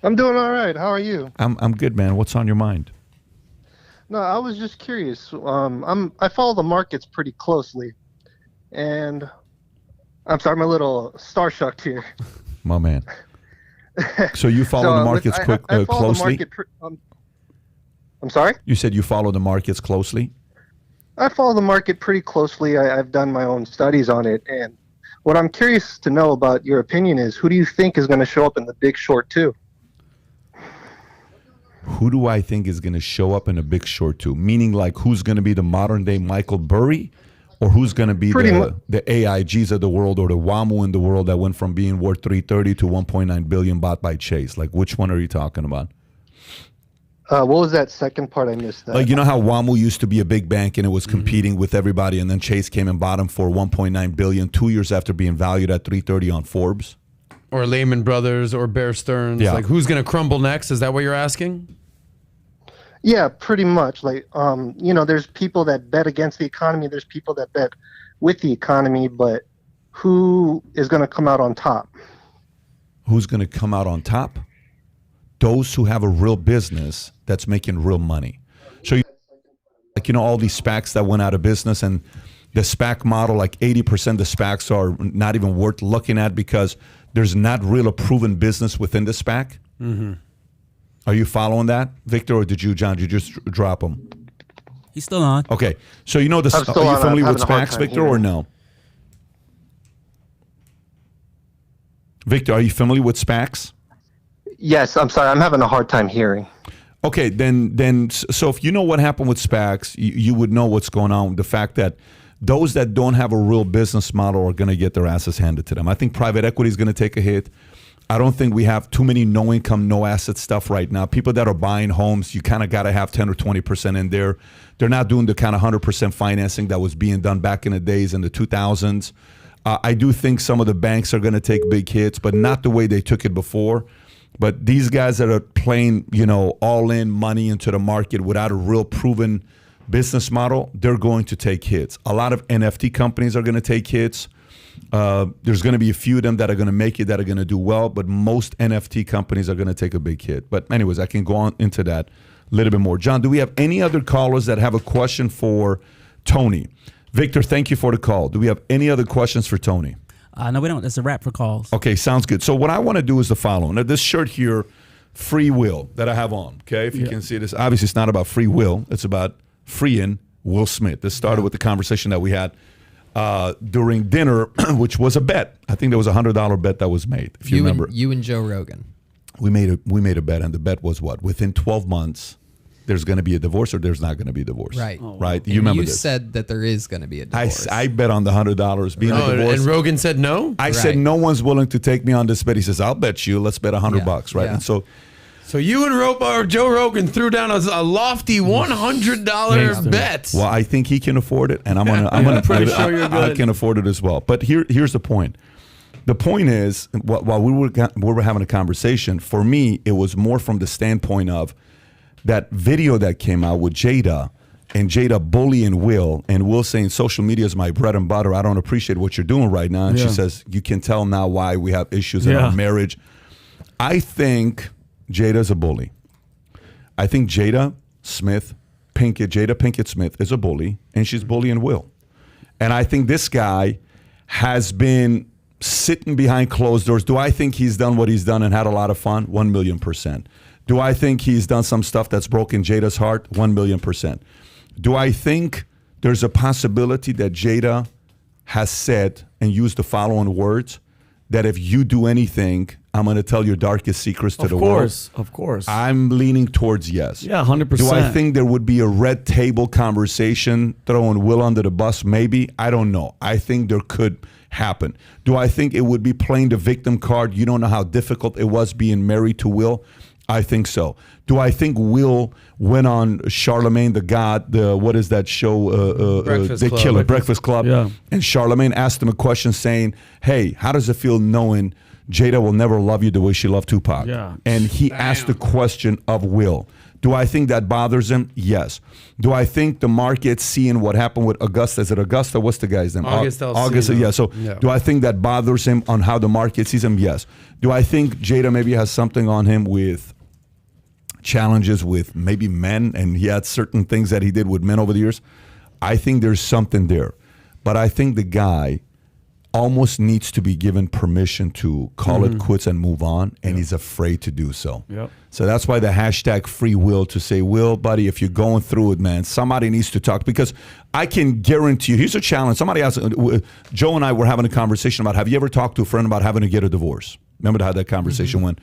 I'm doing all right. How are you? I'm good, man. What's on your mind? No, I was just curious. I follow the markets pretty closely, and I'm sorry, I'm a little star-shocked here. My man. So you follow the markets I follow closely? the market I'm sorry? You said you follow the markets closely? I follow the market pretty closely. I've done my own studies on it, and what I'm curious to know about your opinion is, who do you think is going to show up in The Big Short 2? Who do I think is going to show up in a Big Short 2? Meaning like who's going to be the modern day Michael Burry, or who's going to be the AIGs of the world, or the WAMU in the world that went from being worth 330 to 1.9 billion bought by Chase? Like which one are you talking about? What was that second part? I missed that. Like, you know how WAMU used to be a big bank and it was competing with everybody, and then Chase came and bought them for 1.9 billion 2 years after being valued at 330 on Forbes? Or Lehman Brothers or Bear Stearns. Yeah. Like who's going to crumble next? Is that what you're asking? Yeah, pretty much. Like, there's people that bet against the economy. There's people that bet with the economy, but who is going to come out on top? Who's going to come out on top? Those who have a real business that's making real money. So, all these SPACs that went out of business, and the SPAC model, like 80% of the SPACs are not even worth looking at because there's not real a proven business within the SPAC. Mm-hmm. Are you following that, Victor, or did you just drop him? He's still on. Okay. So, are you familiar with SPACs, Victor, or no? Victor, are you familiar with SPACs? Yes, I'm sorry. I'm having a hard time hearing. Okay, so if you know what happened with SPACs, you would know what's going on with the fact that those that don't have a real business model are going to get their asses handed to them. I think private equity is going to take a hit. I don't think we have too many no income, no asset stuff right now. People that are buying homes, you kind of got to have 10 or 20% in there. They're not doing the kind of 100% financing that was being done back in the days in the 2000s. I do think some of the banks are going to take big hits, but not the way they took it before. But these guys that are playing, all in money into the market without a real proven business model, they're going to take hits. A lot of NFT companies are going to take hits. There's going to be a few of them that are going to make it, that are going to do well, but most NFT companies are going to take a big hit. But anyways, I can go on into that a little bit more. John, do we have any other callers that have a question for Tony? Victor, thank you for the call. Do we have any other questions for Tony? No, we don't. That's a wrap for calls. Okay, sounds good. So what I want to do is the following. Now, this shirt here, Free Will, that I have on, okay? If you can see this, obviously it's not about free will. It's about freeing Will Smith. This started with the conversation that we had during dinner, which was a bet. I think there was $100 bet that was made, if you remember. You and Joe Rogan. We made a bet, and the bet was what? Within 12 months, there's going to be a divorce or there's not going to be a divorce. Right. Right? And you remember you this. said that there is going to be a divorce. I bet on the $100 being a divorce. And Rogan said no? I said no one's willing to take me on this bet. He says, I'll bet you. Let's bet $100, right? Yeah. And so you and Joe Rogan threw down a lofty $100 bet. well, I think he can afford it, and I can afford it as well. But here's the point. The point is, while we were having a conversation, for me, it was more from the standpoint of that video that came out with Jada, and Jada bullying Will, and Will saying social media is my bread and butter. I don't appreciate what you're doing right now. And she says, you can tell now why we have issues in our marriage. I think Jada's a bully. I think Jada Pinkett Smith is a bully, and she's bullying Will. And I think this guy has been sitting behind closed doors. Do I think he's done what he's done and had a lot of fun? 1,000,000%. Do I think he's done some stuff that's broken Jada's heart? 1,000,000%. Do I think there's a possibility that Jada has said and used the following words, that if you do anything, I'm going to tell your darkest secrets to the world? Of course. I'm leaning towards yes. Yeah, 100%. Do I think there would be a red table conversation throwing Will under the bus? Maybe. I don't know. I think there could happen. Do I think it would be playing the victim card? You don't know how difficult it was being married to Will. I think so. Do I think Will went on Charlemagne the God, what is that show? Breakfast Club. Yeah. And Charlemagne asked him a question saying, hey, how does it feel knowing Jada will never love you the way she loved Tupac? Yeah. And he asked the question of Will. Do I think that bothers him? Yes. Do I think the market seeing what happened with Augusta? Is it Augusta? What's the guy's name? Augusta. Yeah. So do I think that bothers him on how the market sees him? Yes. Do I think Jada maybe has something on him with challenges with maybe men, and he had certain things that he did with men over the years? I think there's something there. But I think the guy almost needs to be given permission to call it quits and move on, and he's afraid to do so. Yep. So that's why the hashtag free Will, to say, Will, buddy, if you're going through it, man, somebody needs to talk, because I can guarantee you, here's a challenge. Somebody asked, Joe and I were having a conversation about, have you ever talked to a friend about having to get a divorce? Remember how that conversation went?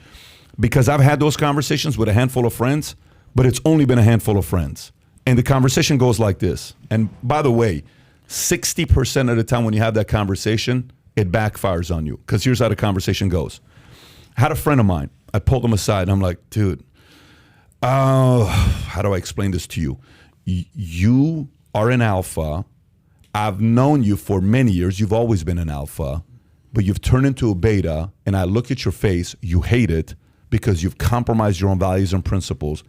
Because I've had those conversations with a handful of friends, but it's only been a handful of friends. And the conversation goes like this. And by the way, 60% of the time when you have that conversation, it backfires on you. Because here's how the conversation goes. I had a friend of mine. I pulled him aside. And I'm like, dude, how do I explain this to you? You are an alpha. I've known you for many years. You've always been an alpha. But you've turned into a beta. And I look at your face. You hate it, because you've compromised your own values and principles.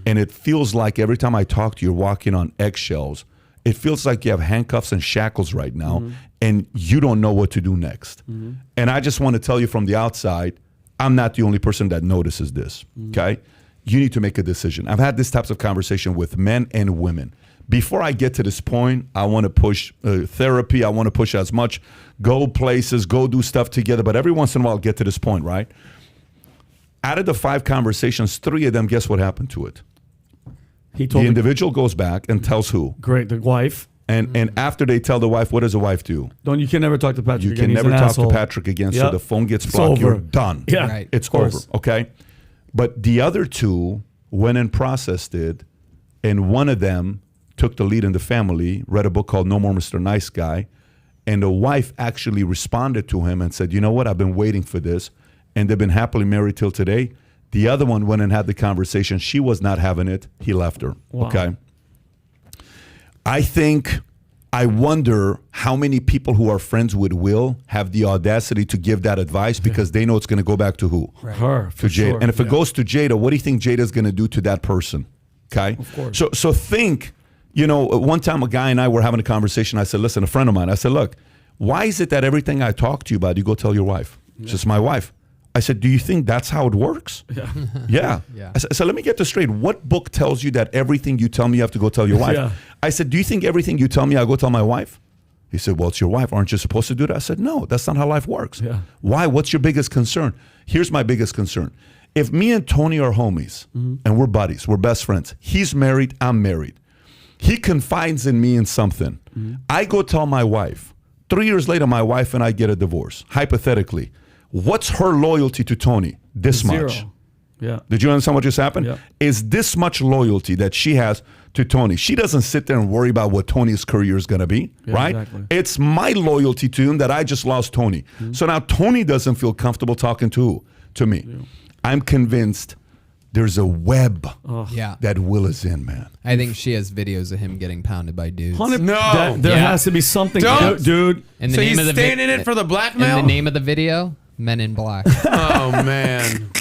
And it feels like every time I talk to you, you're walking on eggshells. It feels like you have handcuffs and shackles right now, and you don't know what to do next. And I just want to tell you from the outside, I'm not the only person that notices this, okay? You need to make a decision. I've had this types of conversation with men and women. Before I get to this point, I want to push therapy. I want to push as much, go places, go do stuff together. But every once in a while, I'll get to this point, right? Out of the 5 conversations, 3 of them, guess what happened to it? He told the individual goes back and tells who? Great, the wife. And after they tell the wife, what does the wife do? You can never talk to Patrick again. You can never talk to Patrick again, so the phone gets blocked. You're done. Yeah, right. It's over, okay? But the other 2 went and processed it, and one of them took the lead in the family, read a book called No More Mr. Nice Guy, and the wife actually responded to him and said, you know what, I've been waiting for this. And they've been happily married till today. The other one went and had the conversation. She was not having it. He left her. Wow. Okay. I wonder how many people who are friends with Will have the audacity to give that advice, because they know it's going to go back to who? Right. Her. To Jada. Sure. And if it goes to Jada, what do you think Jada's going to do to that person? Okay. Of course. So think, one time a guy and I were having a conversation. I said, listen, a friend of mine, I said, look, why is it that everything I talk to you about, you go tell your wife? It's just my wife. I said, do you think that's how it works? Yeah. I said, so let me get this straight. What book tells you that everything you tell me you have to go tell your wife? I said, do you think everything you tell me I go tell my wife? He said, well, it's your wife. Aren't you supposed to do that? I said, no, that's not how life works. Why? What's your biggest concern? Here's my biggest concern. If me and Tony are homies and we're buddies, we're best friends, he's married, I'm married. He confides in me in something. I go tell my wife. 3 years later, my wife and I get a divorce. Hypothetically, what's her loyalty to Tony? This Zero. much. Yeah. Did you understand what just happened? Yeah. Is this much loyalty that she has to Tony? She doesn't sit there and worry about what Tony's career is going to be, right? Exactly. It's my loyalty to him that I just lost Tony. So now Tony doesn't feel comfortable talking to me. Yeah. I'm convinced there's a web that Will is in, man. I think she has videos of him getting pounded by dudes. No. There has to be something. Don't. Dude. And the So name he's of the staying in it for the blackmail? And the name of the video, Men in Black. Oh, man.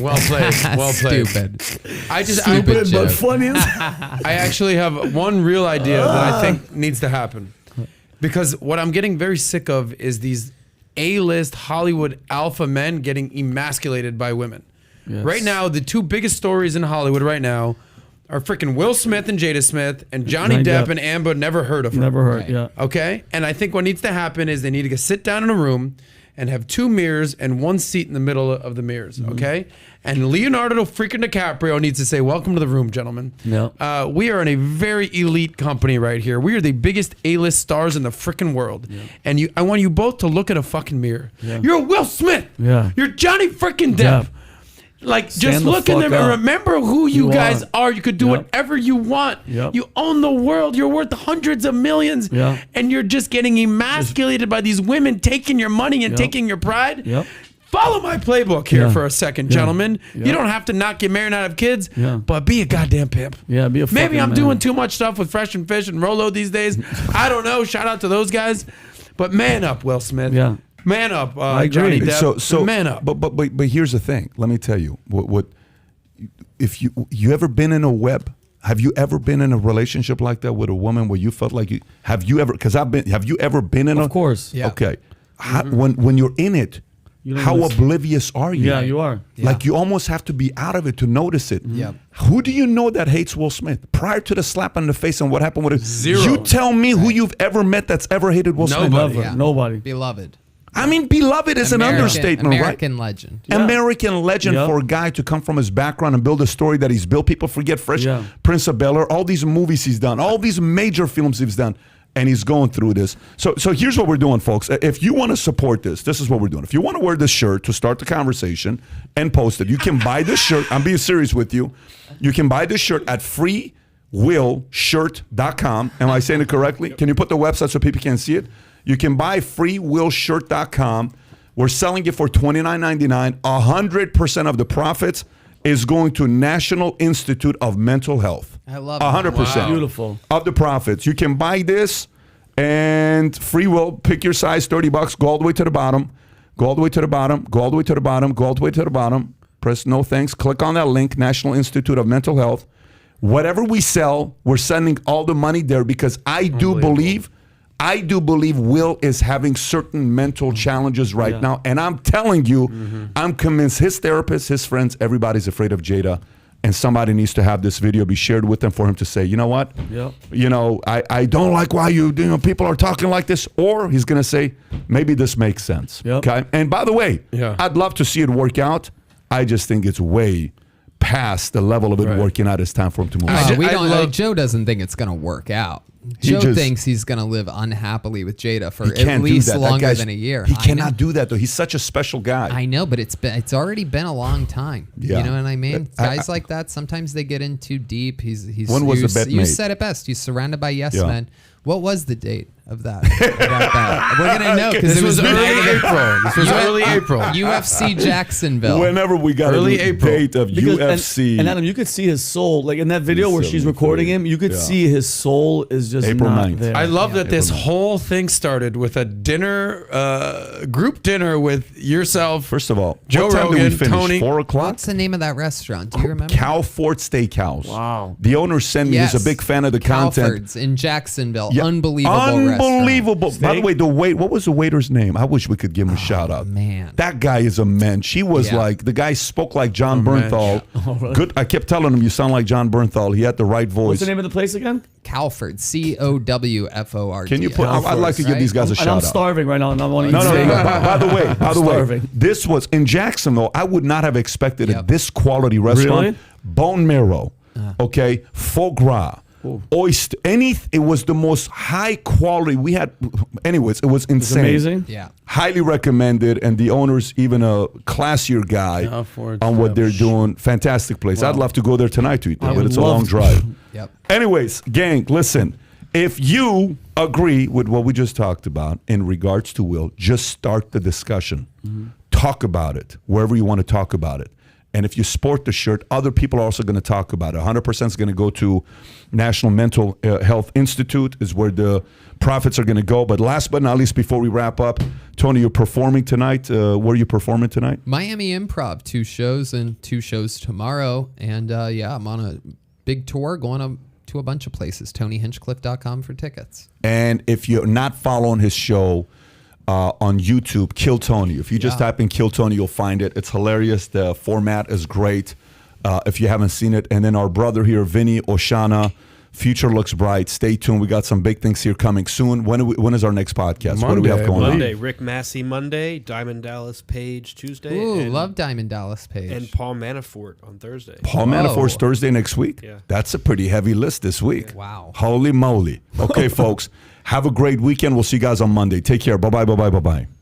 Well played. Well played. Stupid. Stupid, joke. but funny. I actually have one real idea that I think needs to happen. Because what I'm getting very sick of is these A-list Hollywood alpha men getting emasculated by women. Yes. Right now, the two biggest stories in Hollywood right now are freaking Will Smith and Jada Smith and Johnny Depp and Amber. Never heard of her. Never heard, yeah. Okay? And I think what needs to happen is they need to sit down in a room and have two mirrors and one seat in the middle of the mirrors, okay? And Leonardo freaking DiCaprio needs to say, welcome to the room, gentlemen. Yeah. We are in a very elite company right here. We are the biggest A-list stars in the freaking world. Yeah. And I want you both to look at a fucking mirror. Yeah. You're Will Smith. Yeah. You're Johnny freaking Depp. Yeah. Like, just look at them and remember who you guys are. You could do whatever you want. Yep. You own the world. You're worth hundreds of millions. Yep. And you're just getting emasculated by these women taking your money and taking your pride. Yep. Follow my playbook here for a second, gentlemen. You don't have to not get married and have kids, but be a goddamn pimp. Yeah, be a fucking Maybe I'm man. doing too much stuff with Fresh and Fish and Rolo these days. I don't know. Shout out to those guys. But man up, Will Smith. Yeah. Man up, Johnny Depp. So man up. But here's the thing. Let me tell you what if you ever been in a web? Have you ever been in a relationship like that with a woman where you felt like have you ever been in Of course. Yeah. Okay. When you're in it, how oblivious are you? Yeah, you are. Like you almost have to be out of it to notice it. Yeah. Who do you know that hates Will Smith? Prior to the slap on the face and what happened with it? Zero. You tell me who you've ever met that's ever hated Will Smith. Nobody. Never. Nobody. Beloved. I mean, beloved is an understatement, American right? legend. Yeah. American legend for a guy to come from his background and build a story that he's built. People forget Fresh Prince of Bel-Air, all these movies he's done, all these major films he's done, and he's going through this. So here's what we're doing, folks. If you want to support this is what we're doing. If you want to wear this shirt to start the conversation and post it, you can buy this shirt. I'm being serious with you. You can buy this shirt at freewillshirt.com. Am I saying it correctly? Can you put the website so people can see it? You can buy freewillshirt.com. We're selling it for $29.99. 100% of the profits is going to National Institute of Mental Health. I love it. 100%. Wow. Beautiful. Of the profits. You can buy this and Free Will, pick your size, $30. Go all the way to the bottom. Go all the way to the bottom. Go all the way to the bottom. Go all the way to the bottom. Press no thanks. Click on that link, National Institute of Mental Health. Whatever we sell, we're sending all the money there because I do believe Will is having certain mental challenges right now. And I'm telling you, I'm convinced his therapist, his friends, everybody's afraid of Jada. And somebody needs to have this video be shared with them for him to say, you know what? You know, I don't like why people are talking like this. Or he's going to say, maybe this makes sense. Okay. And by the way, I'd love to see it work out. I just think it's way past the level of it working out. It's time for him to move on. Joe doesn't think it's going to work out. Joe thinks he's going to live unhappily with Jada for at least longer than a year. He cannot do that, though. He's such a special guy. I know, but it's already been a long time. Yeah. You know what I mean? Guys like that, sometimes they get in too deep. When was the bet made? You said it best. He's surrounded by yes men. What was the date of that? We're going to know because this was early April. This was early April. UFC Jacksonville. Whenever we got early a April. date of UFC. And Adam, you could see his soul. Like in that video where she's recording him, you could see his soul is just April not 9th. there. I love that this whole thing started with a dinner, group dinner with yourself. First of all, Joe what time Rogan, did we finish? Tony. 4 o'clock? What's the name of that restaurant? Do you remember? Cowfort Steakhouse. Wow. The owner sent me. He's a big fan of the content. Cowford's in Jacksonville. Unbelievable restaurant. By the way, what was the waiter's name? I wish we could give him a shout out. Man. That guy is a mensch. He was like, the guy spoke like John Bernthal. Really? Good. I kept telling him, you sound like John Bernthal. He had the right voice. What's the name of the place again? Cowford. Cowford. Can you put, I'd like to give these guys a shout I'm out. starving right now and I want to eat No. steak. By the way, Starving. this was in Jacksonville. I would not have expected this quality restaurant. Really? Bone marrow, okay, foie gras, oyster, it was the most high quality we had. Anyways, it was insane. amazing. Yeah. Highly recommended, and the owner's even a classier guy on what they're doing. Fantastic place. I'd love to go there tonight to eat there, but it's a long drive. Yep. Anyways, gang, listen. If you agree with what we just talked about in regards to Will, just start the discussion. Talk about it wherever you want to talk about it. And if you sport the shirt, other people are also going to talk about it. 100% is going to go to National Mental Health Institute is where the profits are going to go. But last but not least, before we wrap up, Tony, you're performing tonight. Where are you performing tonight? Miami Improv, 2 shows and 2 shows tomorrow. And I'm on a big tour going to a bunch of places. TonyHinchcliffe.com for tickets. And if you're not following his show on YouTube, Kill Tony. If you just type in Kill Tony, you'll find it. It's hilarious. The format is great if you haven't seen it. And then our brother here, Vinny Oshana, Future Looks Bright. Stay tuned. We got some big things here coming soon. When is our next podcast? What do we have going on? Monday, Rick Massey Monday, Diamond Dallas Page Tuesday. Ooh, love Diamond Dallas Page. And Paul Manafort on Thursday. Paul Manafort's Thursday next week? Yeah. That's a pretty heavy list this week. Yeah. Wow. Holy moly. Okay, folks. Have a great weekend. We'll see you guys on Monday. Take care. Bye-bye, bye-bye, bye-bye.